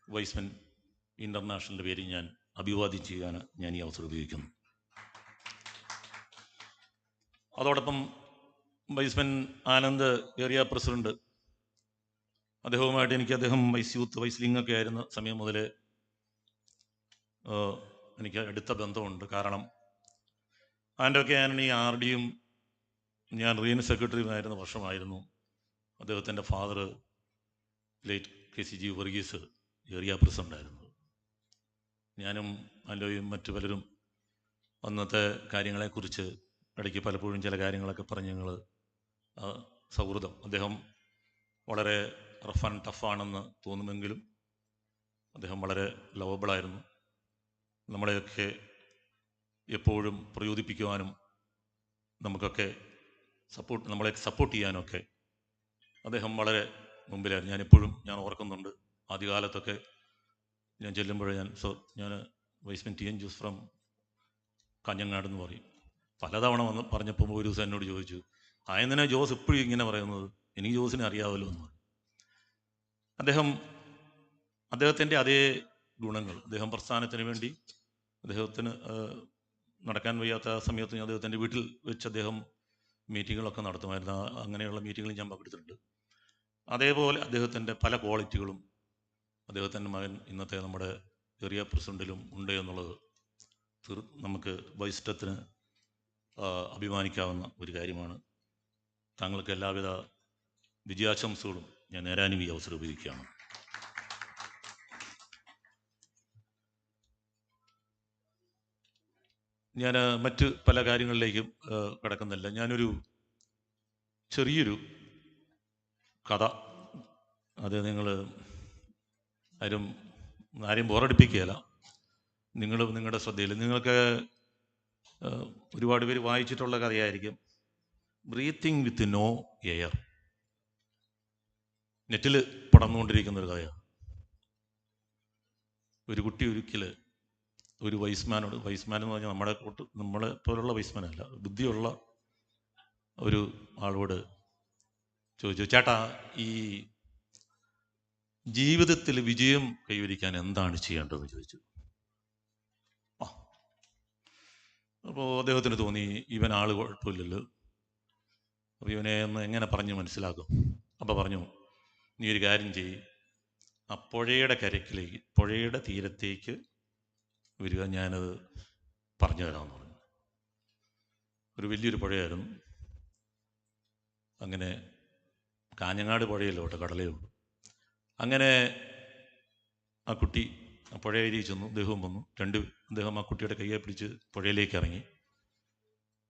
Speaker 11: വൈസ്മൻ ഇൻ്റർനാഷണലിൻ്റെ പേരിൽ ഞാൻ അഭിവാദ്യം ചെയ്യാൻ ഞാൻ ഈ അവസരം ഉപയോഗിക്കുന്നു. അതോടൊപ്പം വൈസ്മൻ ആനന്ദ് ഏരിയ പ്രസിഡന്റ്, അദ്ദേഹവുമായിട്ട് അദ്ദേഹം വൈസ് ലിംഗൊക്കെ ആയിരുന്ന സമയം മുതൽ എനിക്ക് അടുത്ത ബന്ധമുണ്ട്. കാരണം ആൻ്റൊക്കെ RDയും ഞാൻ റീജിയണൽ സെക്രട്ടറിയുമായിരുന്ന വർഷമായിരുന്നു. അദ്ദേഹത്തിൻ്റെ father late KCG Varghese area പ്രസിഡൻ്റായിരുന്നു. ഞാനും ആൻ്റോയും മറ്റു പലരും അന്നത്തെ കാര്യങ്ങളെക്കുറിച്ച് ഇടയ്ക്ക് പലപ്പോഴും ചില കാര്യങ്ങളൊക്കെ പറഞ്ഞ് ഞങ്ങൾ സൗഹൃദം. അദ്ദേഹം വളരെ റഫ് ആൻഡ് ടഫാണെന്ന് തോന്നുമെങ്കിലും അദ്ദേഹം വളരെ ലവബിളായിരുന്നു. നമ്മളെയൊക്കെ എപ്പോഴും പ്രചോദിപ്പിക്കുവാനും നമുക്കൊക്കെ നമ്മളെ സപ്പോർട്ട് ചെയ്യാനൊക്കെ അദ്ദേഹം വളരെ മുമ്പിലായിരുന്നു. ഞാൻ ഓർക്കുന്നുണ്ട്, ആദ്യകാലത്തൊക്കെ ഞാൻ ചെല്ലുമ്പോഴേ ഞാൻ Y's Men T N Jose from Kanhangad എന്ന് പറയും. പലതവണ പറഞ്ഞപ്പോൾ ഒരു ദിവസം എന്നോട് ചോദിച്ചു, എന്തിനാ ജോസ് എപ്പോഴും ഇങ്ങനെ പറയുന്നത്, എനിക്ക് ജോസിനെ അറിയാമല്ലോ എന്ന് പറഞ്ഞു. അദ്ദേഹത്തിൻ്റെ അതേ ഗുണങ്ങൾ, അദ്ദേഹം പ്രസ്ഥാനത്തിന് വേണ്ടി അദ്ദേഹത്തിന് നടക്കാൻ വയ്യാത്ത സമയത്ത് അദ്ദേഹത്തിൻ്റെ വീട്ടിൽ വെച്ച് അദ്ദേഹം മീറ്റിങ്ങുകളൊക്കെ നടത്തുമായിരുന്നു. അങ്ങനെയുള്ള മീറ്റിങ്ങുകൾ ഞാൻ പങ്കെടുത്തിട്ടുണ്ട്. അതേപോലെ അദ്ദേഹത്തിൻ്റെ പല ക്വാളിറ്റികളും അദ്ദേഹത്തിൻ്റെ മകൻ ഇന്നത്തെ നമ്മുടെ ഏരിയ പ്രസിഡന്റിലും ഉണ്ട് എന്നുള്ളത് നമുക്ക് വൈസ്റ്റത്തിന് അഭിമാനിക്കാവുന്ന ഒരു കാര്യമാണ്. താങ്കൾക്ക് എല്ലാവിധ വിജയാശംസകളും ഞാൻ നേരാനും ഈ അവസരം ഉപയോഗിക്കുകയാണ്. ഞാൻ മറ്റ് പല കാര്യങ്ങളിലേക്കും കിടക്കുന്നില്ല. ഞാനൊരു ചെറിയൊരു കഥ, അത് ആരെയും ബോറടിപ്പിക്കുകയല്ല, നിങ്ങളുടെ ശ്രദ്ധയിൽ, നിങ്ങൾക്ക് ഒരുപാട് പേര് വായിച്ചിട്ടുള്ള കഥയായിരിക്കും. Breathing with no air. നെറ്റിൽ പടർന്നുകൊണ്ടിരിക്കുന്നൊരു കഥയാണ്. ഒരു കുട്ടി ഒരിക്കൽ ഒരു വൈസ്മാൻ എന്ന് പറഞ്ഞാൽ നമ്മളെ പോലുള്ള വൈസ്മാനല്ല, ബുദ്ധിയുള്ള ഒരു ആളോട് ചോദിച്ചു, ചേട്ടാ, ഈ ജീവിതത്തിൽ വിജയം കൈവരിക്കാൻ എന്താണ് ചെയ്യേണ്ടതെന്ന് ചോദിച്ചു. അപ്പോൾ അദ്ദേഹത്തിന് തോന്നി, ഇവൻ ആൾ കുഴപ്പമില്ലല്ലോ, അപ്പോൾ ഇവനെ ഒന്ന് എങ്ങനെ പറഞ്ഞ് മനസ്സിലാക്കും. അപ്പോൾ പറഞ്ഞു, നീ ഒരു കാര്യം ചെയ്യ്, ആ പുഴയുടെ തീരത്തേക്ക് വരിക, ഞാനത് പറഞ്ഞു തരാമെന്ന് പറഞ്ഞു. ഒരു വലിയൊരു പുഴയായിരുന്നു. അങ്ങനെ കാഞ്ഞങ്ങാട് പുഴയല്ലോ, കടലയുള്ളൂ. അങ്ങനെ ആ കുട്ടി ആ പുഴയിൽ ചെന്നു, അദ്ദേഹവും വന്നു. അദ്ദേഹം ആ കുട്ടിയുടെ കയ്യെ പിടിച്ച് പുഴയിലേക്ക് ഇറങ്ങി.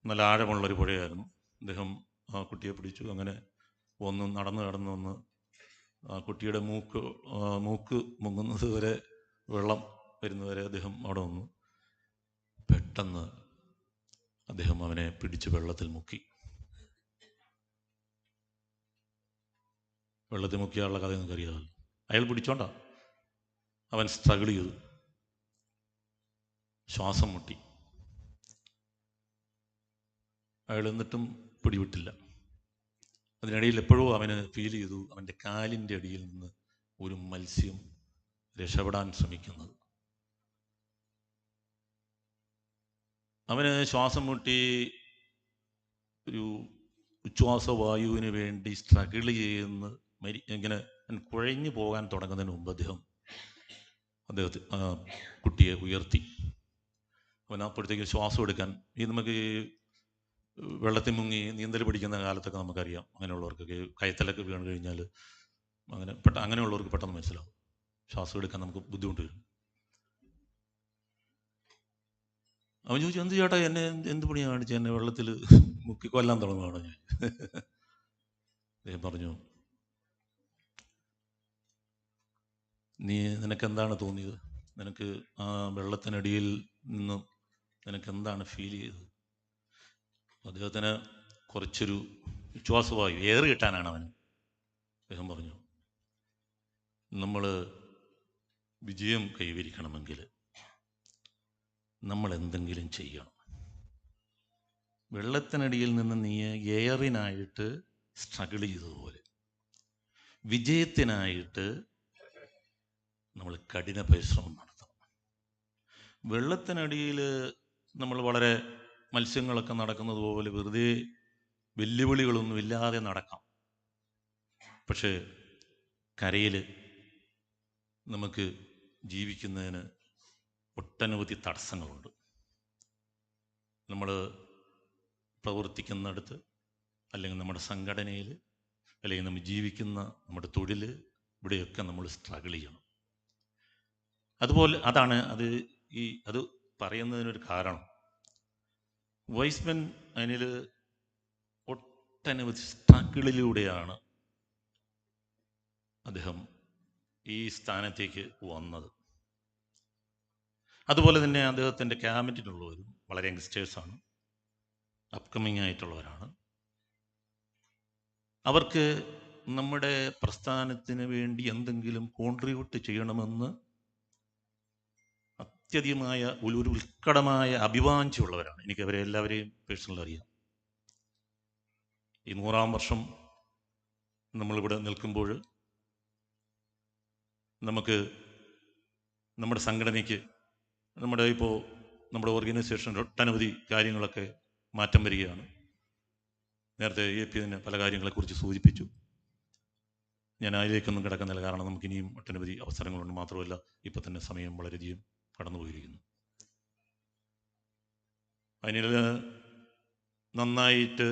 Speaker 11: നല്ല ആഴമുള്ളൊരു പുഴയായിരുന്നു. അദ്ദേഹം ആ കുട്ടിയെ പിടിച്ചു. അങ്ങനെ നടന്നു വന്ന് ആ കുട്ടിയുടെ മൂക്ക് മുങ്ങുന്നത് വരെ, വെള്ളം വരുന്നവരെ അദ്ദേഹം അവിടെ വന്നു. പെട്ടെന്ന് അദ്ദേഹം അവനെ പിടിച്ച് വെള്ളത്തിൽ മുക്കി. വെള്ളത്തിൽ മുക്കിയാലുള്ള കഥ നിങ്ങൾക്കറിയാമല്ലോ. അയാൾ പിടിച്ചോണ്ടാ, അവൻ സ്ട്രഗിൾ ചെയ്തു, ശ്വാസം മുട്ടി. അയാൾ എന്നിട്ടും പിടിവിട്ടില്ല. അതിനിടയിൽ എപ്പോഴോ അവന് ഫീൽ ചെയ്തു, അവൻ്റെ കാലിൻ്റെ അടിയിൽ നിന്ന് ഒരു മത്സ്യം രക്ഷപ്പെടാൻ ശ്രമിക്കുന്നത്. അവന് ശ്വാസം മുട്ടി ഒരു ഉച്ഛ്വാസവായുവിന് വേണ്ടി സ്ട്രഗിൾ ചെയ്യുന്ന ഇങ്ങനെ കുഴഞ്ഞു പോകാൻ തുടങ്ങുന്നതിന് മുമ്പ് അദ്ദേഹത്തെ കുട്ടിയെ ഉയർത്തി. അവൻ അപ്പോഴത്തേക്ക് ശ്വാസം എടുക്കാൻ, നമുക്ക് വെള്ളത്തിൽ മുങ്ങി നീന്തൽ പഠിക്കുന്ന കാലത്തൊക്കെ നമുക്കറിയാം, അങ്ങനെയുള്ളവർക്കൊക്കെ കയത്തലൊക്കെ വീണ് കഴിഞ്ഞാൽ അങ്ങനെയുള്ളവർക്ക് പെട്ടെന്ന് മനസ്സിലാവും, ശ്വാസം എടുക്കാൻ നമുക്ക് ബുദ്ധിമുട്ട് വരും. അവൻ ചോദിച്ചു, എന്ത് ചേട്ടാ, എന്നെ എന്ത് പണിയാണ് കാണിച്ചത്, എന്നെ വെള്ളത്തിൽ മുക്കിക്കൊല്ലാൻ തുടങ്ങുകയാണോ ഞാൻ? അദ്ദേഹം പറഞ്ഞു, നിനക്കെന്താണ് തോന്നിയത്, നിനക്ക് ആ വെള്ളത്തിനടിയിൽ നിന്നും നിനക്ക് എന്താണ് ഫീൽ ചെയ്തത്? അദ്ദേഹത്തിന് കുറച്ചൊരു വിശ്വാസവായു എയർ കിട്ടാനാണ് അവന്. അദ്ദേഹം പറഞ്ഞു, നമ്മൾ വിജയം കൈവരിക്കണമെങ്കിൽ നമ്മൾ എന്തെങ്കിലും ചെയ്യണം. വെള്ളത്തിനടിയിൽ നിന്ന് നീ എയറിനായിട്ട് സ്ട്രഗിൾ ചെയ്തതുപോലെ വിജയത്തിനായിട്ട് നമ്മൾ കഠിന പരിശ്രമം നടത്തണം. വെള്ളത്തിനടിയിൽ നമ്മൾ വളരെ മത്സ്യങ്ങളൊക്കെ നടക്കുന്നത് പോലെ വെറുതെ വെല്ലുവിളികളൊന്നും ഇല്ലാതെ നടക്കാം. പക്ഷേ കരയിൽ നമുക്ക് ജീവിക്കുന്നതിന് ഒട്ടനവധി തടസ്സങ്ങളുണ്ട്. നമ്മൾ പ്രവർത്തിക്കുന്നിടത്ത്, അല്ലെങ്കിൽ നമ്മുടെ സംഘടനയിൽ, അല്ലെങ്കിൽ നമ്മൾ ജീവിക്കുന്ന നമ്മുടെ തൊഴിൽ, ഇവിടെയൊക്കെ നമ്മൾ സ്ട്രഗിൾ ചെയ്യണം. അതുപോലെ അത് പറയുന്നതിനൊരു കാരണം, വൈസ്മൻ അനിൽ ഒട്ടനവധി സ്ട്രഗിളിലൂടെയാണ് അദ്ദേഹം ഈ സ്ഥാനത്തേക്ക് വന്നത്. അതുപോലെ തന്നെ അദ്ദേഹത്തിൻ്റെ ക്യാബിനറ്റിലുള്ളവരും വളരെ യങ്സ്റ്റേഴ്സാണ്, അപ്കമ്മിങ് ആയിട്ടുള്ളവരാണ്. അവർക്ക് നമ്മുടെ പ്രസ്ഥാനത്തിന് വേണ്ടി എന്തെങ്കിലും കോൺട്രിബ്യൂട്ട് ചെയ്യണമെന്ന് അത്യധികമായ ഒരു ഉത്കടമായ അഭിവാഞ്ചുള്ളവരാണ്. എനിക്ക് അവരെ എല്ലാവരെയും പേഴ്സണൽ അറിയാം. ഈ 100-ാം വർഷം നമ്മളിവിടെ നിൽക്കുമ്പോൾ നമുക്ക് നമ്മുടെ സംഘടനയ്ക്ക് നമ്മുടെ ഓർഗനൈസേഷൻ ഒട്ടനവധി കാര്യങ്ങളൊക്കെ മാറ്റം വരികയാണ്. നേരത്തെ AP തന്നെ പല കാര്യങ്ങളെക്കുറിച്ച് സൂചിപ്പിച്ചു. ഞാൻ അതിലേക്കൊന്നും കിടക്കുന്നില്ല, കാരണം നമുക്കിനിയും ഒട്ടനവധി അവസരങ്ങളുണ്ട്. മാത്രമല്ല ഇപ്പം തന്നെ സമയം വളരെയധികം കടന്നുപോയിരിക്കുന്നു. അതിൽ നന്നായിട്ട്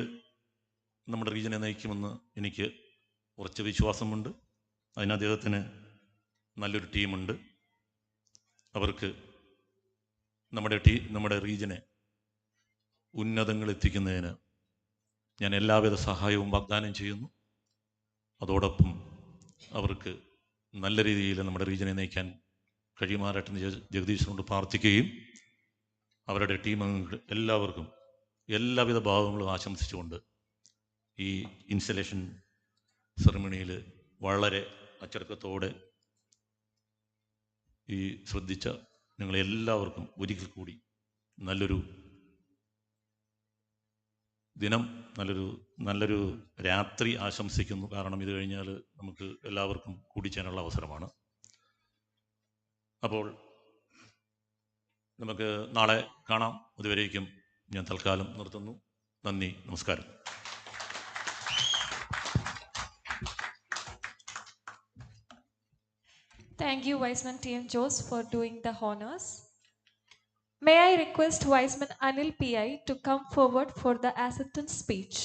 Speaker 11: നമ്മുടെ റീജിയനെ നയിക്കുമെന്ന് എനിക്ക് ഉറച്ച വിശ്വാസമുണ്ട്. അതിന് അദ്ദേഹത്തിന് നല്ലൊരു ടീമുണ്ട്. അവർക്ക് നമ്മുടെ റീജിയനെ ഉന്നതങ്ങളെത്തിക്കുന്നതിന് ഞാൻ എല്ലാവിധ സഹായവും വാഗ്ദാനം ചെയ്യുന്നു. അതോടൊപ്പം അവർക്ക് നല്ല രീതിയിൽ നമ്മുടെ റീജിയനെ നയിക്കാൻ കഴിയുമാറാട്ടെന്ന് ജഗദീശനോട് പ്രാർത്ഥിക്കുകയും അവരുടെ ടീം അംഗങ്ങൾക്ക് എല്ലാവർക്കും എല്ലാവിധ ഭാവങ്ങളും ആശംസിച്ചുകൊണ്ട് ഈ ഇൻസ്റ്റലേഷൻ സെറിമണിയിൽ വളരെ അച്ചടക്കത്തോടെ ഈ ശ്രദ്ധിച്ച നിങ്ങളെല്ലാവർക്കും ഒരിക്കൽ കൂടി നല്ലൊരു ദിനം, നല്ലൊരു രാത്രി ആശംസിക്കുന്നു. കാരണം ഇത് കഴിഞ്ഞാൽ നമുക്ക് എല്ലാവർക്കും കൂടിച്ചേരാനുള്ള അവസരമാണ്. അപ്പോൾ നമുക്ക് നാളെ കാണാം. അതുവരേക്കും ഞാൻ തൽക്കാലം നിർത്തുന്നു. നന്ദി, നമസ്കാരം.
Speaker 2: Thank you, Viceman TM Jose, for doing the honors. May I request Viceman Anil PI to come forward for the acceptance speech.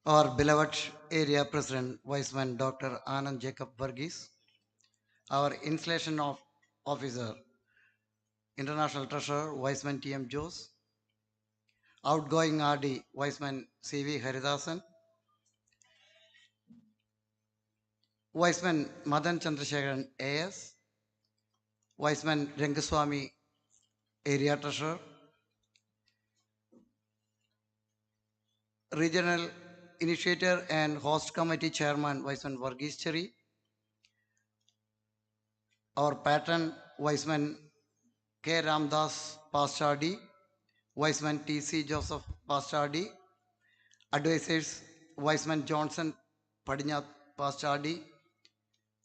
Speaker 12: Our beloved area president, Viceman Dr. Anand Jacob Varghese, our installation officer, international treasurer, Viceman TM Jose, outgoing RD, Viceman CV Haridasan, Viceman Madan Chandrasekharan AS, Viceman Rangaswamy, area treasurer, regional initiator and host committee chairman, Viceman Varghese Cherry, our patron, Viceman K. Ramdas Pastardi, Viceman T.C. Joseph Pastardi, advisors, Viceman Johnson Padinat Pastardi,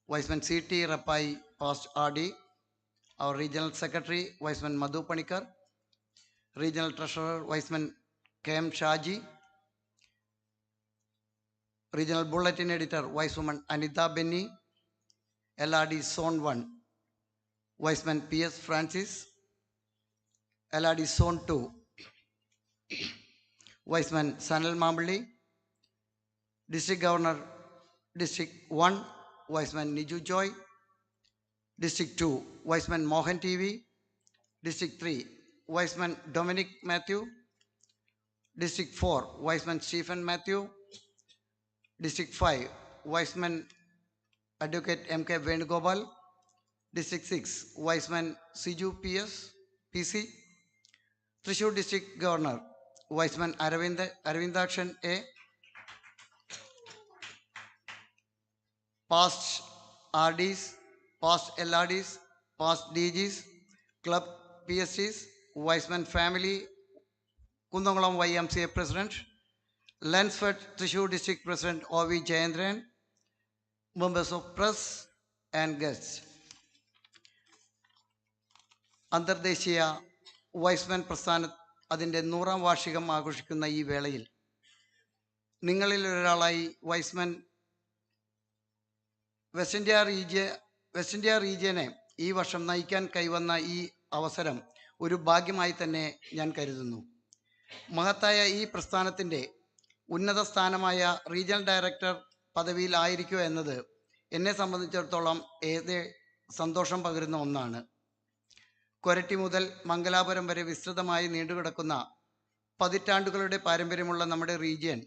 Speaker 12: Viceman C.T. Rapai Pastardi, our regional secretary, Viceman Madhu Panikar, regional treasurer, Viceman K.M. Shaji, regional bulletin editor, Vicewoman Anita Benny, LRD Zone 1, Viceman P.S. Francis, LRD Zone 2, Viceman Sanal Mambali, District Governor, District 1, Viceman Niju Joy, District 2, Viceman Mohan TV, District 3, Viceman Dominic Matthew, District 4, Viceman Stephen Matthew, District 5, Viceman Advocate M.K. Venugopal, District 6, Viceman Siju P.S. PC, Thrissur District Governor, Viceman Arvindakshan A, past RDs, past LRDs, past DGs, club PSCs, Viceman Family, Kundangulam YMCA President, Lansford Thrissur District President O.V. Jayendran, members of press and guests. അന്തർദേശീയ Wiseman പ്രസ്ഥാനം അതിൻ്റെ 100-ാം വാർഷികം ആഘോഷിക്കുന്ന ഈ വേളയിൽ നിങ്ങളിൽ ഒരാളായി Wiseman west India റീജിയനെ ഈ വർഷം നയിക്കാൻ കൈവന്ന ഈ അവസരം ഒരു ഭാഗ്യമായി തന്നെ ഞാൻ കരുതുന്നു. മഹത്തായ ഈ പ്രസ്ഥാനത്തിൻ്റെ ഉന്നത സ്ഥാനമായ റീജിയണൽ ഡയറക്ടർ പദവിയിലായിരിക്കുക എന്നത് എന്നെ സംബന്ധിച്ചിടത്തോളം ഏറെ സന്തോഷം പകരുന്ന ഒന്നാണ്. കൊരട്ടി മുതൽ മംഗലാപുരം വരെ വിസ്തൃതമായി നീണ്ടുകിടക്കുന്ന പതിറ്റാണ്ടുകളുടെ പാരമ്പര്യമുള്ള നമ്മുടെ റീജിയൻ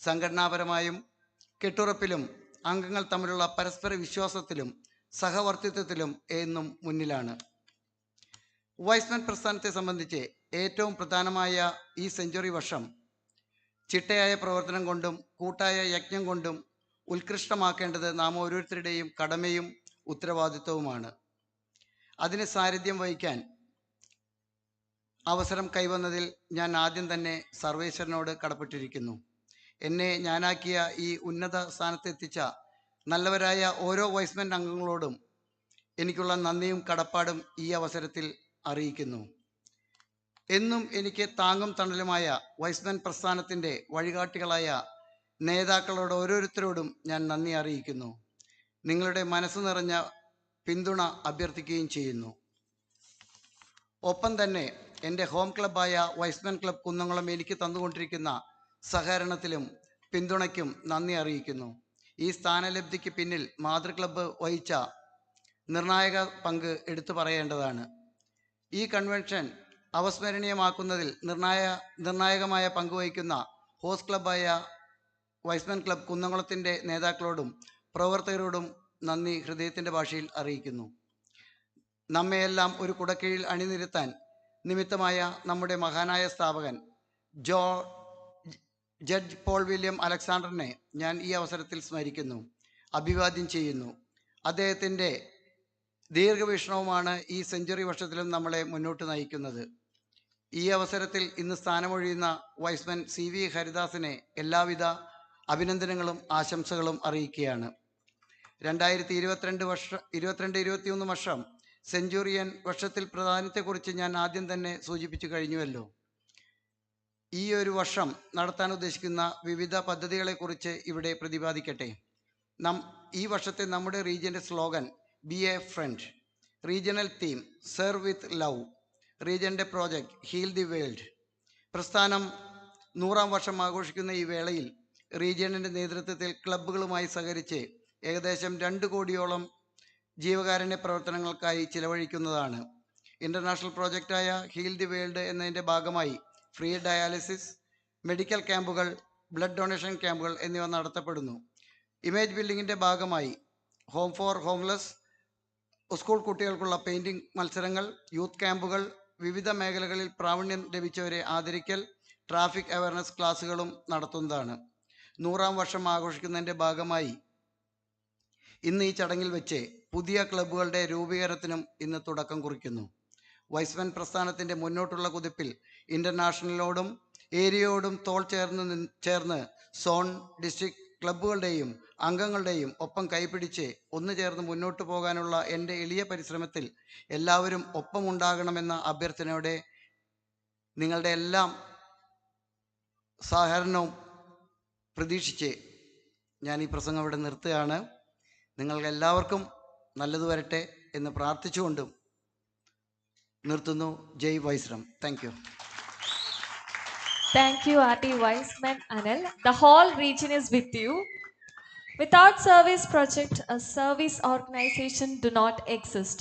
Speaker 12: സംഘടനാപരമായും കെട്ടുറപ്പിലും അംഗങ്ങൾ തമ്മിലുള്ള പരസ്പര വിശ്വാസത്തിലും സഹവർത്തിത്വത്തിലും എന്നും മുന്നിലാണ്. വൈസ്മാൻ പ്രസ്ഥാനത്തെ സംബന്ധിച്ച് ഏറ്റവും പ്രധാനമായ ഈ സെഞ്ചുറി വർഷം ചിട്ടയായ പ്രവർത്തനം കൊണ്ടും കൂട്ടായ യജ്ഞം കൊണ്ടും ഉത്കൃഷ്ടമാക്കേണ്ടത് നാം ഓരോരുത്തരുടെയും കടമയും ഉത്തരവാദിത്വവുമാണ്. അതിന് സാരഥ്യം വഹിക്കാൻ അവസരം കൈവന്നതിൽ ഞാൻ ആദ്യം തന്നെ സർവേശ്വരനോട് കടപ്പെട്ടിരിക്കുന്നു. എന്നെ ഞാനാക്കിയ ഈ ഉന്നത സ്ഥാനത്തെത്തിച്ച നല്ലവരായ ഓരോ വൈസ്മാൻ അംഗങ്ങളോടും എനിക്കുള്ള നന്ദിയും കടപ്പാടും ഈ അവസരത്തിൽ അറിയിക്കുന്നു. എന്നും എനിക്ക് താങ്ങും തണലുമായ വൈസ്മാൻ പ്രസ്ഥാനത്തിൻ്റെ വഴികാട്ടികളായ നേതാക്കളോട് ഓരോരുത്തരോടും ഞാൻ നന്ദി അറിയിക്കുന്നു. നിങ്ങളുടെ മനസ്സ് നിറഞ്ഞ പിന്തുണ അഭ്യർത്ഥിക്കുകയും ചെയ്യുന്നു. ഒപ്പം തന്നെ എൻ്റെ ഹോം ക്ലബ്ബായ വൈസ്മാൻ ക്ലബ് കുന്നംകുളം എനിക്ക് തന്നുകൊണ്ടിരിക്കുന്ന സഹകരണത്തിലും പിന്തുണയ്ക്കും നന്ദി അറിയിക്കുന്നു. ഈ സ്ഥാനലബ്ധിക്ക് പിന്നിൽ മാതൃ ക്ലബ്ബ് വഹിച്ച നിർണായക പങ്ക് എടുത്തു പറയേണ്ടതാണ്. ഈ കൺവെൻഷൻ അവസ്മരണീയമാക്കുന്നതിൽ നിർണായകമായ പങ്കുവഹിക്കുന്ന ഹോസ്റ്റ് ക്ലബ്ബായ വൈസ്മാൻ ക്ലബ് കുന്നംകുളത്തിൻ്റെ നേതാക്കളോടും പ്രവർത്തകരോടും നന്ദി ഹൃദയത്തിൻ്റെ ഭാഷയിൽ അറിയിക്കുന്നു. നമ്മയെല്ലാം ഒരു കുടക്കീഴിൽ അണിനിരത്താൻ നിമിത്തമായ നമ്മുടെ മഹാനായ സ്ഥാപകൻ ജഡ്ജ് പോൾ വില്യം അലക്സാണ്ടറിനെ ഞാൻ ഈ അവസരത്തിൽ സ്മരിക്കുന്നു, അഭിവാദ്യം ചെയ്യുന്നു. അദ്ദേഹത്തിൻ്റെ ദീർഘവീക്ഷണവുമാണ് ഈ സെഞ്ചുറി വർഷത്തിലും നമ്മളെ മുന്നോട്ട് നയിക്കുന്നത്. ഈ അവസരത്തിൽ ഇന്ന് സ്ഥാനമൊഴിയുന്ന വൈസ്മാൻ CV ഹരിദാസിനെ എല്ലാവിധ അഭിനന്ദനങ്ങളും ആശംസകളും അറിയിക്കുകയാണ്. 2022-23 വർഷം സെഞ്ചുറിയൻ വർഷത്തിൽ പ്രാധാന്യത്തെക്കുറിച്ച് ഞാൻ ആദ്യം തന്നെ സൂചിപ്പിച്ചു കഴിഞ്ഞുവല്ലോ. ഈ ഒരു വർഷം നടത്താൻ ഉദ്ദേശിക്കുന്ന വിവിധ പദ്ധതികളെക്കുറിച്ച് ഇവിടെ പ്രതിപാദിക്കട്ടെ. ഈ വർഷത്തെ നമ്മുടെ റീജിയൻ്റെ slogan be a friend, regional theme serve with love, റീജിയൻ്റെ പ്രോജക്റ്റ് ഹീൽ ദി വേൾഡ്. പ്രസ്ഥാനം 100-ാം വർഷം ആഘോഷിക്കുന്ന ഈ വേളയിൽ റീജിയണിൻ്റെ നേതൃത്വത്തിൽ ക്ലബ്ബുകളുമായി സഹകരിച്ച് ഏകദേശം 2 കോടിയോളം ജീവകാരുണ്യ പ്രവർത്തനങ്ങൾക്കായി ചിലവഴിക്കുന്നതാണ്. ഇൻ്റർനാഷണൽ പ്രോജക്റ്റായ ഹീൽ ദി വേൾഡ് എന്നതിൻ്റെ ഭാഗമായി ഫ്രീ ഡയാലിസിസ്, മെഡിക്കൽ ക്യാമ്പുകൾ, ബ്ലഡ് ഡൊണേഷൻ ക്യാമ്പുകൾ എന്നിവ നടത്തപ്പെടുന്നു. ഇമേജ് ബിൽഡിങ്ങിൻ്റെ ഭാഗമായി ഹോം ഫോർ ഹോംലെസ്, സ്കൂൾ കുട്ടികൾക്കുള്ള പെയിൻറ്റിംഗ് മത്സരങ്ങൾ, യൂത്ത് ക്യാമ്പുകൾ, വിവിധ മേഖലകളിൽ പ്രാവീണ്യം ലഭിച്ചവരെ ആദരിക്കൽ, ട്രാഫിക് അവയർനെസ് ക്ലാസ്സുകളും നടത്തുന്നതാണ്. 100-ാം വർഷം ആഘോഷിക്കുന്നതിൻ്റെ ഭാഗമായി ഇന്ന് ഈ ചടങ്ങിൽ വെച്ച് പുതിയ ക്ലബ്ബുകളുടെ രൂപീകരണത്തിനും ഇന്ന് തുടക്കം കുറിക്കുന്നു. വൈസ്മാൻ പ്രസ്ഥാനത്തിൻ്റെ മുന്നോട്ടുള്ള കുതിപ്പിൽ ഇൻ്റർനാഷണലോടും ഏരിയയോടും തോൾ ചേർന്ന് സോൺ, ഡിസ്ട്രിക്ട് ക്ലബ്ബുകളുടെയും അംഗങ്ങളുടെയും ഒപ്പം കൈപിടിച്ച് ഒന്നു ചേർന്ന് മുന്നോട്ട് പോകാനുള്ള എൻ്റെ എളിയ പരിശ്രമത്തിൽ എല്ലാവരും ഒപ്പമുണ്ടാകണമെന്ന അഭ്യർത്ഥനയോടെ നിങ്ങളുടെ എല്ലാം സഹകരണവും പ്രതീക്ഷിച്ച് ഞാൻ ഈ പ്രസംഗം ഇവിടെ നിർത്തുകയാണ്. നിങ്ങൾക്ക് എല്ലാവർക്കും നല്ലത് വരട്ടെ എന്ന് പ്രാർത്ഥിച്ചുകൊണ്ടും നിർത്തുന്നു. ജയ് വൈശ്രം. Thank you.
Speaker 2: Thank you, RT Wiseman Anil. The whole region is with you. Without service project, a service organization do not exist.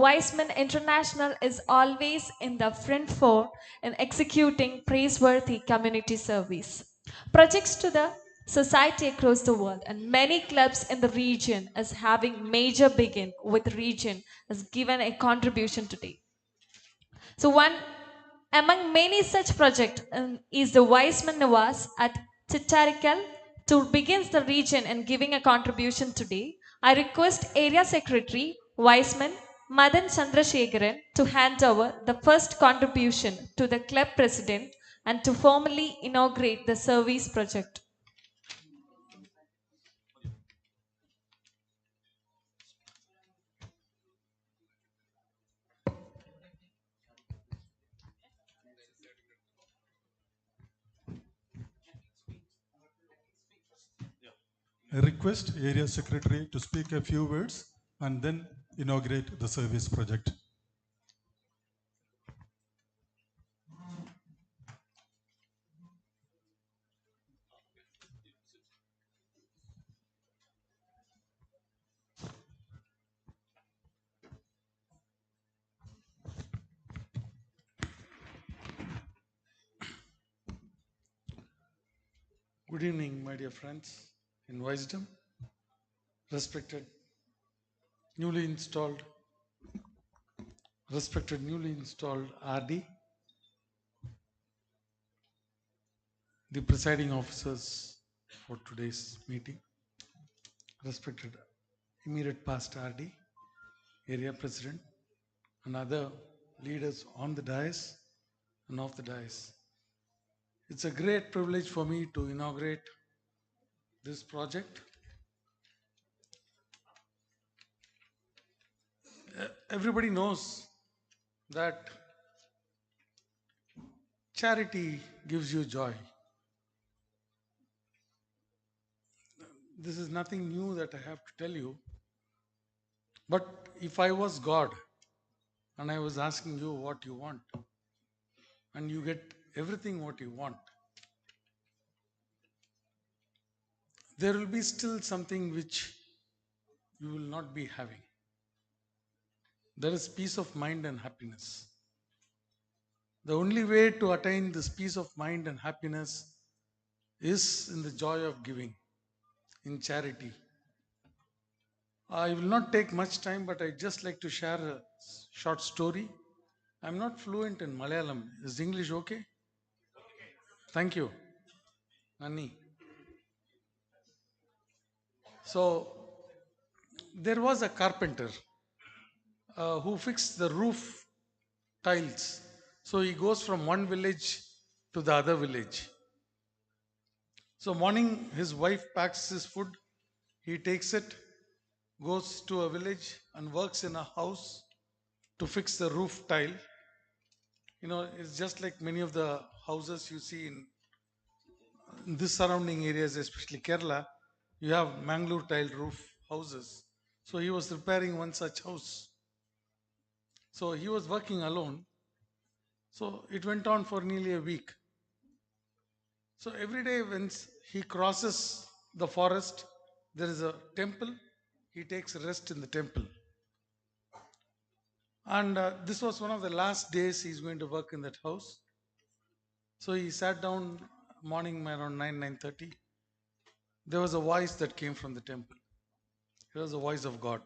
Speaker 2: Wiseman International is always in the front for in executing praiseworthy community service projects to the society across the world, and many clubs in the region is having major begin with region has given a contribution today. So one among many such projects is the Wiseman Nivas at Chittarikal to begin the region and giving a contribution today. I request Area Secretary Wiseman Madan Chandrasekharan to hand over the first contribution to the club president and to formally inaugurate the service project.
Speaker 1: I request Area Secretary to speak a few words and then inaugurate the service project.
Speaker 13: Good evening, my dear friends in wisdom, respected newly installed, RD, the presiding officers for today's meeting, respected immediate past RD, area president, and other leaders on the dais and off the dais. It's a great privilege for me to inaugurate this project. Everybody knows that charity gives you joy. This is nothing new that I have to tell you. But if I was God and I was asking you what you want, and you get everything what you want, there will be still something which you will not be having. There is peace of mind and happiness. The only way to attain this peace of mind and happiness is in the joy of giving, in charity. I will not take much time, but I'd just like to share a short story. I'm not fluent in Malayalam. Is English okay? Thank you. Nani. So, there was a carpenter who fixed the roof tiles. So he goes from one village to the other village. So morning his wife packs his food, he takes it, goes to a village and works in a house to fix the roof tile. You know, it's just like many of the houses you see in this surrounding areas, especially Kerala, you have Mangalore tile roof houses. So he was repairing one such house. So he was working alone. So it went on for nearly a week. So every day when he crosses the forest, there is a temple. He takes rest in the temple. And this was one of the last days he's going to work in that house. So he sat down morning around 9:30. There was a voice that came from the temple. It was the voice of God.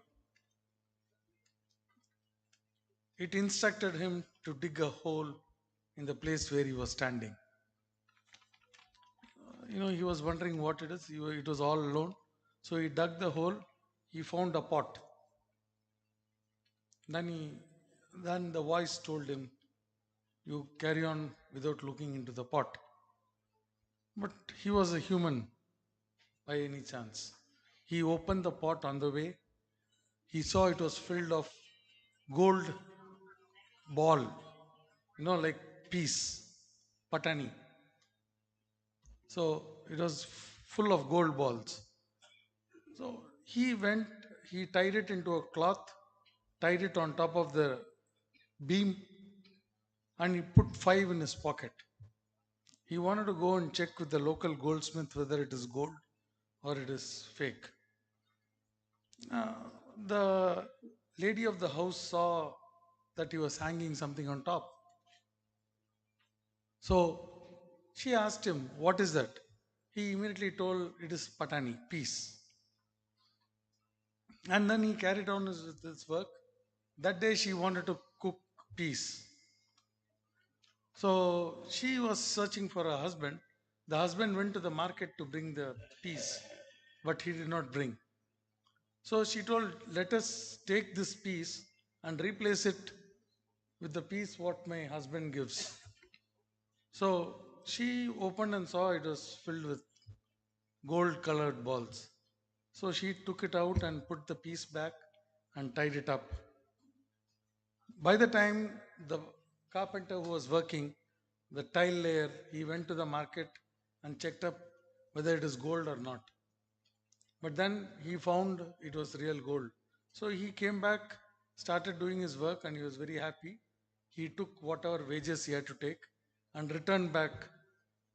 Speaker 13: It instructed him to dig a hole in the place where he was standing. He was wondering what it is. It was all alone. So he dug the hole. He found a pot. Then the voice told him, you carry on without looking into the pot. But he was a human by any chance. He opened the pot on the way. He saw it was filled of gold ball, like peas, patani. So it was full of gold balls. So he went, he tied it into a cloth, tied it on top of the beam, and he put 5 in his pocket. He wanted to go and check with the local goldsmith whether it is gold or it is fake. The lady of the house saw that he was hanging something on top. So she asked him, what is that? He immediately told, it is patani, peas. And then he carried on his work. That day she wanted to cook peas. So she was searching for a husband. The husband went to the market to bring the peas, but he did not bring. So she told, let us take this piece and replace it with the piece what my husband gives. So she opened and saw it was filled with gold colored balls. So she took it out and put the piece back and tied it up. By the time the carpenter who was working, the tile layer, he went to the market and checked up whether it is gold or not. But then he found it was real gold. So he came back, started doing his work, and he was very happy. He took whatever wages he had to take and returned back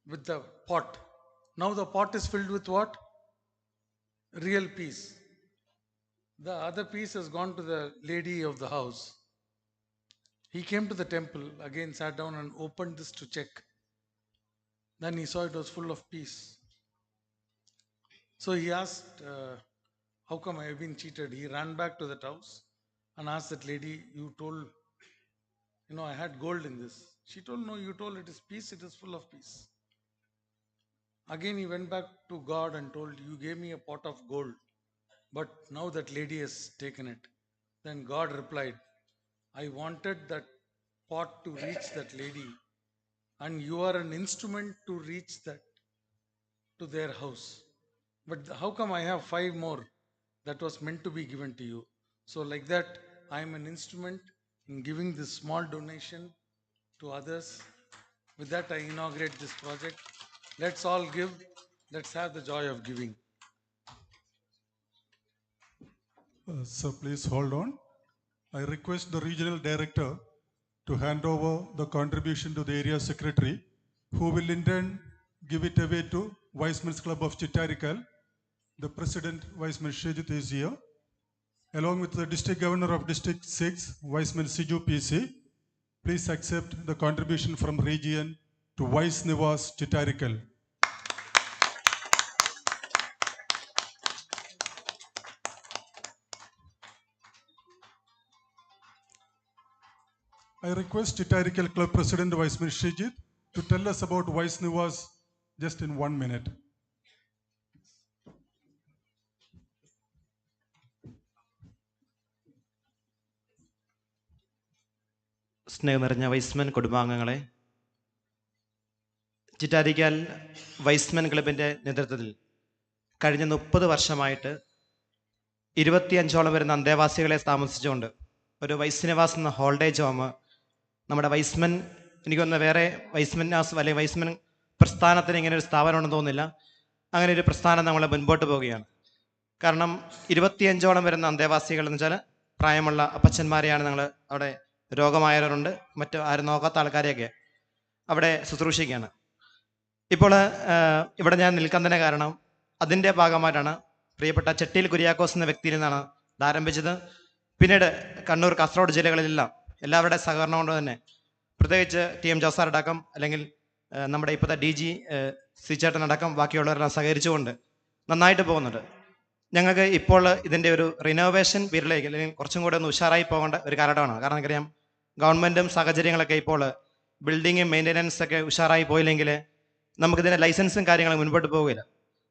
Speaker 13: with the pot. Now the pot is filled with what? Real peas. The other piece has gone to the lady of the house. He came to the temple, again sat down and opened this to check. Then he saw it was full of peas. So he asked, how come I have been cheated? He ran back to that house and asked that lady, you told, I had gold in this. She told, no, you told it is peace, it is full of peace. Again, he went back to God and told, you gave me a pot of gold, but now that lady has taken it. Then God replied, I wanted that pot to reach that lady, and you are an instrument to reach that to their house. But how come I have 5 more that was meant to be given to you? So like that, I am an instrument in giving this small donation to others. With that, I inaugurate this project. Let's all give. Let's have the joy of giving.
Speaker 1: So please hold on. I request the regional director to hand over the contribution to the area secretary, who will in turn give it away to Vicemen's Club of Chittarikal. The president, Viceman Shejit, is here, along with the district governor of District 6, Viceman Siju PC. Please accept the contribution from region to Vice Nivas Chittarikal. I request Chittarikal Club President Viceman Shejit to tell us about Vice Nivas just in 1 minute.
Speaker 14: സ്നേഹം നിറഞ്ഞ Y's Men കുടുംബാംഗങ്ങളെ, Chittarikkal Y's Men ക്ലബിൻ്റെ നേതൃത്വത്തിൽ കഴിഞ്ഞ 30 വർഷമായിട്ട് 25ഓളം വരുന്ന അന്തേവാസികളെ താമസിച്ചുകൊണ്ട് ഒരു വൈസ്നിവാസ് എന്ന ഹോൾഡേജ് ഹോം നമ്മുടെ വൈസ്മൻ, എനിക്കൊന്ന് വേറെ വൈസ്മൻസ് അല്ലെങ്കിൽ വൈസ്മൻ പ്രസ്ഥാനത്തിന് ഇങ്ങനെ ഒരു സ്ഥാപനം ഉണ്ടെന്ന് തോന്നുന്നില്ല. അങ്ങനെ ഒരു പ്രസ്ഥാനം നമ്മൾ മുൻപോട്ട് പോവുകയാണ്. കാരണം 25ഓളം വരുന്ന അന്തേവാസികൾ എന്ന് വെച്ചാൽ പ്രായമുള്ള അപ്പച്ചന്മാരെയാണ് ഞങ്ങൾ അവിടെ, രോഗമായവരുണ്ട്, മറ്റു ആരും നോക്കാത്ത ആൾക്കാരെയൊക്കെ അവിടെ ശുശ്രൂഷിക്കുകയാണ്. ഇപ്പോൾ ഇവിടെ ഞാൻ നിൽക്കാൻ തന്നെ കാരണം അതിൻ്റെ ഭാഗമായിട്ടാണ്. പ്രിയപ്പെട്ട ചെട്ടിയിൽ കുര്യാക്കോസ് എന്ന വ്യക്തിയിൽ നിന്നാണ് ഇത് ആരംഭിച്ചത്. പിന്നീട് കണ്ണൂർ, കാസർഗോഡ് ജില്ലകളിലെല്ലാം എല്ലാവരുടെ സഹകരണം കൊണ്ട് തന്നെ, പ്രത്യേകിച്ച് TM ജോസാറടക്കം, അല്ലെങ്കിൽ നമ്മുടെ ഇപ്പോഴത്തെ DG സിച്ചേട്ടനടക്കം ബാക്കിയുള്ളവരെല്ലാം സഹകരിച്ചുകൊണ്ട് നന്നായിട്ട് പോകുന്നുണ്ട്. ഞങ്ങൾക്ക് ഇപ്പോൾ ഇതിൻ്റെ ഒരു റിനോവേഷൻ പീരീഡിലേക്ക്, അല്ലെങ്കിൽ കുറച്ചും കൂടെ ഒന്ന് ഉഷാറായി പോകേണ്ട ഒരു കാലഘട്ടമാണ്. കാരണം എനിക്കറിയാം ഗവൺമെൻറ്റും സാഹചര്യങ്ങളൊക്കെ ഇപ്പോൾ ബിൽഡിങ്ങും മെയിൻ്റനൻസ് ഒക്കെ ഉഷാറായി പോയില്ലെങ്കിൽ നമുക്കിതിൻ്റെ ലൈസൻസും കാര്യങ്ങളും മുൻപോട്ട് പോകില്ല.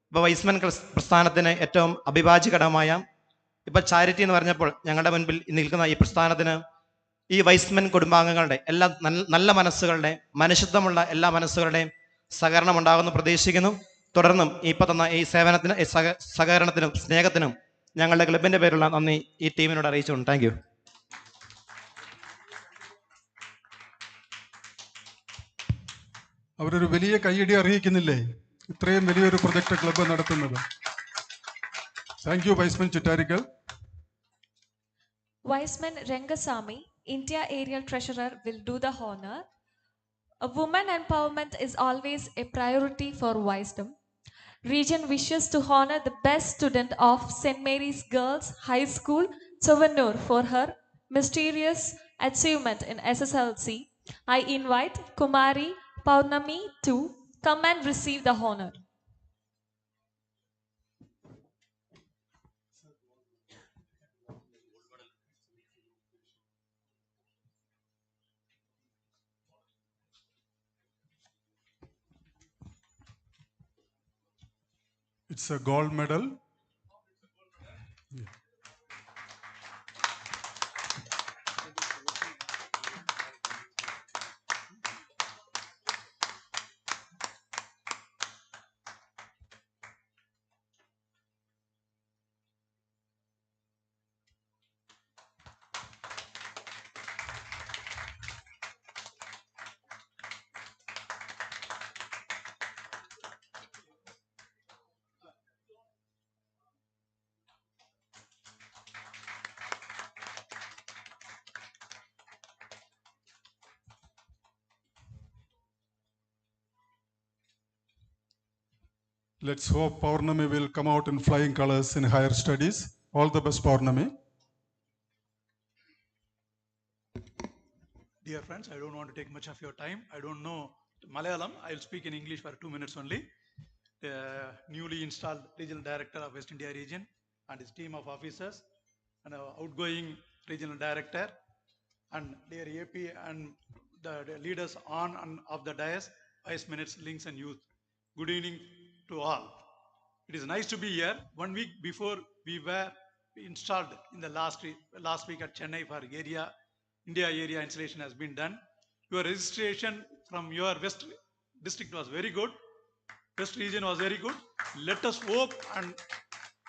Speaker 14: ഇപ്പോൾ വൈസ്മൻ പ്രസ്ഥാനത്തിന് ഏറ്റവും അവിഭാജ്യ ഘടകമായ ഇപ്പോൾ ചാരിറ്റി എന്ന് പറഞ്ഞപ്പോൾ ഞങ്ങളുടെ മുൻപിൽ നിൽക്കുന്ന ഈ പ്രസ്ഥാനത്തിന് ഈ വൈസ്മൻ കുടുംബാംഗങ്ങളുടെ എല്ലാ നല്ല മനസ്സുകളുടെ, മനുഷ്യത്വമുള്ള എല്ലാ മനസ്സുകളുടെയും സഹകരണം ഉണ്ടാകുമെന്ന് പ്രതീക്ഷിക്കുന്നു. തുടർന്നും ഇപ്പോൾ തന്ന ഈ സേവനത്തിന്, സഹകരണത്തിനും സ്നേഹത്തിനും ഞങ്ങളുടെ ക്ലബിൻ്റെ പേരുള്ള നന്ദി ഈ ടീമിനോട് അറിയിച്ചുകൊണ്ട് താങ്ക് യു.
Speaker 1: അവരൊരു വലിയ കയ്യടി അറിയിക്കുന്നില്ലേ ഇത്രയും വലിയൊരു പ്രൊജക്ട് ക്ലബ്ബ് നടത്തുന്നത്? Thank you Y's Men Chittarikkal.
Speaker 2: Viceman Rangasamy, India Aerial Treasurer, will do the honor. A woman empowerment is always a priority for Wisdom. Region wishes to honor the best student of St. Mary's Girls High School, Chovanur, for her mysterious achievement in SSLC. I invite Kumari Paurnami to come and receive the honor.
Speaker 1: It's a gold medal. Yeah. Let's hope Paurnami will come out in flying colors in higher studies. All the best, Paurnami.
Speaker 15: Dear friends, I don't want to take much of your time. I don't know Malayalam. I'll speak in English for 2 minutes only.
Speaker 10: the newly installed regional director of West India region and his team of officers, and outgoing regional director, and dear AP and the leaders on and off the dais, vice minutes, links and youth. Good evening to all. It is nice to be here. 1 week before we were installed in the last week at Chennai for India area installation has been done. Your registration from your West district was very good. West region was very good. Let us hope and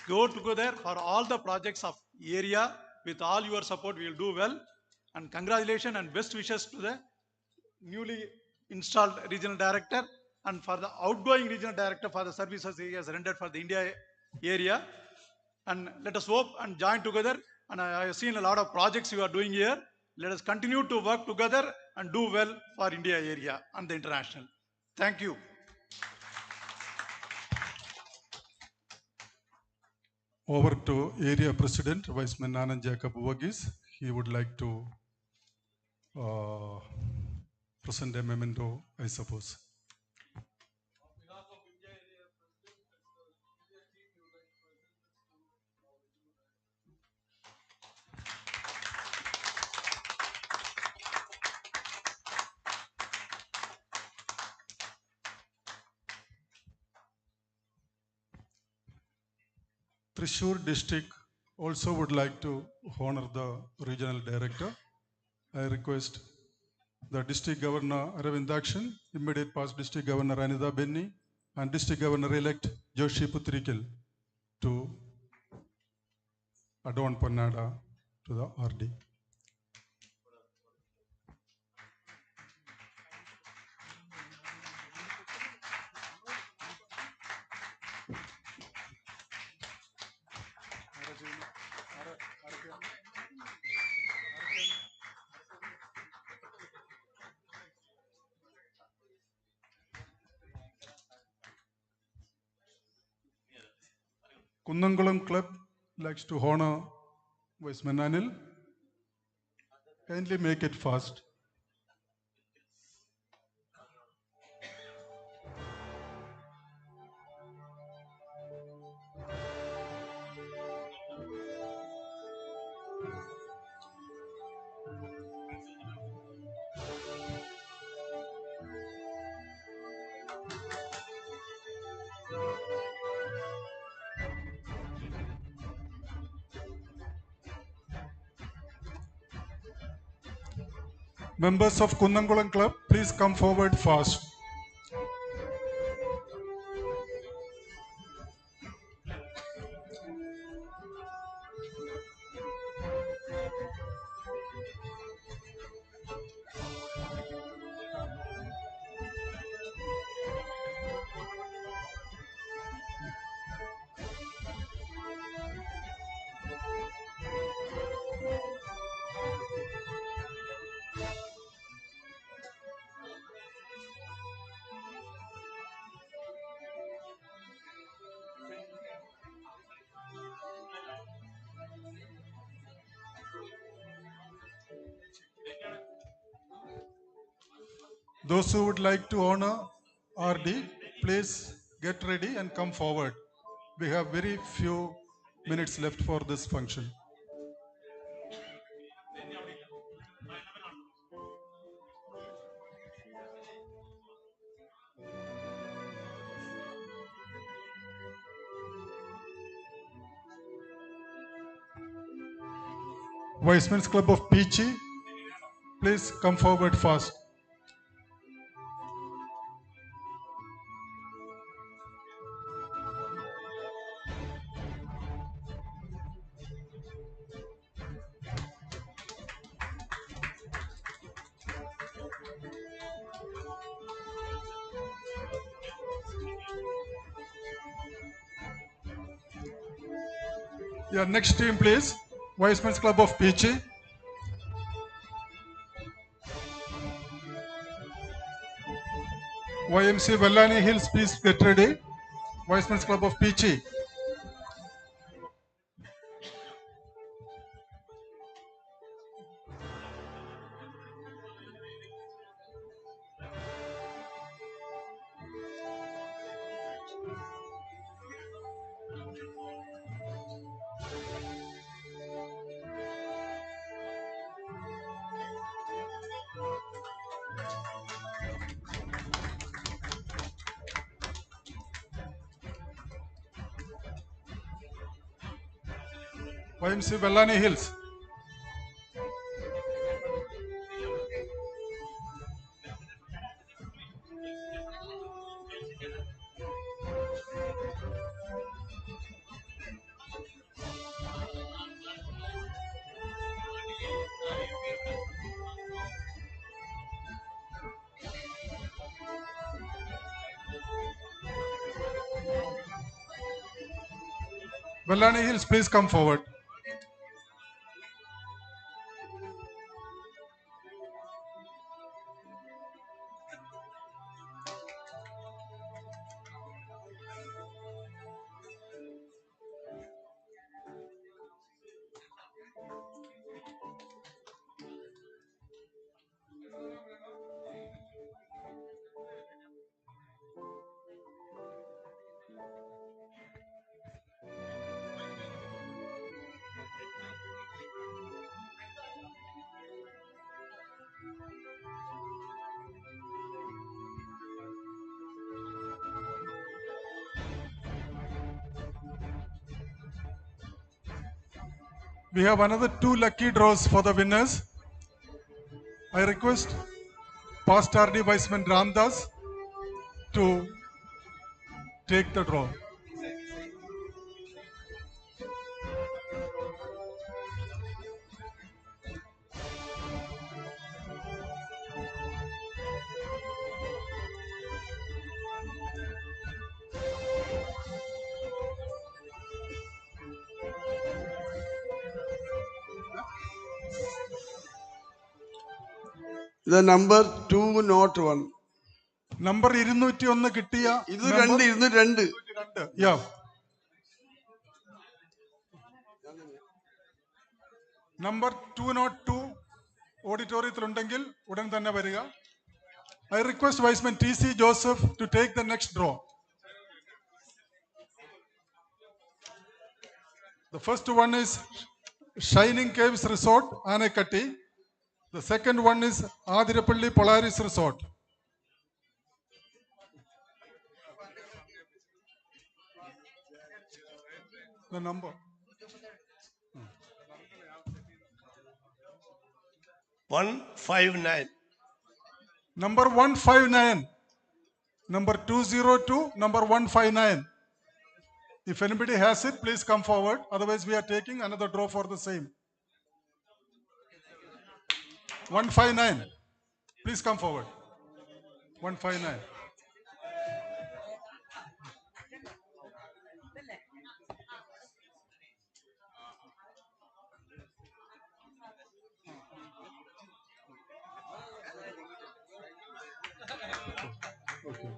Speaker 10: go together for all the projects of area. With all your support, we will do well. And congratulations and best wishes to the newly installed regional director and for the outgoing regional director for the services he has rendered for the India area. And let us hope and join together. And I have seen a lot of projects you are doing here. Let us continue to work together and do well for India area and the international. Thank you.
Speaker 1: Over to Area President, Viceman Anand Jacob Vogis. He would like to present a memento, I suppose. Thrissur district also would like to honor the regional director. I request the district governor Aravindakshan, immediate past district governor Anida Benny, and district governor-elect Joshi Putrikil to adorn Pannada to the RD. Kunnangulam Club likes to honor Viceman Anil. Kindly make it fast. Members of Kunnangulam Club, please come forward fast. Those who would like to honor RD, please get ready and come forward. We have very few minutes left for this function. Vicemen's Club of Peachy, please come forward fast. Yeah, next team please. Vicemen's Club of Peachy. YMC Vellani Hills, please get ready. Vicemen's Club of Peachy. YMC Vellani Hills. Vellani Hills, please come forward. We have another 2 lucky draws for the winners. I request past RD Viceman Ramdas to take the draw.
Speaker 15: The number 201.
Speaker 1: Number 201 കിട്ടിയ
Speaker 15: ഇത് രണ്ട് 202.
Speaker 1: Yeah. Number 202 ഓഡിറ്റോറിയത്തിലുണ്ടെങ്കിൽ ഉടൻ തന്നെ വരിക. I request Viceman TC Joseph to take the next draw. The first one is Shining Caves Resort, Anekatti. The second one is Adirapalli Polaris Resort. The number.
Speaker 15: 159.
Speaker 1: Number 159. Number 202, number 159. If anybody has it, please come forward. Otherwise, we are taking another draw for the same. 159. Please come forward. 159. Okay.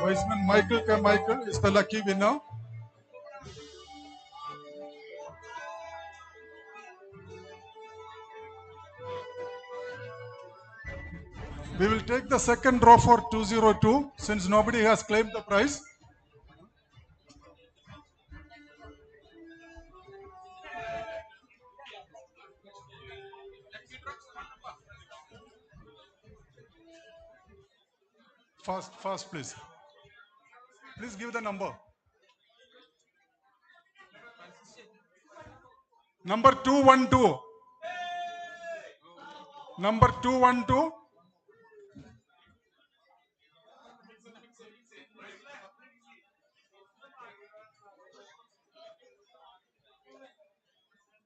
Speaker 1: Viceman Michael K. Michael is the lucky winner. We will take the second draw for 202 since nobody has claimed the prize. Fast, please. Please give the number. Number 212. Number 212.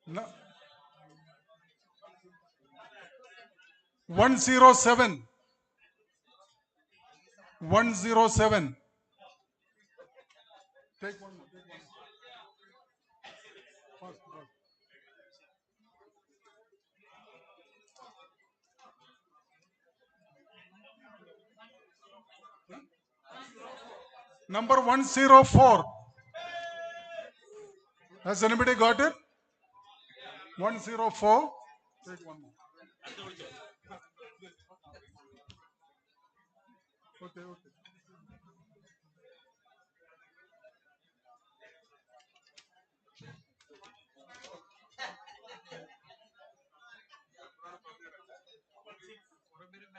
Speaker 1: No. 107. 107. Take one more. Fast. Number 104. Has anybody got it? 104. Take one more. Okay.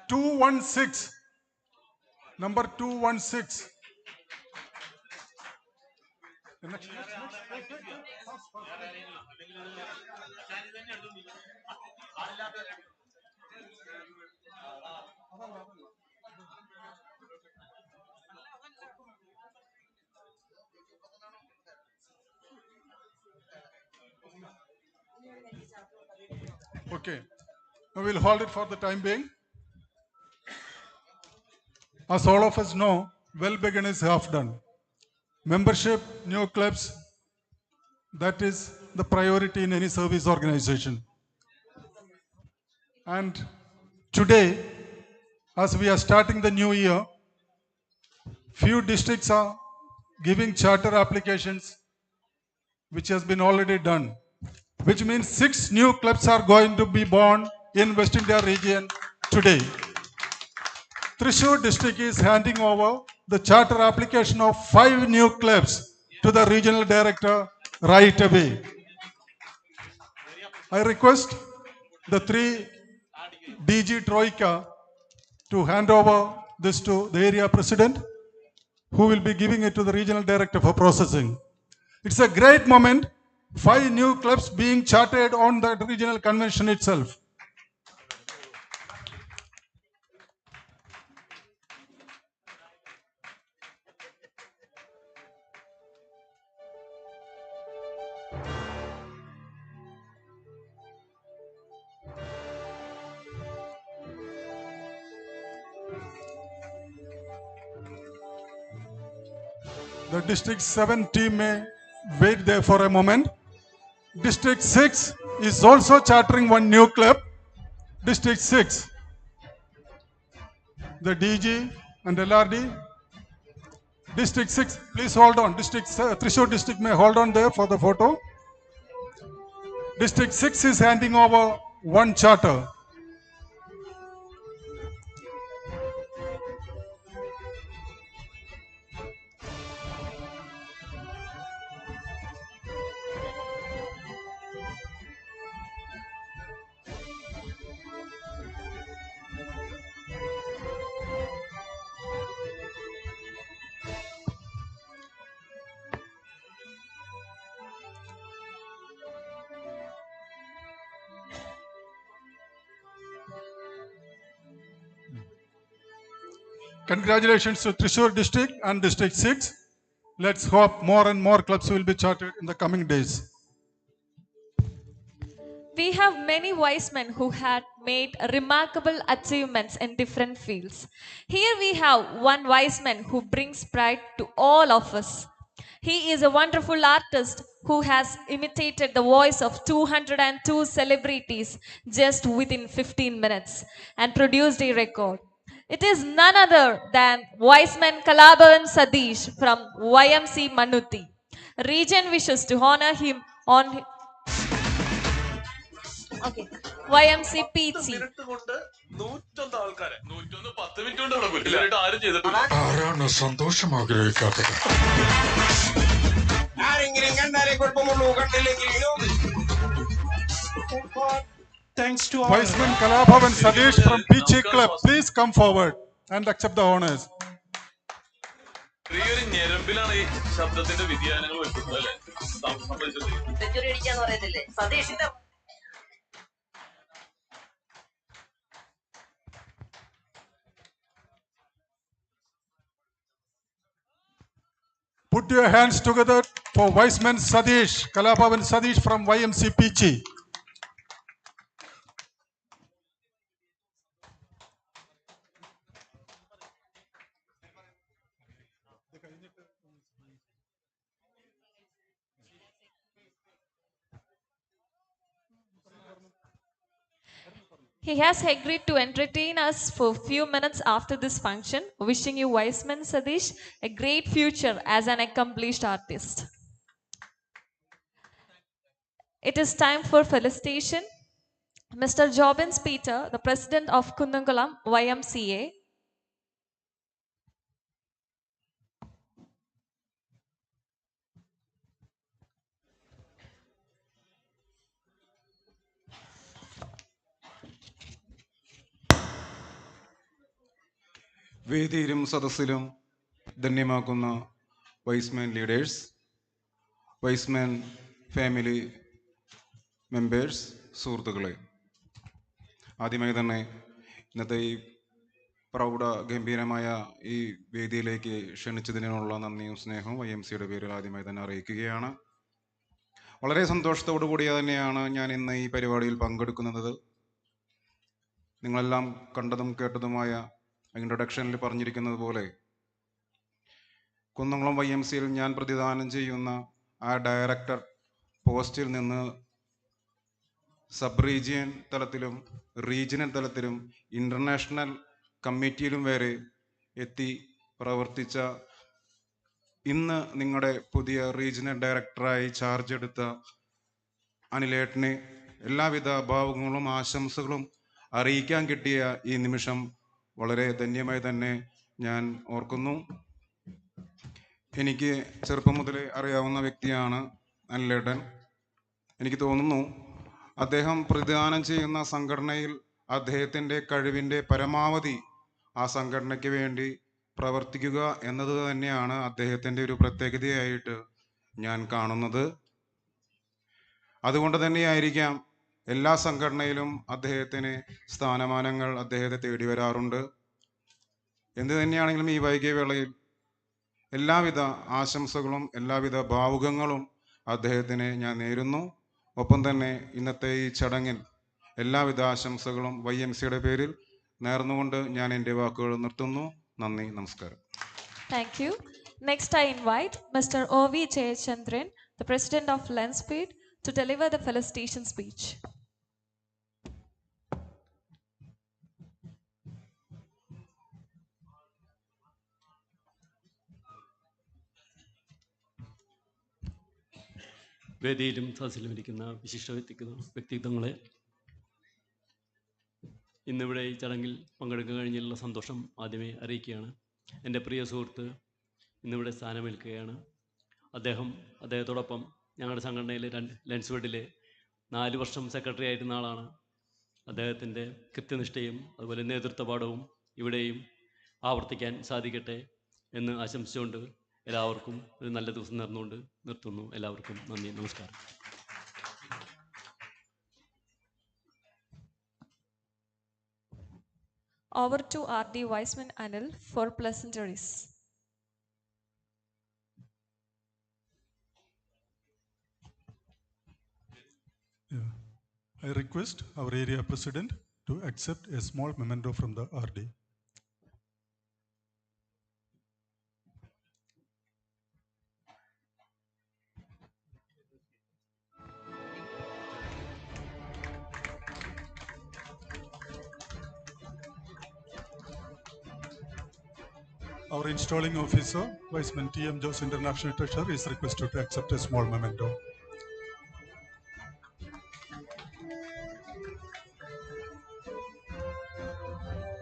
Speaker 1: 216. Number 216. Okay. Now we'll hold it for the time being. As all of us know, well begun is half done. Membership, new clubs, that is the priority in any service organization. And today, as we are starting the new year, few districts are giving charter applications, which has been already done, which means 6 new clubs are going to be born in West India region today. Thrissur district is handing over the charter application of 5 new clubs to the regional director right away. I request the 3 DG Troika to hand over this to the area president, who will be giving it to the regional director for processing. It's a great moment, 5 new clubs being chartered on the regional convention itself. The District 7 team may wait there for a moment. District 6 is also chartering 1 new club. District 6, the DG and LRD. District 6, please hold on. Thrissur district may hold on there for the photo. District 6 is handing over 1 charter. Congratulations to Thrissur district and District 6. Let's hope more and more clubs will be chartered in the coming days.
Speaker 2: We have many wise men who had made remarkable achievements in different fields. Here we have one wise man who brings pride to all of us. He is a wonderful artist who has imitated the voice of 202 celebrities just within 15 minutes and produced a record. It is none other than wise man Kalabavan Sadish from YMC Manuti. Region wishes to honor him on okay. YMC PC.
Speaker 16: ആരാണ് സന്തോഷം ആഗ്രഹിക്കാത്തത്?
Speaker 1: Viceman Kalabhavan Sadish from Pichi Club, please come forward and accept the honors. Put your hands together for Viceman Sadish, Kalabhavan Sadish from YMC Pichi.
Speaker 2: He has agreed to entertain us for a few minutes after this function, wishing you, Wiseman Sadish, a great future as an accomplished artist. It is time for felicitation. Mr. Jobbins Peter, the president of Kundankulam YMCA.
Speaker 17: വേദിയിലും സദസ്സിലും ധന്യമാക്കുന്ന Y'sman leaders, Y'sman family members, സുഹൃത്തുക്കളെ, ആദ്യമായി തന്നെ ഇന്നത്തെ ഈ പ്രൗഢ ഗംഭീരമായ ഈ വേദിയിലേക്ക് ക്ഷണിച്ചതിനുള്ള നന്ദിയും സ്നേഹവും YMCയുടെ പേരിൽ ആദ്യമായി തന്നെ അറിയിക്കുകയാണ്. വളരെ സന്തോഷത്തോടു കൂടി തന്നെയാണ് ഞാൻ ഇന്ന് ഈ പരിപാടിയിൽ പങ്കെടുക്കുന്നത്. നിങ്ങളെല്ലാം കണ്ടതും കേട്ടതുമായ ഇൻട്രൊഡക്ഷനിൽ പറഞ്ഞിരിക്കുന്നത് പോലെ കുന്നംകുളം YMCയിൽ ഞാൻ പ്രതിദാനം ചെയ്യുന്ന ആ ഡയറക്ടർ പോസ്റ്റിൽ നിന്ന് സബ് റീജിയൻ തലത്തിലും റീജിയണൽ തലത്തിലും ഇൻ്റർനാഷണൽ കമ്മിറ്റിയിലും വരെ എത്തി പ്രവർത്തിച്ച ഇന്ന് നിങ്ങളുടെ പുതിയ റീജിയണൽ ഡയറക്ടറായി ചാർജ് എടുത്ത അനിലേട്ടനെ എല്ലാവിധ ഭാവുകങ്ങളും ആശംസകളും അറിയിക്കാൻ കിട്ടിയ ഈ നിമിഷം വളരെ ധന്യമായി തന്നെ ഞാൻ ഓർക്കുന്നു. എനിക്ക് ചെറുപ്പം മുതലേ അറിയാവുന്ന വ്യക്തിയാണ് അനിലേട്ടൻ. എനിക്ക് തോന്നുന്നു അദ്ദേഹം പ്രതിദാനം ചെയ്യുന്ന സംഘടനയിൽ അദ്ദേഹത്തിൻ്റെ കഴിവിൻ്റെ പരമാവധി ആ സംഘടനയ്ക്ക് വേണ്ടി പ്രവർത്തിക്കുക എന്നത് തന്നെയാണ് അദ്ദേഹത്തിൻ്റെ ഒരു പ്രത്യേകതയായിട്ട് ഞാൻ കാണുന്നത്. അതുകൊണ്ട് തന്നെയായിരിക്കാം എല്ലാ സംഘടനയിലും അദ്ദേഹത്തിന് സ്ഥാനമാനങ്ങൾ അദ്ദേഹത്തെ തേടി വരാറുണ്ട്. എന്തു തന്നെയാണെങ്കിലും ഈ വൈകിയ വേളയിൽ എല്ലാവിധ ആശംസകളും എല്ലാവിധ ഭാവുകങ്ങളും അദ്ദേഹത്തിന് ഞാൻ നേരുന്നു. ഒപ്പം തന്നെ ഇന്നത്തെ ഈ ചടങ്ങിൽ എല്ലാവിധ ആശംസകളും YMCയുടെ പേരിൽ നേർന്നുകൊണ്ട് ഞാൻ എൻ്റെ വാക്കുകൾ നിർത്തുന്നു. നന്ദി, നമസ്കാരം.
Speaker 2: Thank you. Next, I invite Mr. O.V. Jayachandran, the President of Lenspeed, to deliver the felicitation speech.
Speaker 18: വേദിയിലും സദസ്സിലും ഇരിക്കുന്ന വിശിഷ്ട വ്യക്തിത്വങ്ങളെ, ഇന്നിവിടെ ഈ ചടങ്ങിൽ പങ്കെടുക്കാൻ കഴിഞ്ഞുള്ള സന്തോഷം ആദ്യമേ അറിയിക്കുകയാണ്. എൻ്റെ പ്രിയ സുഹൃത്ത് ഇന്നിവിടെ സ്ഥാനമേൽക്കുകയാണ്. അദ്ദേഹത്തോടൊപ്പം ഞങ്ങളുടെ സംഘടനയിലെ ലെൻസ്ഫീൽഡിലെ 4 വർഷം സെക്രട്ടറി ആയിരുന്ന ആളാണ്. അദ്ദേഹത്തിൻ്റെ കൃത്യനിഷ്ഠയും അതുപോലെ നേതൃത്വപാഠവും ഇവിടെയും ആവർത്തിക്കാൻ സാധിക്കട്ടെ എന്ന് ആശംസിച്ചുകൊണ്ട് എല്ലാവർക്കും ഒരു നല്ല ദിവസം നേർന്നുകൊണ്ട് നിർത്തുന്നു. എല്ലാവർക്കും നന്ദി, നമസ്കാരം.
Speaker 2: Over to RD Wiseman Anil for pleasantries.
Speaker 1: I request our area president to accept a small memento from the RD. Our installing officer, Wiseman TM Jose International Treasurer, is requested to accept a small memento.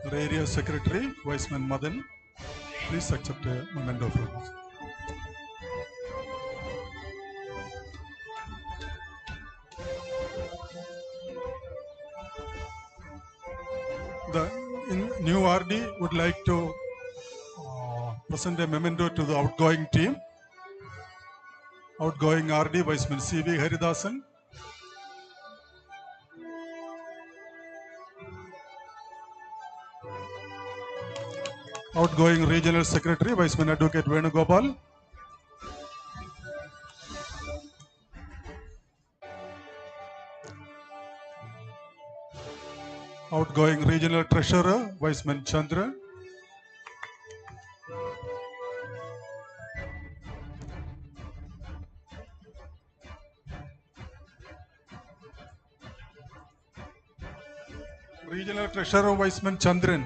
Speaker 1: Our area secretary, Wiseman Madan, please accept a memento from us. The new RD would like to present a memento to the outgoing team. Outgoing RD, Wiseman CV Haridasan. Outgoing Regional Secretary, Wiseman Advocate Venugopal. Outgoing Regional Treasurer, Wiseman Chandra. Regional Treasurer, Wiseman Chandran.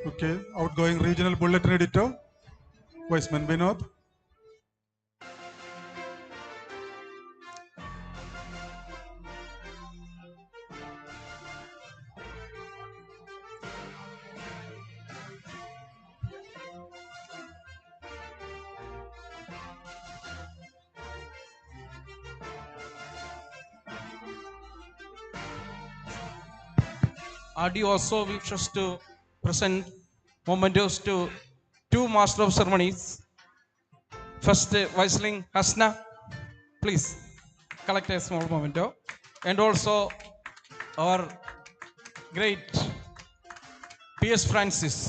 Speaker 1: Okay, outgoing Regional Bulletin Editor, Wiseman Vinod.
Speaker 6: RD also wishes to present mementos to 2 Master of Ceremonies. First, Viceling Hasna, please collect a small memento. And also our great P.S. Francis.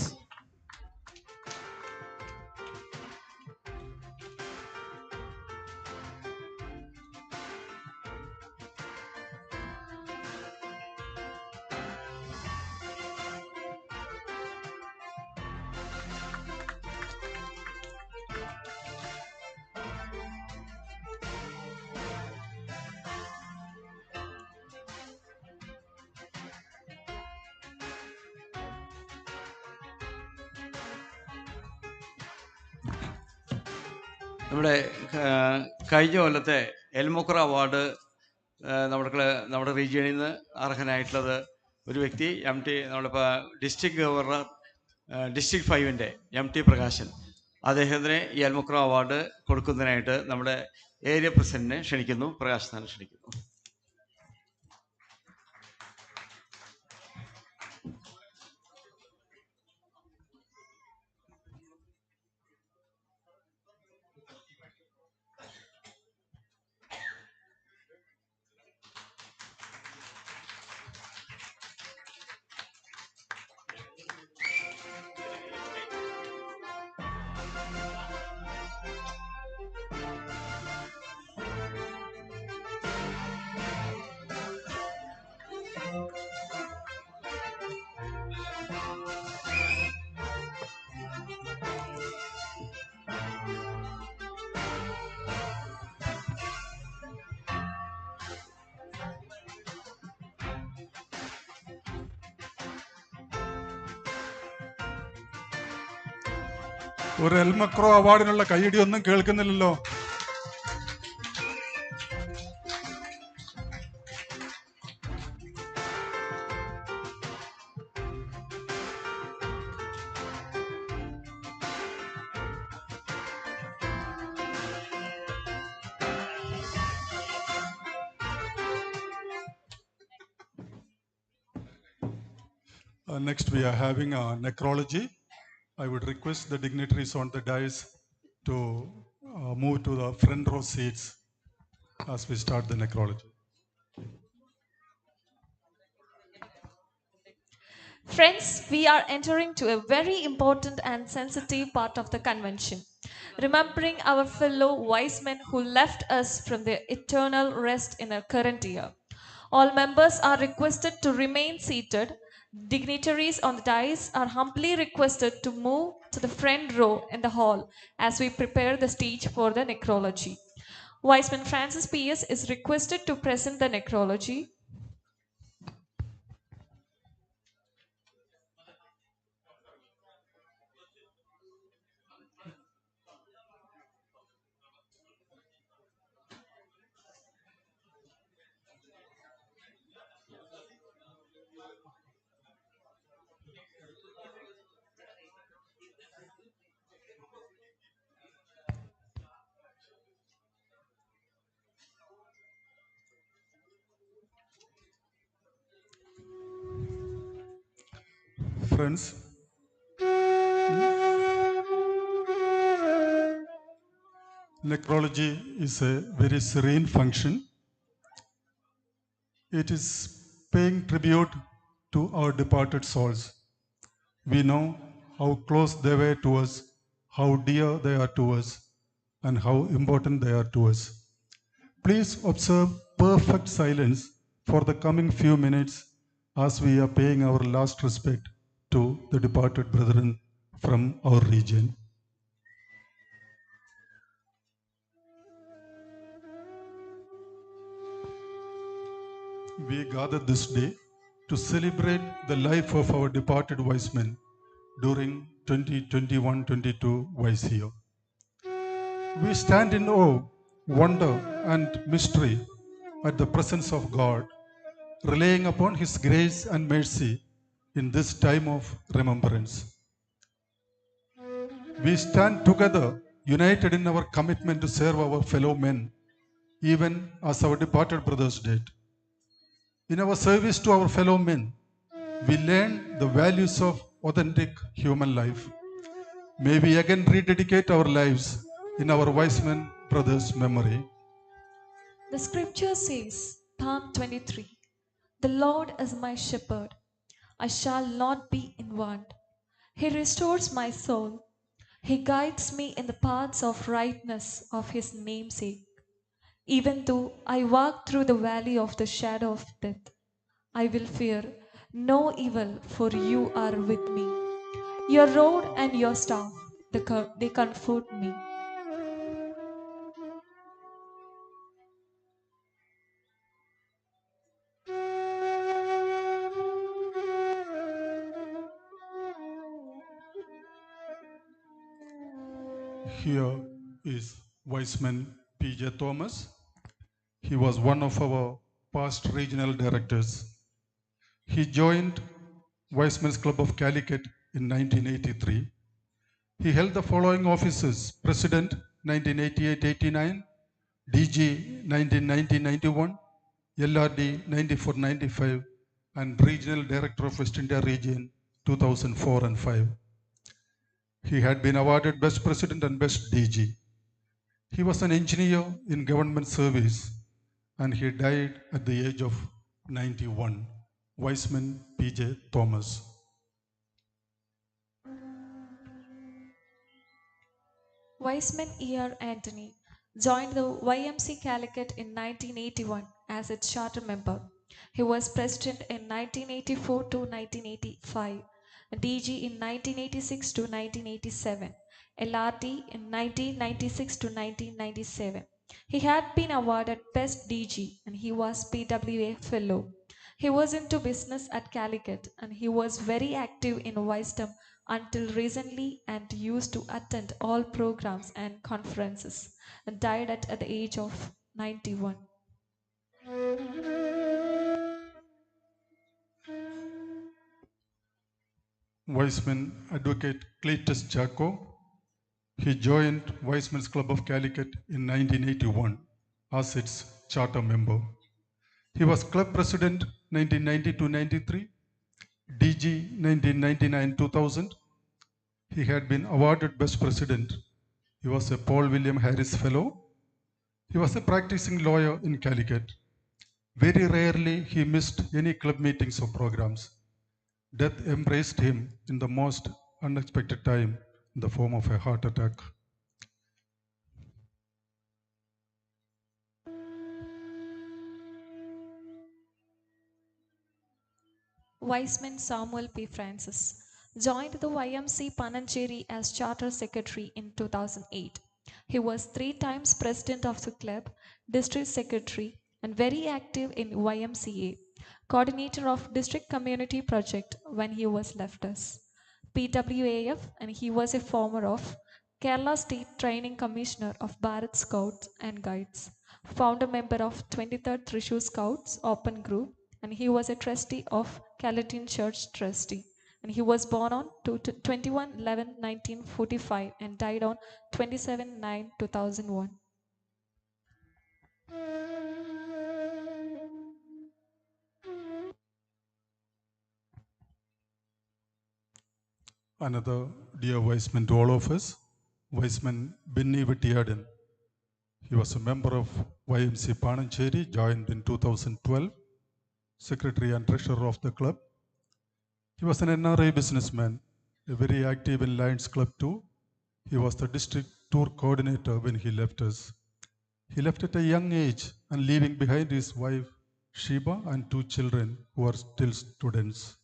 Speaker 19: നമ്മുടെ കഴിഞ്ഞ കൊല്ലത്തെ എൽമൊക്ര award നമ്മുടെ റീജിയണിൽ നിന്ന് അർഹനായിട്ടുള്ളത് ഒരു വ്യക്തി നമ്മളിപ്പോൾ district governor district 5-ൻ്റെ MT പ്രകാശൻ. അദ്ദേഹത്തിന് ഈ എൽമൊക്ര അവാർഡ് കൊടുക്കുന്നതിനായിട്ട് നമ്മുടെ ഏരിയ പ്രസിഡന്റിനെ ക്ഷണിക്കുന്നു. പ്രകാശനാണ് ക്ഷണിക്കുന്നു.
Speaker 1: ഒരു എൽമക്രോ അവാർഡിനുള്ള കൈയടി ഒന്നും കേൾക്കുന്നില്ലല്ലോ. Next we are having a necrology. I would request the dignitaries on the dais to move to the front row seats as we start the necrology.
Speaker 2: Friends, we are entering to a very important and sensitive part of the convention, remembering our fellow wise men who left us from their eternal rest in our current year. All members are requested to remain seated. Dignitaries on the dais are humbly requested to move to the front row in the hall as we prepare the stage for the necrology. Wiseman Francis P.S. is requested to present the necrology.
Speaker 1: Friends, necrology is a very serene function. It is paying tribute to our departed souls. We know how close they were to us, how dear they are to us, and how important they are to us. Please observe perfect silence for the coming few minutes as we are paying our last respect to the departed brethren from our region. We gather this day to celebrate the life of our departed wise men during 2021-22 wise year. We stand in awe, wonder, and mystery at the presence of God, relying upon His grace and mercy in this time of remembrance. We stand together, united in our commitment to serve our fellow men, even as our departed brothers did. In our service to our fellow men, we learn the values of authentic human life. May we again rededicate our lives in our wise men brothers' memory.
Speaker 2: The scripture says, Psalm 23, The Lord is my shepherd. I shall not be in want. He restores my soul. He guides me in the paths of rightness of his namesake. Even though I walk through the valley of the shadow of death, I will fear no evil, for you are with me. Your rod and your staff, they comfort me.
Speaker 1: Here is Wiseman P.J. Thomas. He was one of our past regional directors. He joined Wiseman's Club of Calicut in 1983. He held the following offices: President 1988-89, DG 1990-91, LRD 94-95, and Regional Director of West India Region 2004 and 5. He had been awarded Best President and Best DG. He was an engineer in government service and he died at the age of 91. Wiseman P.J. Thomas.
Speaker 2: Wiseman E.R. Anthony joined the YMC Calicut in 1981 as its charter member. He was president in 1984 to 1985, DG in 1986 to 1987, LRT in 1996 to 1997. He had been awarded Best DG and he was PWA Fellow. He was into business at Calicut and he was very active in wisdom until recently and used to attend all programs and conferences and died at the age of 91.
Speaker 1: Wiseman Advocate Cletus Jaco. He joined Wiseman's Club of Calicut in 1981 as its charter member. He was club president 1992-93, DG 1999-2000. He had been awarded Best President. He was a Paul William Harris Fellow. He was a practicing lawyer in Calicut. Very rarely he missed any club meetings or programs. Death embraced him in the most unexpected time in the form of a heart attack.
Speaker 2: Wiseman Samuel P. Francis joined the YMC Panancheri as Charter Secretary in 2008. He was 3 times President of the club, District Secretary, and very active in YMCA, Coordinator of District Community Project when he was left us, PWAF, and he was a former of Kerala State Training Commissioner of Bharat Scouts and Guides, founder member of 23rd Thrissur Scouts Open Group, and he was a trustee of Calatin Church Trustee. And he was born on 21/11/1945 and died on 27/9/2001.
Speaker 1: Another dear Wiseman to all of us, Wiseman Binni Vettiyadan. He was a member of YMC Panancheri, joined in 2012, Secretary and Treasurer of the club. He was an NRI businessman, very active in Lions Club too. He was the district tour coordinator when he left us. He left at a young age and leaving behind his wife Sheba and 2 children who are still students.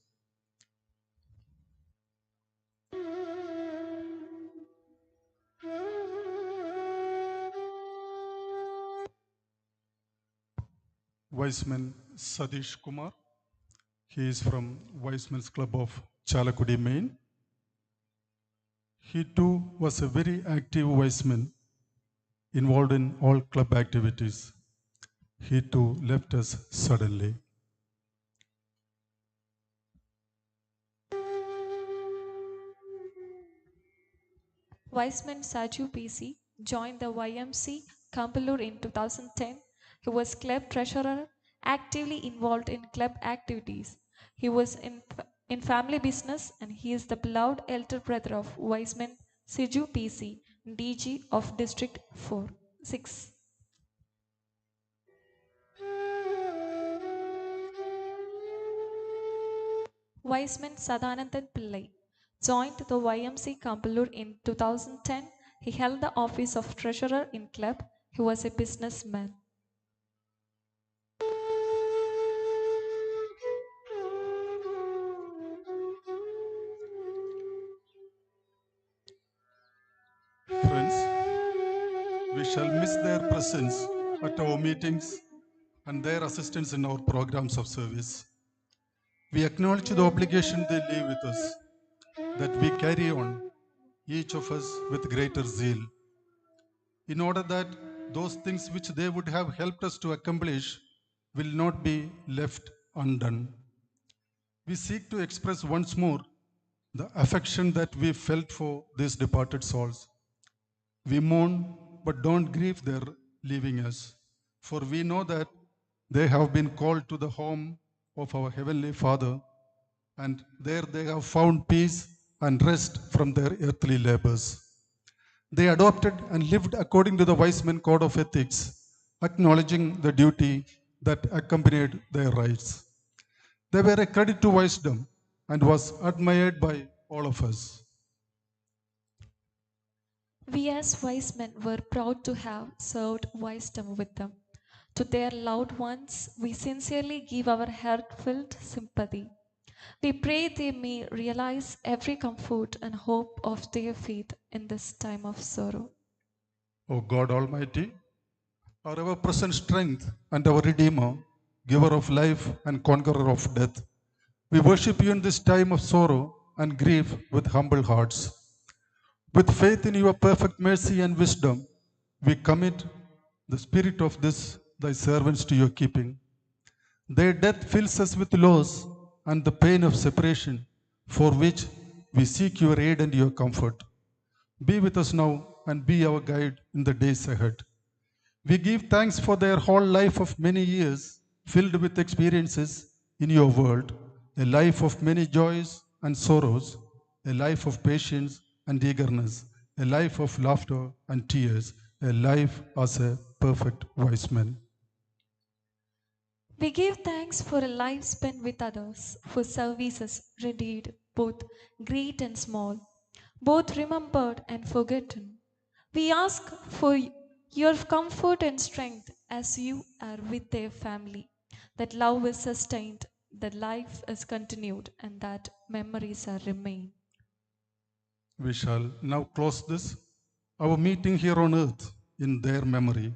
Speaker 1: Wiseman Sadish Kumar. He is from Wiseman's Club of Chalakudi, Maine. He too was a very active Wiseman, involved in all club activities. He too left us suddenly.
Speaker 2: Wiseman Saju PC joined the YMC Kampalur in 2010. He was club treasurer, actively involved in club activities. He was in family business and he is the beloved elder brother of Wiseman Siju PC, DG of District 6. Wiseman Sadanandan Pillai joined the YMC Kambalur in 2010. He held the office of treasurer in club. He was a businessman.
Speaker 1: Friends, we shall miss their presence at our meetings and their assistance in our programs of service. We acknowledge the obligation they leave with us, that we carry on, each of us with greater zeal, in order that those things which they would have helped us to accomplish will not be left undone. We seek to express once more the affection that we felt for these departed souls. We mourn, but don't grieve their leaving us, for we know that they have been called to the home of our Heavenly Father, and there they have found peace and rest from their earthly labors. They adopted and lived according to the Wiseman Code of Ethics, acknowledging the duty that accompanied their rights. They were a credit to wisdom and was admired by all of us.
Speaker 2: We as wise men were proud to have served wisdom with them. To their loved ones, we sincerely give our heartfelt sympathy. We pray they may realize every comfort and hope of their faith in this time of sorrow.
Speaker 1: O God Almighty, our ever-present strength and our Redeemer, giver of life and conqueror of death, we worship you in this time of sorrow and grief with humble hearts. With faith in your perfect mercy and wisdom, we commit the spirit of this thy servants to your keeping. Their death fills us with loss and the pain of separation, for which we seek your aid and your comfort. Be with us now and be our guide in the days ahead. We give thanks for their whole life of many years filled with experiences in your world, a life of many joys and sorrows, a life of patience and eagerness, a life of laughter and tears, a life as a perfect wise man.
Speaker 2: We give thanks for a life spent with others, for services rendered both great and small, both remembered and forgotten. We ask for your comfort and strength as you are with their family, that love is sustained, that life is continued, and that memories are remain.
Speaker 1: We shall now close this, our meeting here on earth, in their memory.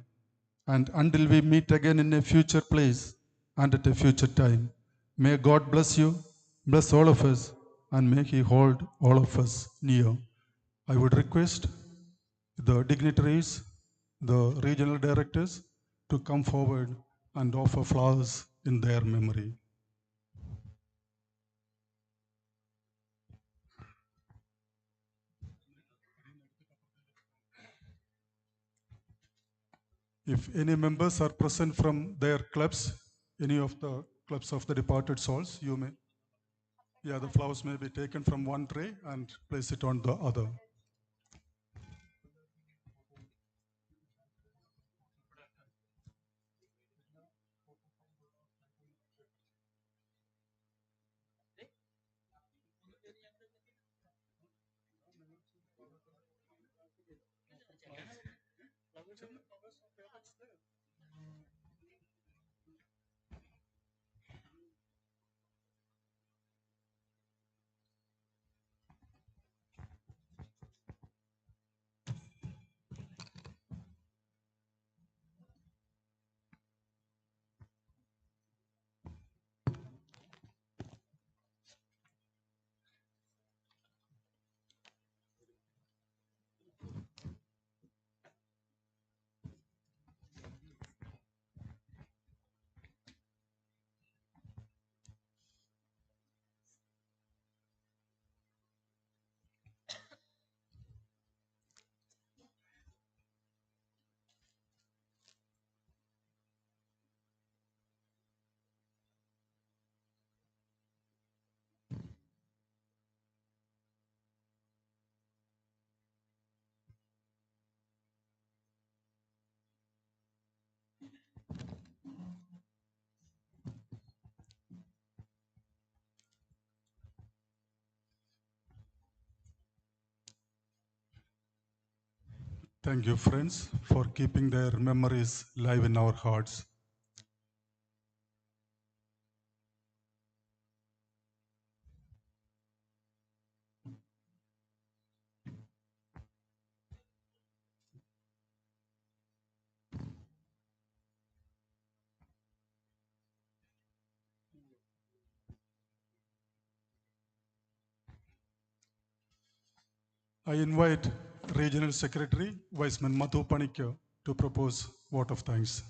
Speaker 1: And until we meet again in a future place and at a future time, may God bless you, bless all of us, and may He hold all of us near. I would request the dignitaries, the regional directors, to come forward and offer flowers in their memory. If any members are present from their clubs, any of the clubs of the departed souls, you may. Yeah, the flowers may be taken from one tray and place it on the other. Thank you, friends, for keeping their memories live in our hearts. I invite Regional Secretary, Viceman Madhu Panikya, to propose vote of thanks.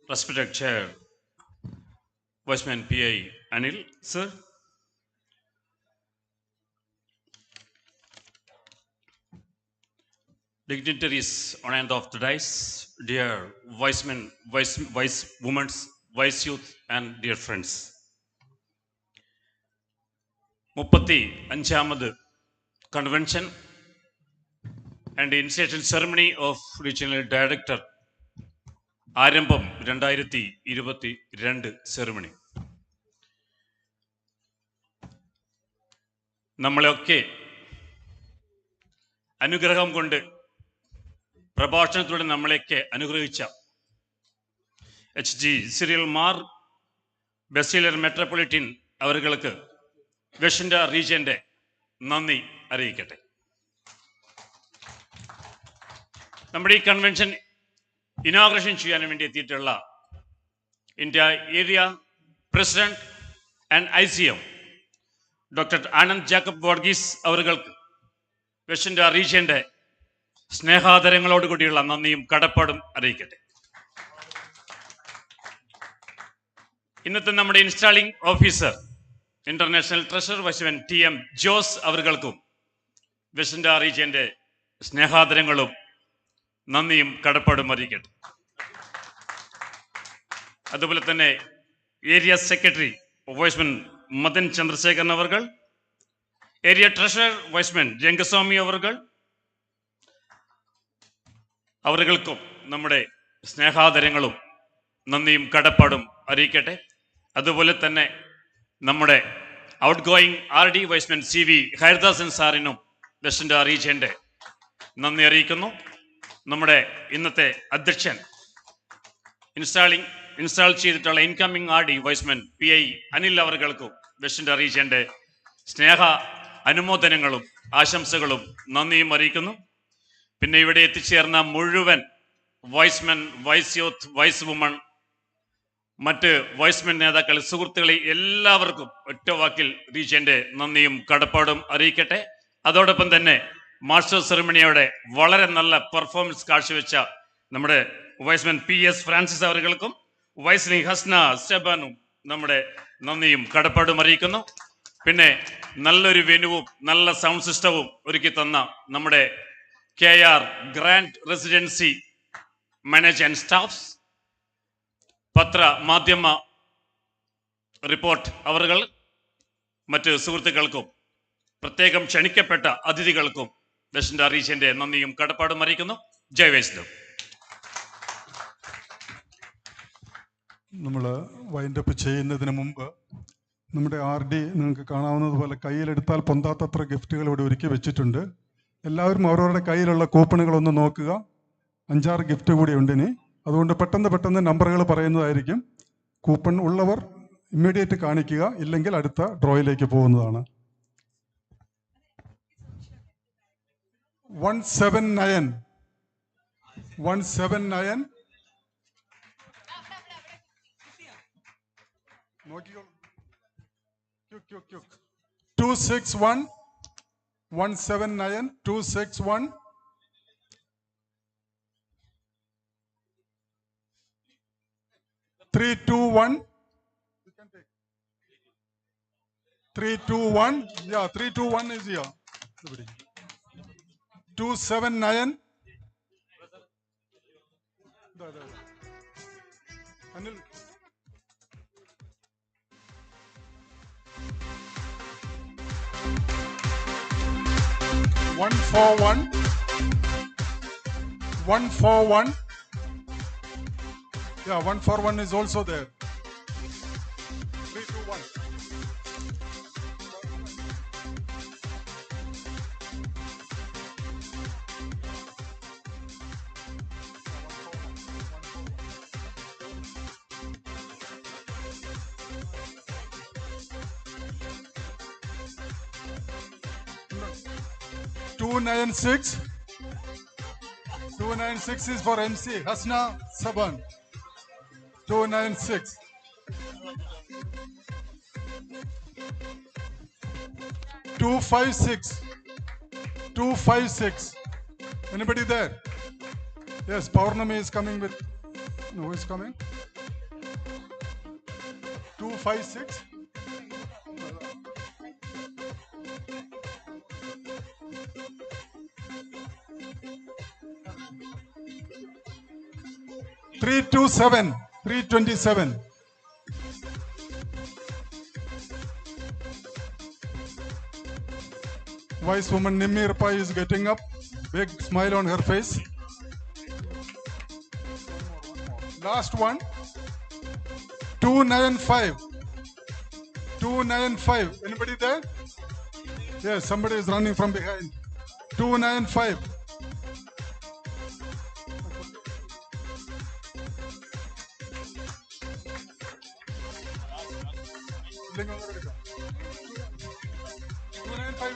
Speaker 20: Respected Chair, Viceman PI Anil, sir. Dignitaries on end of the dais, dear Vicemen, Vice Women, Vice Youth, and dear friends. 35th Convention and Initiation Ceremony of Regional Director. ആരംഭം 2022 ceremony. നമ്മളെയൊക്കെ അനുഗ്രഹം കൊണ്ട് പ്രഭാഷണത്തിലൂടെ നമ്മളെയൊക്കെ അനുഗ്രഹിച്ച HG Cyril Mar Baselios metropolitan അവർക്ക് west India റീജിയന്റെ നന്ദി അറിയിക്കട്ടെ. നമ്മുടെ ഈ കൺവെൻഷൻ ഇനോഗ്രേഷൻ ചെയ്യാൻ വേണ്ടി എത്തിയിട്ടുള്ള India area president and ICM doctor Anand Jacob Varghese അവർക്ക് വെസ്റ്റ് ഇന്ത്യ റീജിയന്റെ സ്നേഹാദരങ്ങളോട് കൂടിയുള്ള നന്ദിയും കടപ്പാടും അറിയിക്കട്ടെ. ഇന്നത്തെ നമ്മുടെ installing officer international treasurer Y's man TM Jose അവർക്കും വെസ്റ്റ് ഇന്ത്യ റീജിയന്റെ സ്നേഹാദരങ്ങളും നന്ദിയും കടപ്പാടും അറിയിക്കട്ടെ. അതുപോലെ തന്നെ area secretary Y'sman Madan Chandrasekharan അവർ, ഏരിയ ട്രഷറർ വൈസ്മാൻ രംഗസ്വാമി അവർക്കും നമ്മുടെ സ്നേഹാദരങ്ങളും നന്ദിയും കടപ്പാടും അറിയിക്കട്ടെ. അതുപോലെ തന്നെ നമ്മുടെ outgoing RD Y'sman CV Haridasan സാറിനും വെസ്റ്റ് ഇന്ത്യ റീജിയന്റെ നന്ദി അറിയിക്കുന്നു. നമ്മുടെ ഇന്നത്തെ അധ്യക്ഷൻ ഇൻസ്റ്റാൾ ചെയ്തിട്ടുള്ള incoming RD Y's man PI Anil അവർക്കും വെസ്റ്റ് ഇന്ത്യ റീജിയന്റെ സ്നേഹ അനുമോദനങ്ങളും ആശംസകളും നന്ദിയും അറിയിക്കുന്നു. പിന്നെ ഇവിടെ എത്തിച്ചേർന്ന മുഴുവൻ Y's men, Y's youth, Y's woman, മറ്റ് വൈസ്മെൻ നേതാക്കൾ, സുഹൃത്തുക്കളെ എല്ലാവർക്കും ഒറ്റ വാക്കിൽ റീജിയന്റെ നന്ദിയും കടപ്പാടും അറിയിക്കട്ടെ. അതോടൊപ്പം തന്നെ മാസ്റ്റർ സെറിമണിയോടെ വളരെ നല്ല പെർഫോമൻസ് കാഴ്ചവെച്ച നമ്മുടെ വൈസ്മാൻ PS ഫ്രാൻസിസ് അവർക്കും വൈസ്ലി ഹസ്ന സ്റ്റെബാനും നമ്മുടെ നന്ദിയും കടപ്പാടും അറിയിക്കുന്നു. പിന്നെ നല്ലൊരു വെനുവും നല്ല സൗണ്ട് സിസ്റ്റവും ഒരുക്കി തന്ന നമ്മുടെ KR grand residency manage and staffs, പത്ര മാധ്യമ റിപ്പോർട്ട് അവർ, മറ്റ് സുഹൃത്തുക്കൾക്കും പ്രത്യേകം ക്ഷണിക്കപ്പെട്ട അതിഥികൾക്കും വെസ്റ്റ് ഇന്ത്യ റീജിയന്റെ നന്ദിയും കടപ്പാടും അറിയിക്കുന്നു. ജയ് വൈഷ്ണവ്.
Speaker 1: നമ്മൾ വൈൻഡപ്പ് ചെയ്യുന്നതിന് മുമ്പ് നമ്മുടെ RD നിങ്ങൾക്ക് കാണാവുന്നതുപോലെ കയ്യിലെടുത്താൽ പൊന്താത്തത്ര ഗിഫ്റ്റുകൾ ഇവിടെ ഒരുക്കി വെച്ചിട്ടുണ്ട്. എല്ലാവരും അവരവരുടെ കയ്യിലുള്ള കൂപ്പണുകളൊന്ന് നോക്കുക. 5-6 ഗിഫ്റ്റ് കൂടി ഉണ്ട് ഇനി. അതുകൊണ്ട് പെട്ടെന്ന് നമ്പറുകൾ പറയുന്നതായിരിക്കും. കൂപ്പൺ ഉള്ളവർ ഇമ്മീഡിയറ്റ് കാണിക്കുക, ഇല്ലെങ്കിൽ അടുത്ത ഡ്രോയിലേക്ക് പോകുന്നതാണ്. 179 261 179 261 321 321. Yeah, 321 is here. 279 Anil. 141 141 Yeah, 141 is also there. 321. Two 296 is for MC Hasna Saban. 296. 256. 256. Anybody there? Yes, Paurnami is coming with. No, who is coming? 256. Three 327. Wise woman Nimir Pai is getting up. Big smile on her face. Last one. 295. 295. Anybody there? Yes, somebody is running from behind. 295.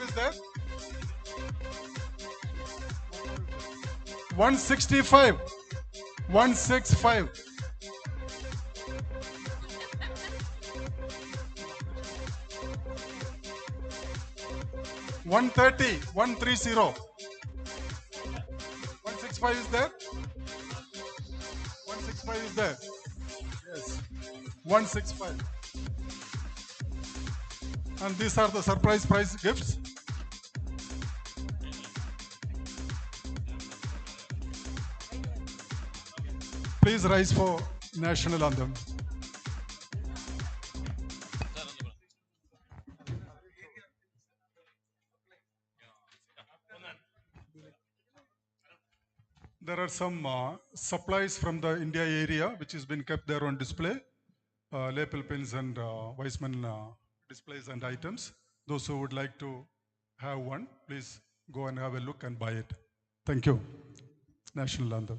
Speaker 1: Is there? 165. 165. 130. 130. 165 is there? 165 is there? Yes. 165. And these are the surprise prize gifts. Please rise for national anthem. There are some supplies from the India area which has been kept there on display. Lapel pins and Weissman displays and items. Those who would like to have one, please go and have a look and buy it. Thank you. National anthem.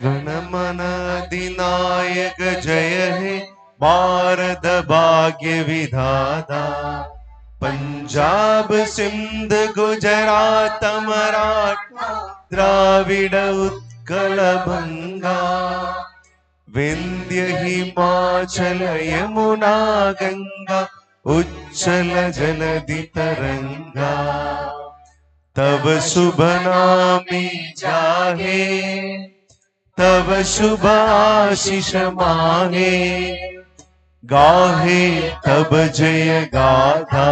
Speaker 21: जनमन अधिनायक जय हे भारत भाग्य विधाता पंजाब सिंध गुजरात मराठा द्राविड उत्कल बंगा विंध्य हिमाचल यमुना गंगा उच्चल जलधि तरंगा तब शुभ नामी जाहे तब शुभ आशीष माहे गाहे तब जय गाथा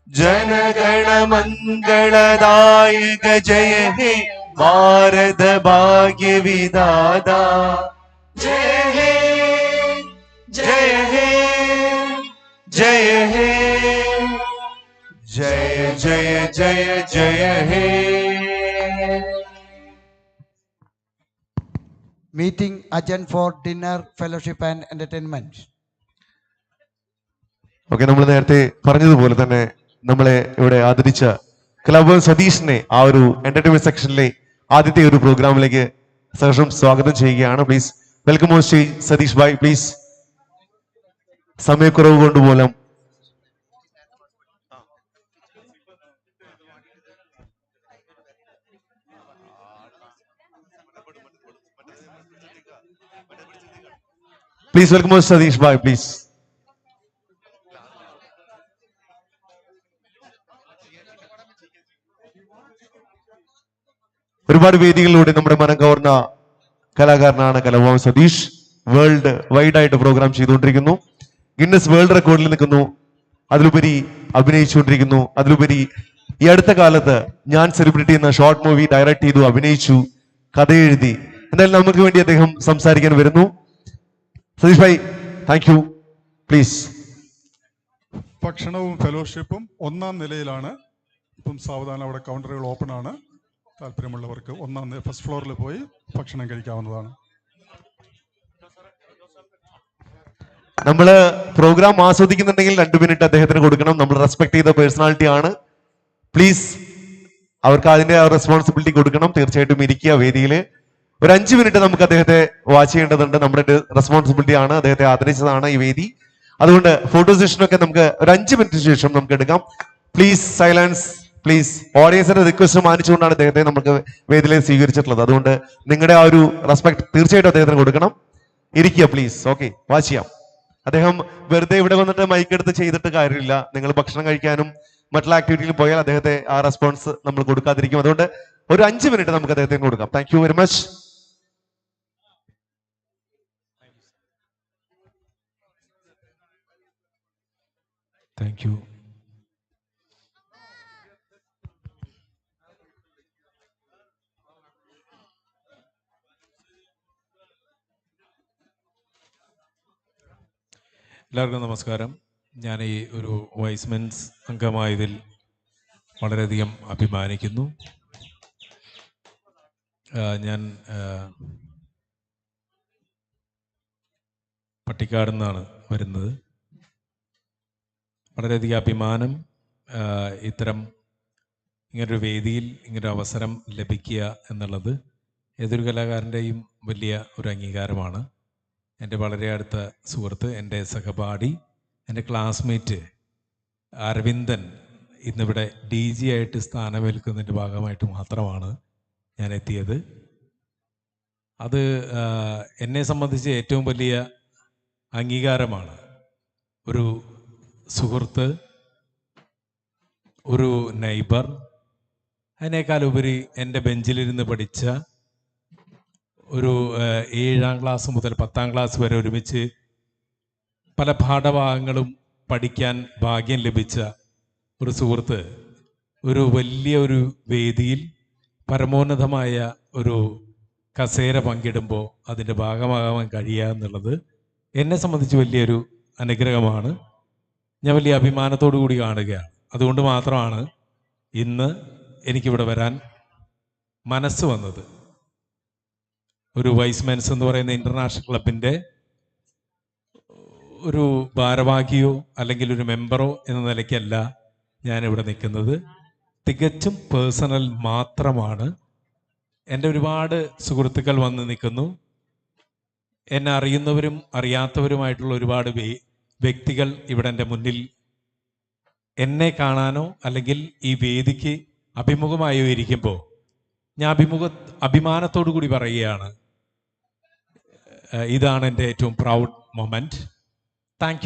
Speaker 21: जन गण मंगलदायक जय हे भारत भाग्य विधाता जय हे जय हे जय हे जय जय जय जय हे
Speaker 12: Meeting adjourned for dinner, fellowship and entertainment.
Speaker 21: Okay, നമ്മൾ നേരത്തെ പറഞ്ഞതുപോലെ തന്നെ നമ്മളെ ഇവിടെ ആദരിച്ച ക്ലബ് സതീഷിനെ ആ ഒരു എന്റർടൈൻമെന്റ് സെക്ഷനിലെ ആദ്യത്തെ ഒരു പ്രോഗ്രാമിലേക്ക് സഹർഷം സ്വാഗതം ചെയ്യുകയാണ്. Please welcome on stage Satish bhai please. സമയക്കുറവ് കൊണ്ടുപോലും please welcome on Satish bhai please. ഒരുപാട് വേദികളിലൂടെ നമ്മുടെ മനം കവർന്ന കലാകാരനാണ് കലഭവൻ സതീഷ്. വേൾഡ് വൈഡ് ആയിട്ട് പ്രോഗ്രാം ചെയ്തുകൊണ്ടിരിക്കുന്നു. ഗിന്നസ് വേൾഡ് റെക്കോർഡിൽ നിൽക്കുന്നു. അതിലുപരി അഭിനയിച്ചുകൊണ്ടിരിക്കുന്നു. അതിലുപരി ഈ അടുത്ത കാലത്ത് ഞാൻ സെലിബ്രിറ്റി എന്ന ഷോർട്ട് മൂവി ഡയറക്ട് ചെയ്തു, അഭിനയിച്ചു, കഥ എഴുതി. എന്തായാലും നമുക്ക് വേണ്ടി അദ്ദേഹം സംസാരിക്കാൻ വരുന്നു. Satheesh bhai, thank you. Please.
Speaker 1: ഭക്ഷണവും ഫെലോഷിപ്പും ഒന്നാം നിലയിലാണ്. ഇപ്പം സാവധാനം അവിടെ കൗണ്ടറുകൾ ഓപ്പൺ ആണ്. താല്പര്യമുള്ളവർക്ക് ഫസ്റ്റ് ഫ്ലോറിൽ പോയി ഭക്ഷണം കഴിക്കാവുന്നതാണ്.
Speaker 21: നമ്മൾ പ്രോഗ്രാം ആസ്വദിക്കുന്നുണ്ടെങ്കിൽ 2 മിനിറ്റ് അദ്ദേഹത്തിന് കൊടുക്കണം. നമ്മൾ റെസ്പെക്ട് ചെയ്ത പേഴ്സണാലിറ്റി ആണ്. പ്ലീസ് അവർക്ക് അതിന്റെ റെസ്പോൺസിബിലിറ്റി കൊടുക്കണം. തീർച്ചയായിട്ടും ഇരിക്കുക വേദിയിൽ. ഒരു 5 മിനിറ്റ് നമുക്ക് അദ്ദേഹത്തെ വാച്ച് ചെയ്യേണ്ടതുണ്ട്. നമ്മുടെ റെസ്പോൺസിബിലിറ്റി ആണ്. അദ്ദേഹത്തെ ആദരിച്ചതാണ് ഈ വേദി. അതുകൊണ്ട് ഫോട്ടോ സെഷനൊക്കെ നമുക്ക് ഒരു 5 മിനിറ്റിന് ശേഷം നമുക്ക് എടുക്കാം. Please silence, please. ഓഡിയൻസിന്റെ റിക്വസ്റ്റ് മാനിച്ചുകൊണ്ടാണ് അദ്ദേഹത്തെ നമുക്ക് വേദിയിലേക്ക് സ്വീകരിച്ചിട്ടുള്ളത്. അതുകൊണ്ട് നിങ്ങളുടെ ആ ഒരു റെസ്പെക്ട് തീർച്ചയായിട്ടും അദ്ദേഹത്തിന് കൊടുക്കണം. ഇരിക്കുക പ്ലീസ്. ഓക്കെ, വാച്ച് ചെയ്യാം. അദ്ദേഹം വെറുതെ ഇവിടെ വന്നിട്ട് മൈക്ക് എടുത്ത് ചെയ്തിട്ട് കാര്യമില്ല. നിങ്ങൾ ഭക്ഷണം കഴിക്കാനും മറ്റുള്ള ആക്ടിവിറ്റിയിൽ പോയാൽ അദ്ദേഹത്തെ ആ റെസ്പോൺസ് നമ്മൾ കൊടുക്കാതിരിക്കും. അതുകൊണ്ട് ഒരു 5 മിനിറ്റ് നമുക്ക് അദ്ദേഹത്തിന് കൊടുക്കാം. Thank you very much.
Speaker 4: Thank you. എല്ലാവർക്കും നമസ്കാരം. ഞാൻ ഈ ഒരു വൈസ്മെൻസ് അംഗമായതിൽ വളരെയധികം അഭിമാനിക്കുന്നു. ഞാൻ പട്ടിക്കാട് നിന്നാണ് വരുന്നത്. വളരെയധികം അഭിമാനം ഇത്തരം ഇങ്ങനൊരു വേദിയിൽ ഇങ്ങനൊരു അവസരം ലഭിക്കുക എന്നുള്ളത് ഏതൊരു കലാകാരൻ്റെയും വലിയ ഒരു അംഗീകാരമാണ്. എൻ്റെ വളരെ അടുത്ത സുഹൃത്ത്, എൻ്റെ സഹപാഠി, എൻ്റെ ക്ലാസ്മേറ്റ് അരവിന്ദൻ ഇന്നിവിടെ DG ആയിട്ട് സ്ഥാനമേൽക്കുന്നതിൻ്റെ ഭാഗമായിട്ട് മാത്രമാണ് ഞാൻ എത്തിയത്. അത് എന്നെ സംബന്ധിച്ച് ഏറ്റവും വലിയ അംഗീകാരമാണ്. ഒരു സുഹൃത്ത്, ഒരു നൈബർ, അതിനേക്കാളുപരി എൻ്റെ ബെഞ്ചിലിരുന്ന് പഠിച്ച ഒരു 7ാം ക്ലാസ് മുതൽ 10ാം ക്ലാസ് വരെ ഒരുമിച്ച് പല പാഠഭാഗങ്ങളും പഠിക്കാൻ ഭാഗ്യം ലഭിച്ച ഒരു സുഹൃത്ത് ഒരു വലിയ ഒരു വേദിയിൽ പരമോന്നതമായ ഒരു കസേര പങ്കിടുമ്പോൾ അതിൻ്റെ ഭാഗമാകാൻ കഴിയുക എന്നുള്ളത് എന്നെ സംബന്ധിച്ച് വലിയൊരു അനുഗ്രഹമാണ്. ഞാൻ വലിയ അഭിമാനത്തോടു കൂടി കാണുകയാണ്. അതുകൊണ്ട് മാത്രമാണ് ഇന്ന് എനിക്കിവിടെ വരാൻ മനസ്സ് വന്നത്. ഒരു വൈസ്മെൻസ് എന്ന് പറയുന്ന ഇൻ്റർനാഷണൽ ക്ലബിൻ്റെ ഒരു ഭാരവാഹിയോ അല്ലെങ്കിൽ ഒരു മെമ്പറോ എന്ന നിലയ്ക്കല്ല ഞാനിവിടെ നിൽക്കുന്നത്. തികച്ചും പേഴ്സണൽ മാത്രമാണ്. എൻ്റെ ഒരുപാട് സുഹൃത്തുക്കൾ വന്ന് നിൽക്കുന്നു. എന്നെ അറിയുന്നവരും അറിയാത്തവരുമായിട്ടുള്ള ഒരുപാട് വ്യക്തികൾ ഇവിടെ എൻ്റെ മുന്നിൽ എന്നെ കാണാനോ അല്ലെങ്കിൽ ഈ വേദിക്ക് അഭിമുഖമായോ ഇരിക്കുമ്പോൾ ഞാൻ അഭിമാനത്തോടു കൂടി പറയുകയാണ്, ഇതാണ് എൻ്റെ ഏറ്റവും proud moment. Thank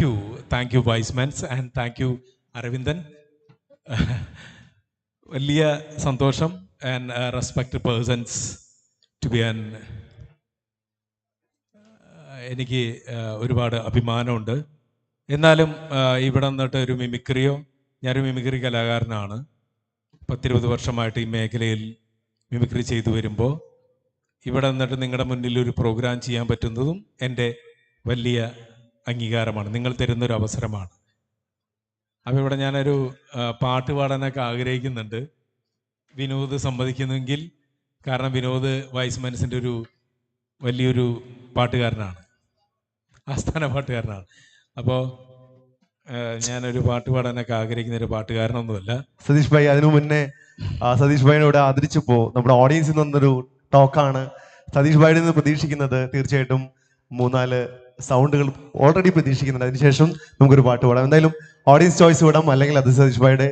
Speaker 4: you Y's mens and thank you Aravindan. വലിയ സന്തോഷം and respect persons to be an. എനിക്ക് ഒരുപാട് അഭിമാനമുണ്ട്. എന്നാലും ഇവിടെ നിന്നിട്ട് ഒരു മിമിക്രിയോ, ഞാനൊരു മിമിക്രി കലാകാരനാണ്. 10-20 വർഷമായിട്ട് ഈ മേഖലയിൽ മിമിക്രി ചെയ്തു വരുമ്പോൾ ഇവിടെ നിന്നിട്ട് നിങ്ങളുടെ മുന്നിൽ ഒരു പ്രോഗ്രാം ചെയ്യാൻ പറ്റുന്നതും എൻ്റെ വലിയ അംഗീകാരമാണ്. നിങ്ങൾ തരുന്നൊരു അവസരമാണ്. അപ്പോൾ ഇവിടെ ഞാനൊരു പാട്ട് പാടാനൊക്കെ ആഗ്രഹിക്കുന്നുണ്ട്. വിനോദ് സമ്മതിക്കുന്നെങ്കിൽ, കാരണം വിനോദ് വൈസ്മെൻസിൻ്റെ ഒരു വലിയൊരു പാട്ടുകാരനാണ്, ആസ്ഥാന പാട്ടുകാരനാണ്. അപ്പോൾ ഞാനൊരു പാട്ട് പാടാനൊക്കെ ആഗ്രഹിക്കുന്ന ഒരു പാട്ടുകാരനൊന്നുമല്ല.
Speaker 21: സതീഷ് ഭായി, അതിനു മുന്നേ സതീഷ് ഭായിനോട് ആദരിച്ചപ്പോൾ നമ്മുടെ ഓഡിയൻസിൽ നിന്നൊരു ടോക്കാണ് സതീഷ് ഭായിയിൽ നിന്ന് പ്രതീക്ഷിക്കുന്നത്. തീർച്ചയായിട്ടും 3-4 സൗണ്ടുകൾ ഓൾറെഡി പ്രതീക്ഷിക്കുന്നുണ്ട്. അതിനുശേഷം നമുക്കൊരു പാട്ട് പാടാം. എന്തായാലും ഓഡിയൻസ് ചോയ്സ് വിടാം, അല്ലെങ്കിൽ അത് സതീഷ് ഭായിയുടെ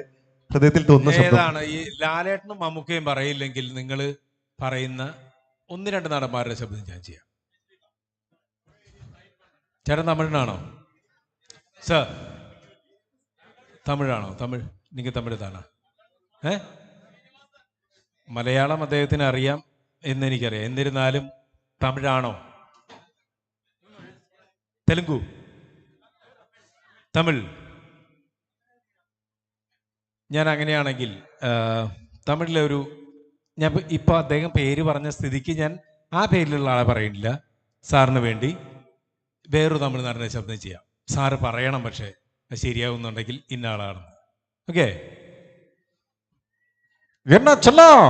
Speaker 21: ഹൃദയത്തിൽ തോന്നുന്ന ശബ്ദം.
Speaker 4: ഏതാണ് ഈ ലാലേട്ടനും മമ്മൂക്കയും പറയില്ലെങ്കിൽ നിങ്ങൾ പറയുന്ന 1-2 നടന്മാരുടെ ശബ്ദം ഞാൻ ചെയ്യാം. ചേട്ടൻ തമിഴിനാണോ സർ? തമിഴാണോ? തമിഴ് നിങ്ങൾ തമിഴ് താണോ? മലയാളം അദ്ദേഹത്തിന് അറിയാം എന്നെനിക്കറിയാം. എന്നിരുന്നാലും തമിഴാണോ? തെലുങ്കു? തമിഴ്? ഞാൻ അങ്ങനെയാണെങ്കിൽ തമിഴിലെ ഒരു, ഞാൻ ഇപ്പോൾ അദ്ദേഹം പേര് പറഞ്ഞ സ്ഥിതിക്ക് ഞാൻ ആ പേരിലുള്ള ആളെ പറയുന്നില്ല. സാറിന് വേണ്ടി വേറൊരു തമിഴ്നാടിനെ ശബ്ദം ചെയ്യാം. സാറ് പറയണം, പക്ഷേ അത് ശരിയാവുന്നുണ്ടെങ്കിൽ ഇന്ന ആളാണ്. ഓക്കെ? என்ன செல்லம்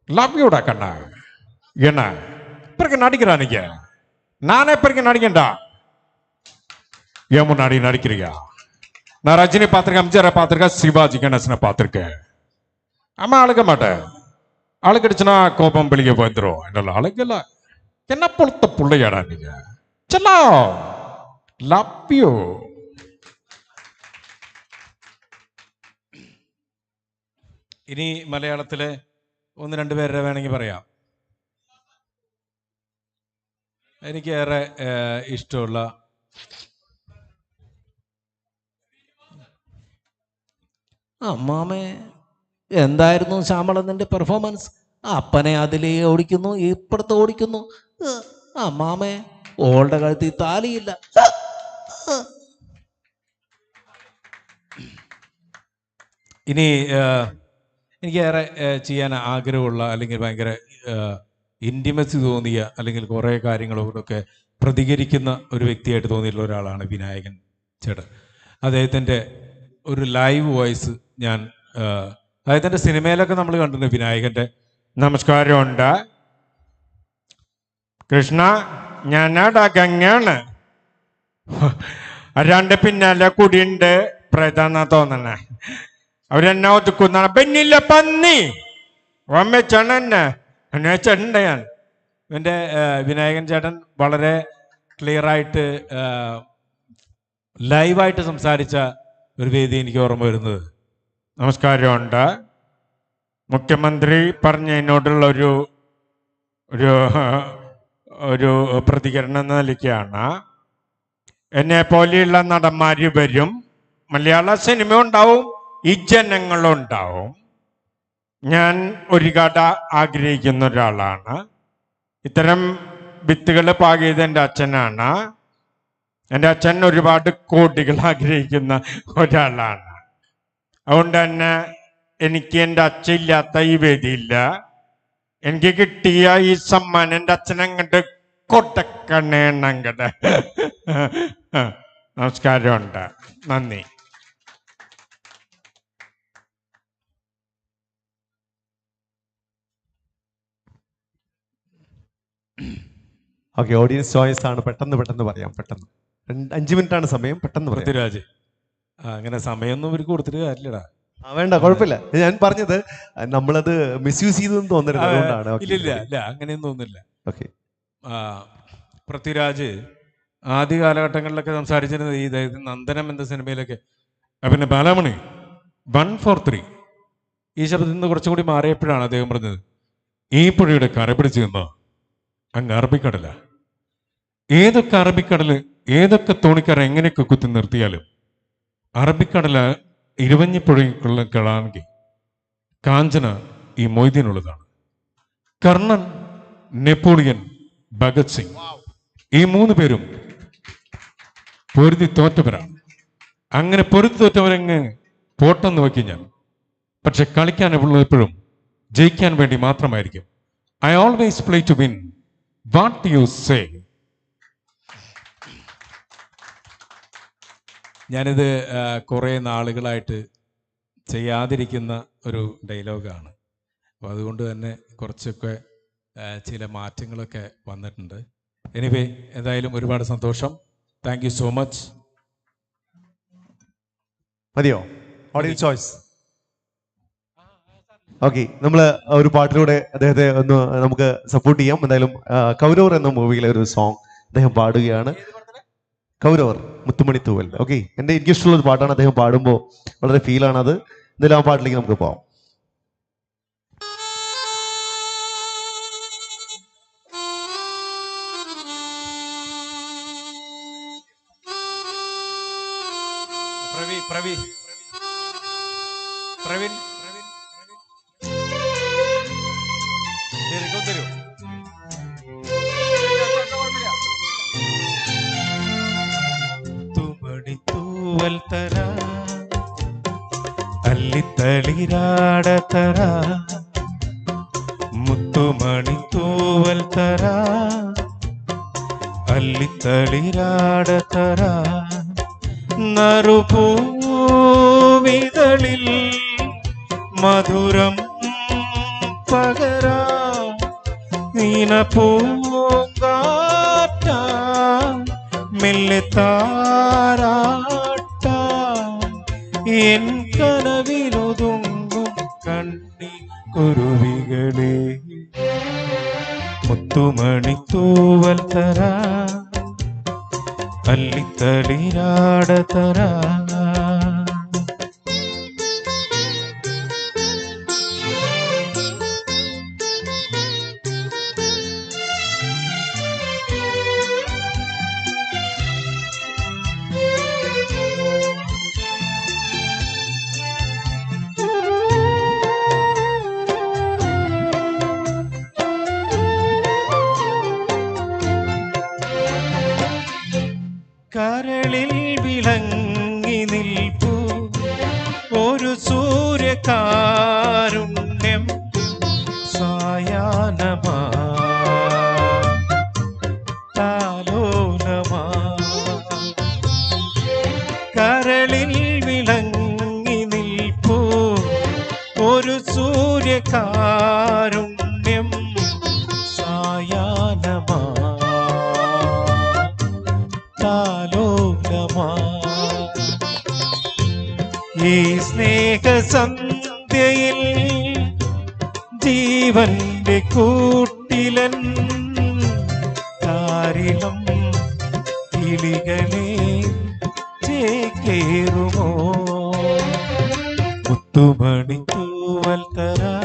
Speaker 4: லவ் யூடா கண்ணா. என்ன பிறகு நடிக்கிறானுங்க, நானே பிறகு நடிக்கண்டா. ஏன் முன்னாடி நடிக்கிறியா? நான் ரஜினி பார்த்திருக்கேன், எம்ஜிஆரை பார்த்திருக்கேன், சிவாஜி கணேசனை பார்த்திருக்கேன். ஆமா, அழுக மாட்டேன். அழுகடிச்சுனா கோபம் வெளியே வந்துடும். என்னால அழுகல. என்ன பொழுத்த பிள்ளையாடா நீங்க? செல்லா, லவ் யூ. ഇനി മലയാളത്തിലെ ഒന്ന് രണ്ട് പേരുടെ വേണമെങ്കിൽ പറയാം. എനിക്ക് ഏറെ ഇഷ്ടമുള്ള
Speaker 5: അമ്മാമേ, എന്തായിരുന്നു ശ്യാമളന്റെ പെർഫോമൻസ്? അപ്പനെ അതിലേ ഓടിക്കുന്നു, ഇപ്പുറത്ത് ഓടിക്കുന്നു. അമ്മാമേ, ഓളുടെ കഴുത്തിൽ താലിയില്ല.
Speaker 4: ഇനി എനിക്ക് ഏറെ ചെയ്യാൻ ആഗ്രഹമുള്ള അല്ലെങ്കിൽ ഭയങ്കര ഇൻറ്റിമസി തോന്നിയ അല്ലെങ്കിൽ കുറേ കാര്യങ്ങളോടൊക്കെ പ്രതികരിക്കുന്ന ഒരു വ്യക്തിയായിട്ട് തോന്നിയിട്ടുള്ള ഒരാളാണ് വിനായകൻ ചേട്ടൻ. അദ്ദേഹത്തിൻ്റെ ഒരു ലൈവ് വോയിസ് ഞാൻ അദ്ദേഹത്തിൻ്റെ സിനിമയിലൊക്കെ നമ്മൾ കണ്ടിട്ടുണ്ട്. വിനായകൻ്റെ നമസ്കാരമുണ്ട് കൃഷ്ണ, ഞാനാടാ ഗംഗയാണ്, രണ്ട് പിന്നാലെ കുടിയുണ്ട് പ്രേതാന്നാ തോന്നണേ, അവരെന്നെ ഒതുക്കുന്ന പെണ്ണില്ല പന്നി വമ്മച്ചാണ് എന്നെ ചേട്ടൻ്റെ. ഞാൻ എൻ്റെ വിനായകൻ ചേട്ടൻ വളരെ ക്ലിയറായിട്ട് ലൈവായിട്ട് സംസാരിച്ച ഒരു വേദി എനിക്ക് ഓർമ്മ വരുന്നത്, നമസ്കാരമുണ്ട്, മുഖ്യമന്ത്രി പറഞ്ഞ എന്നോടുള്ള ഒരു പ്രതികരണം എന്ന നിലയ്ക്കാണ്. എന്നെ പോലെയുള്ള നടന്മാർ വരും, മലയാള സിനിമ ഉണ്ടാവും, ഈ ജനങ്ങളുണ്ടാവും. ഞാൻ ഒരു കഥ ആഗ്രഹിക്കുന്ന ഒരാളാണ്. ഇത്തരം വിത്തുകൾ പാകിയത് എൻ്റെ അച്ഛനാണ്. എൻ്റെ അച്ഛൻ ഒരുപാട് കോടികൾ ആഗ്രഹിക്കുന്ന ഒരാളാണ്. അതുകൊണ്ട് തന്നെ എനിക്ക് എൻ്റെ അച്ഛൻ ഇല്ലാത്ത ഈ വേദിയില്ല. എനിക്ക് കിട്ടിയ ഈ സമ്മാനം എൻ്റെ അച്ഛൻ അങ്ങോട്ട് കൊട്ടക്കണ്ണേണ്ണങ്ങട്. നമസ്കാരമുണ്ട്, നന്ദി.
Speaker 21: ഓക്കെ, ഓഡിയൻസ് ചോയ്സ് ആണ്. പെട്ടെന്ന് പറയാം. പെട്ടെന്ന് 5 മിനിറ്റാണ് സമയം, പെട്ടെന്ന് പറയാം.
Speaker 4: പൃഥ്വിരാജ്, അങ്ങനെ സമയമൊന്നും ഇവർക്ക് കൊടുത്തിട്ട് കാര്യമില്ലടാ.
Speaker 21: വേണ്ട, കുഴപ്പമില്ല. ഞാൻ പറഞ്ഞത് നമ്മളത് മിസ്യൂസ് ചെയ്തെന്ന് തോന്നരുത്, അതുകൊണ്ടാണ്.
Speaker 4: ഇല്ല, അങ്ങനെയൊന്നും തോന്നുന്നില്ല.
Speaker 21: ഓക്കെ.
Speaker 4: പൃഥ്വിരാജ് ആദ്യ കാലഘട്ടങ്ങളിലൊക്കെ സംസാരിച്ചിരുന്നത് ഈ നന്ദനം എന്ന സിനിമയിലൊക്കെ പിന്നെ ബാലാമണി 143 ഈ ശബ്ദത്തിൽ നിന്ന് കുറച്ചുകൂടി മാറിയപ്പോഴാണ് അദ്ദേഹം പറഞ്ഞത്, ഈ പുഴയുടെ കര പിടിച്ചു നിന്നോ അങ്ങ് അറബിക്കടല. ഏതൊക്കെ അറബിക്കടല്, ഏതൊക്കെ തോണിക്കര എങ്ങനെയൊക്കെ കുത്തി നിർത്തിയാലും അറബിക്കടല ഇരുവഞ്ഞിപ്പുഴയ്ക്കുള്ളതാണെങ്കിൽ കാഞ്ചന ഈ മൊയ്തീനുള്ളതാണ്. കർണൻ, നെപ്പോളിയൻ, ഭഗത് സിംഗ്, ഈ 3 പേരും പൊരുതി തോറ്റവരാണ്. അങ്ങനെ പൊരുതി തോറ്റവരെങ്ങ് പോട്ടെന്ന് വയ്ക്കും ഞാൻ. പക്ഷെ കളിക്കാനുള്ള എപ്പോഴും ജയിക്കാൻ വേണ്ടി മാത്രമായിരിക്കും. I always play to win. What you say? ഞാനിത് കുറേ നാളുകളായിട്ട് ചെയ്യാതിരിക്കുന്ന ഒരു ഡയലോഗാണ്. അപ്പോൾ അതുകൊണ്ട് തന്നെ കുറച്ചൊക്കെ ചില മാറ്റങ്ങളൊക്കെ വന്നിട്ടുണ്ട്. എനിവേ, എന്തായാലും ഒരുപാട് സന്തോഷം. Thank you so much.
Speaker 21: മതിയോ ഓഡിയൻസ് ചോയ്സ്? ഓക്കെ, നമ്മൾ ഒരു പാട്ടിലൂടെ അദ്ദേഹത്തെ ഒന്ന് നമുക്ക് സപ്പോർട്ട് ചെയ്യാം. എന്തായാലും കൗരവർ എന്ന മൂവിയിലെ ഒരു സോങ് അദ്ദേഹം പാടുകയാണ്. കൗരവർ, മുത്തുമണി തൂവൽ. ഓക്കെ, എനിക്കിഷ്ടമുള്ള ഒരു പാട്ടാണ്. അദ്ദേഹം പാടുമ്പോൾ വളരെ ഫീലാണ് അത്. എന്തായാലും ആ പാട്ടിലേക്ക് നമുക്ക് പോവാം.
Speaker 4: പ്രവീൺ തരൂ. തുമണി തൂവൽ തരാ, അല്ലിത്തളിരാട തരാ, മുത്തുമണി തൂവൽ തരാ, അല്ലിത്തളിരാട തരാ, നറുപൂവിതളിൽ മധുരം
Speaker 5: പകരാ നീന പൂങ്കാറ്റ മെല്ലെ താരാട്ട എൻ കനവിലൊതുങ്ങും കണ്ണി കുരുവികളെ മുത്തുമണിത്തൂവൽ തരാ അല്ലിത്തളിരാട തരാ കരളിൽ വിളങ്ങി നിൽപ്പൂ ഒരു സൂര്യകാരുണ്യം സായാഹ്നമാ താലോലമാ കരളിൽ വിളങ്ങി നിൽപ്പൂ ഒരു സൂര്യകാരുണ്യം സായാഹ്നമാ താലോലമാ ഈ സ്നേഹസന്ധ്യയിൽ ജീവന്റെ കൂട്ടിലൻ കാരിളം കിളികളെ ചേക്കേറുമോ മുത്തുമണി തൂവൽ തരാ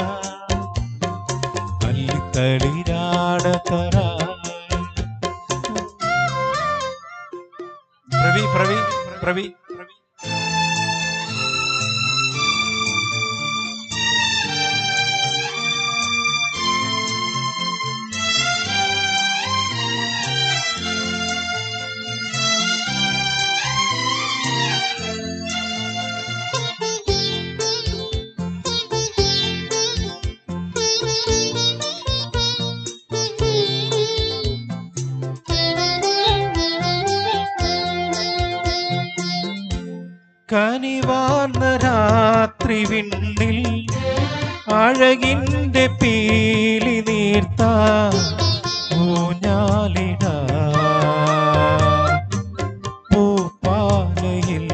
Speaker 5: അല്ലിത്തളിരാട തരാ പ്രവി പ്രവി പ്രവി കനിവാർന്ന രാത്രി വിണ്ണിൽ അഴകിന്റെ പീലി നീർത്ത ഊഞ്ഞാലിട പൂപ്പാലയിൽ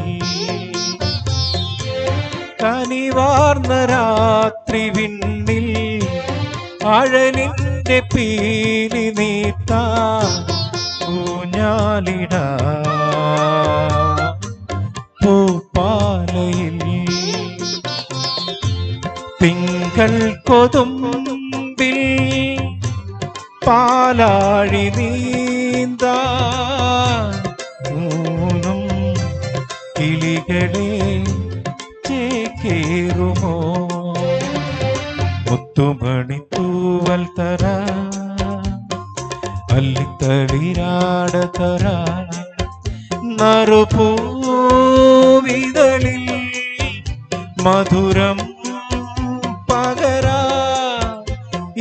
Speaker 5: കനിവാർന്ന രാത്രി വിണ്ണിൽ അഴലിന്റെ പീലി നീർത്ത ഊഞ്ഞാലിട പൂപ്പാലയിൽ തിങ്കൾ കൊതുമ്പിൽ പാലാഴി നീന്ത മൂന്നും കിളികളെ ചേക്കേറുമോ മുത്തുമണി തൂവൽ തരാ അല്ലിത്തളിരാട തരാ നറുപൂവിതളിൽ മധുരം പകരാ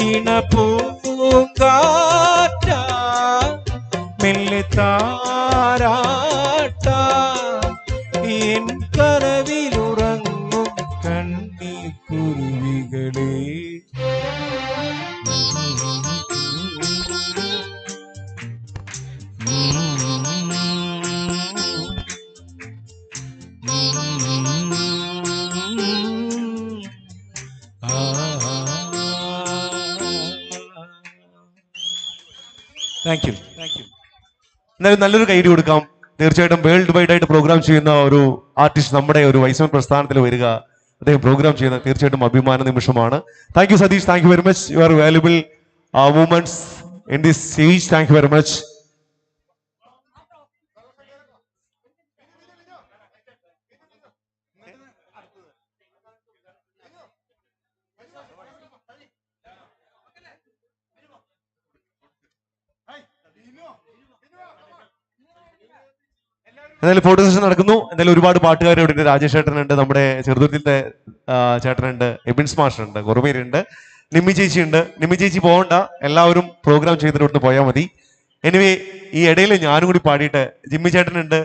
Speaker 5: ഇണപൂങ്കാറ്റ മെല്ലെ താരാട്ട എൻ കനവിലുറങ്ങും കണ്ണി കുരുവികളെ താങ്ക് യു.
Speaker 21: എന്തായാലും നല്ലൊരു കൈയ്യടി കൊടുക്കാം. തീർച്ചയായിട്ടും വേൾഡ് വൈഡ് ആയിട്ട് പ്രോഗ്രാം ചെയ്യുന്ന ഒരു ആർട്ടിസ്റ്റ് നമ്മുടെ ഒരു വൈസ്മൻ പ്രസ്ഥാനത്തിൽ വരിക, അദ്ദേഹം പ്രോഗ്രാം ചെയ്യുന്ന തീർച്ചയായിട്ടും അഭിമാന നിമിഷമാണ്. Thank you Satheesh, thank you very much. You are valuable moments in this stage. Thank you very much. എന്തായാലും ഫോട്ടോ സെഷൻ നടക്കുന്നു. എന്തായാലും ഒരുപാട് പാട്ടുകാർ ഇവിടെ ഉണ്ട്. രാജേഷ് ചേട്ടനുണ്ട്, നമ്മുടെ ചെറുതുരുത്തിലത്തെ ചേട്ടനുണ്ട്, എബിൻസ് മാഷുണ്ട്, ഗുറുമേരുണ്ട്, നിമ്മി ചേച്ചി ഉണ്ട്. നിമ്മി ചേച്ചി പോകണ്ട, എല്ലാവരും പ്രോഗ്രാം ചെയ്തിട്ട് ഇവിടുന്ന് പോയാൽ മതി. എനിവേ ഈ ഇടയിൽ ഞാനും കൂടി പാടിയിട്ട് ജിമ്മി ചേട്ടനുണ്ട്,